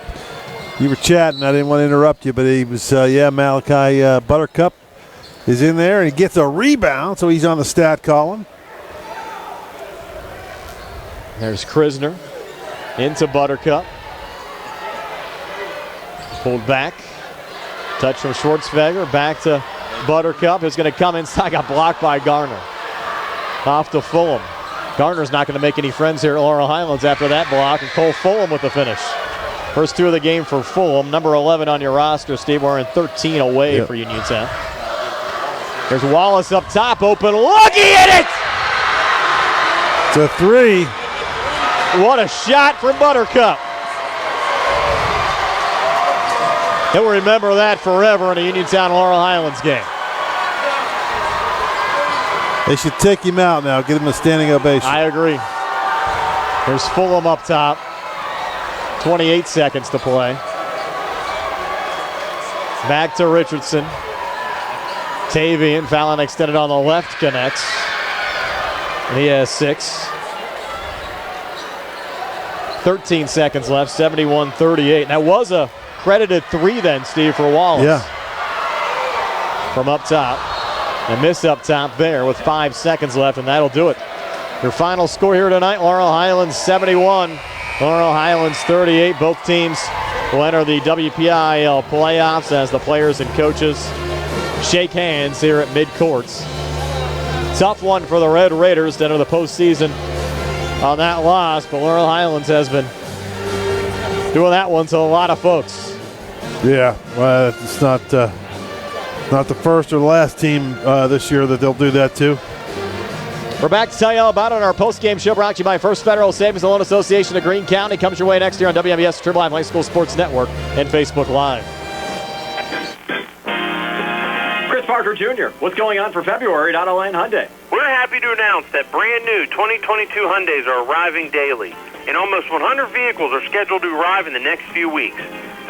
chatting. I didn't want to interrupt you, but he was, Malachi Buttercup is in there, and he gets a rebound, so he's on the stat column. There's Krisner into Buttercup. Pulled back. Touch from Schwartzfeger. Back to Buttercup. Is going to come inside. Got blocked by Garner. Off to Fulham. Garner's not going to make any friends here at Laurel Highlands after that block. And Cole Fulham with the finish. First two of the game for Fulham. Number 11 on your roster, Steve. We're in 13 away for Uniontown. There's Wallace up top. Open. Looking at it! It's a three. What a shot from Buttercup. He'll remember that forever in a Uniontown Laurel Highlands game. They should take him out now. Give him a standing ovation. I agree. There's Fulham up top. 28 seconds to play. Back to Richardson. Tavian, Fallon extended on the left, connects. And he has 6. 13 seconds left, 71-38. That was a credited 3 then, Steve, for Wallace. Yeah. From up top. A miss up top there with 5 seconds left, and that'll do it. Your final score here tonight, Laurel Highlands 71, Laurel Highlands 38. Both teams will enter the WPIAL playoffs as the players and coaches shake hands here at mid-courts. Tough one for the Red Raiders to enter the postseason on that loss, but Laurel Highlands has been doing that one to a lot of folks. Yeah, well, it's not the first or the last team this year that they'll do that to. We're back to tell you all about it on our post-game show brought to you by First Federal Savings and Loan Association of Greene County. Comes your way next year on WMBS Triple Live High School Sports Network and Facebook Live. Chris Parker Jr., what's going on for February at Autoland Hyundai? We're happy to announce that brand new 2022 Hyundais are arriving daily, and almost 100 vehicles are scheduled to arrive in the next few weeks.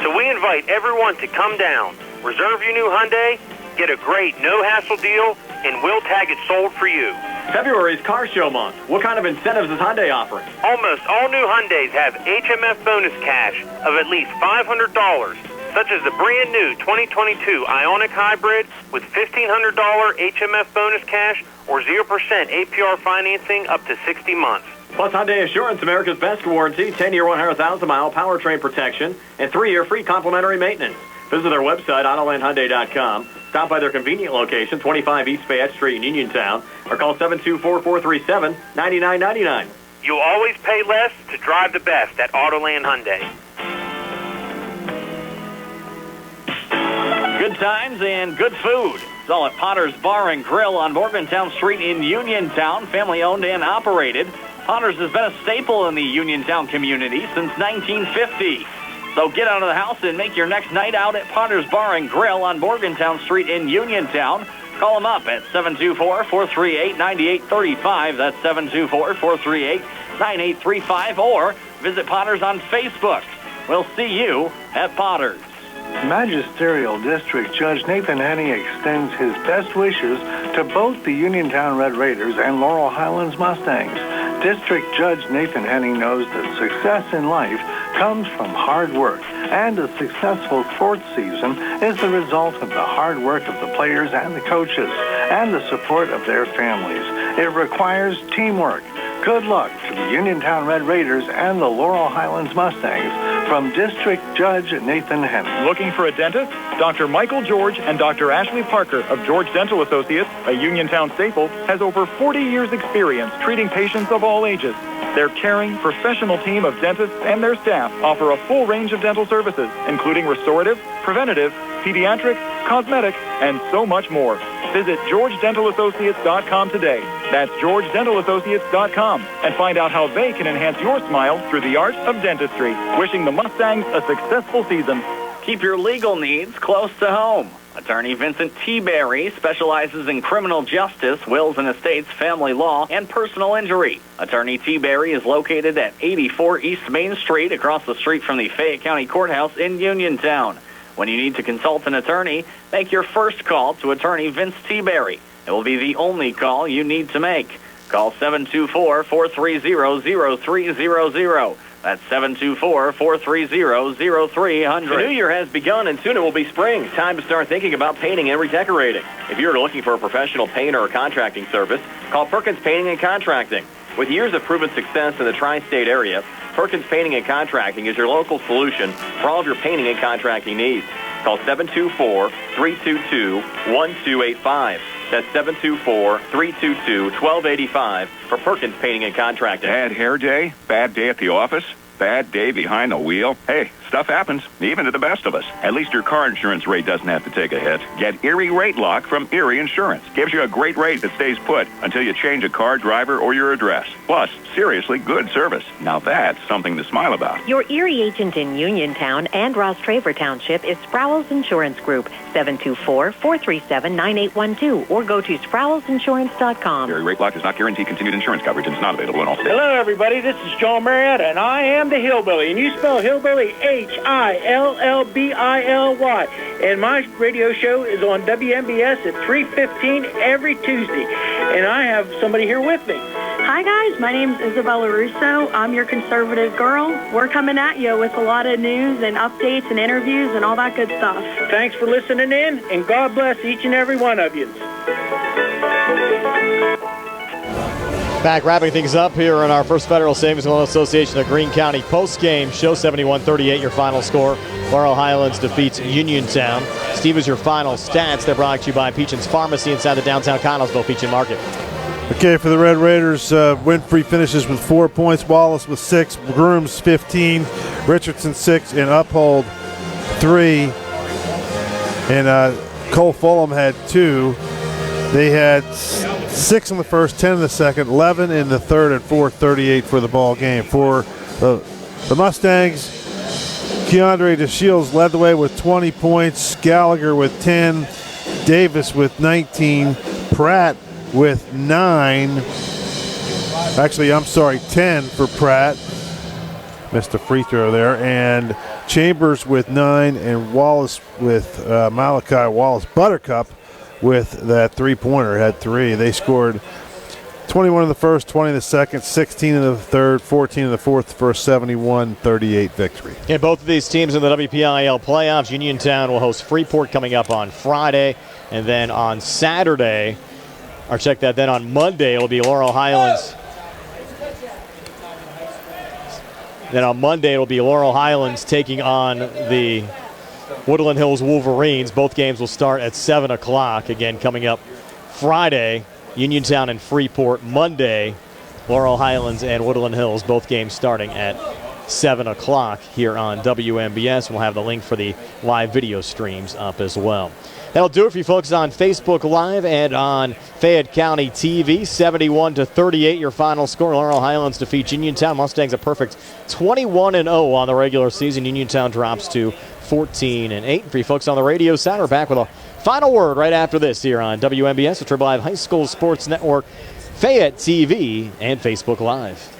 So we invite everyone to come down, reserve your new Hyundai, get a great no-hassle deal, and we'll tag it sold for you. February is Car Show Month. What kind of incentives is Hyundai offering? Almost all new Hyundais have HMF bonus cash of at least $500, such as the brand new 2022 Ioniq Hybrid with $1,500 HMF bonus cash or 0% APR financing up to 60 months. Plus Hyundai Assurance, America's best warranty, 10-year 100,000-mile powertrain protection, and 3-year free complimentary maintenance. Visit their website, AutolandHyundai.com. Stop by their convenient location, 25 East Fayette Street in Uniontown, or call 724-437-9999. You'll always pay less to drive the best at Autoland Hyundai. Good times and good food. It's all at Potter's Bar and Grill on Morgantown Street in Uniontown, family-owned and operated. Potter's has been a staple in the Uniontown community since 1950. So get out of the house and make your next night out at Potter's Bar and Grill on Morgantown Street in Uniontown. Call them up at 724-438-9835. That's 724-438-9835. Or visit Potter's on Facebook. We'll see you at Potter's. Magisterial District Judge Nathan Henny extends his best wishes to both the Uniontown Red Raiders and Laurel Highlands Mustangs. District Judge Nathan Henny knows that success in life comes from hard work, and a successful sports season is the result of the hard work of the players and the coaches, and the support of their families. It requires teamwork. Good luck to the Uniontown Red Raiders and the Laurel Highlands Mustangs from District Judge Nathan Henry. Looking for a dentist? Dr. Michael George and Dr. Ashley Parker of George Dental Associates, a Uniontown staple, has over 40 years' experience treating patients of all ages. Their caring, professional team of dentists and their staff offer a full range of dental services, including restorative, preventative, pediatric, cosmetic, and so much more. Visit GeorgeDentalAssociates.com today. That's GeorgeDentalAssociates.com, and find out how they can enhance your smile through the art of dentistry. Wishing the Mustangs a successful season. Keep your legal needs close to home. Attorney Vincent T. Berry specializes in criminal justice, wills and estates, family law, and personal injury. Attorney T. Berry is located at 84 East Main Street, across the street from the Fayette County Courthouse in Uniontown. When you need to consult an attorney, make your first call to Attorney Vince T. Berry. It will be the only call you need to make. Call 724-430-0300. That's 724-430-0300. The new year has begun, and soon it will be spring. Time to start thinking about painting and redecorating. If you're looking for a professional painter or contracting service, call Perkins Painting and Contracting. With years of proven success in the tri-state area, Perkins Painting and Contracting is your local solution for all of your painting and contracting needs. Call 724-322-1285. That's 724-322-1285 for Perkins Painting and Contracting. Bad hair day? Bad day at the office? Bad day behind the wheel? Hey, stuff happens, even to the best of us. At least your car insurance rate doesn't have to take a hit. Get Erie Rate Lock from Erie Insurance. Gives you a great rate that stays put until you change a car, driver, or your address. Plus, seriously good service. Now that's something to smile about. Your Erie agent in Uniontown and Ross Traver Township is Sproul's Insurance Group, 724-437-9812, or go to SproulsInsurance.com. Erie Rate Lock does not guarantee continued insurance coverage and is not available in all states. Hello, everybody. This is John Marietta, and I am the Hillbilly. And you spell Hillbilly Hillbilly. And my radio show is on WMBS at 3:15 every Tuesday. And I have somebody here with me. Hi, guys. My name is Isabella Russo. I'm your conservative girl. We're coming at you with a lot of news and updates and interviews and all that good stuff. Thanks for listening in, and God bless each and every one of you. Back wrapping things up here in our First Federal Savings and Loan Association of Greene County post-game show. 71-38 your final score. Laurel Highlands defeats Uniontown. Steve, is your final stats. They're brought to you by Peachin's Pharmacy inside the downtown Connellsville Peachin Market. Okay, for the Red Raiders, Winfrey finishes with 4 points, Wallace with 6, Grooms 15, Richardson 6, and Uphold 3. And Cole Fulham had 2. They had 6 in the first, 10 in the second, 11 in the third, and 4, 38 for the ball game. For the Mustangs, Keandre DeShields led the way with 20 points, Gallagher with 10, Davis with 19, Pratt with 9. Actually, I'm sorry, 10 for Pratt. Missed a free throw there. And Chambers with 9, and Wallace with Malachi Wallace Buttercup with that three-pointer, had 3. They scored 21 in the first, 20 in the second, 16 in the third, 14 in the fourth for a 71-38 victory. Yeah, both of these teams in the WPIAL playoffs. Uniontown will host Freeport coming up on Friday, and then on Saturday, or check that, then on Monday it'll be Laurel Highlands. Then on Monday it'll be Laurel Highlands taking on the Woodland Hills Wolverines. Both games will start at 7 o'clock. Again, coming up Friday, Uniontown and Freeport. Monday, Laurel Highlands and Woodland Hills. Both games starting at 7 o'clock here on WMBS. We'll have the link for the live video streams up as well. That'll do it for you folks on Facebook Live and on Fayette County TV. 71-38 your final score. Laurel Highlands defeats Uniontown. Mustangs a perfect 21-0 on the regular season. Uniontown drops to 14-8. For you folks on the radio side, we're back with a final word right after this here on WMBS, the Triple Live High School Sports Network, Fayette TV, and Facebook Live.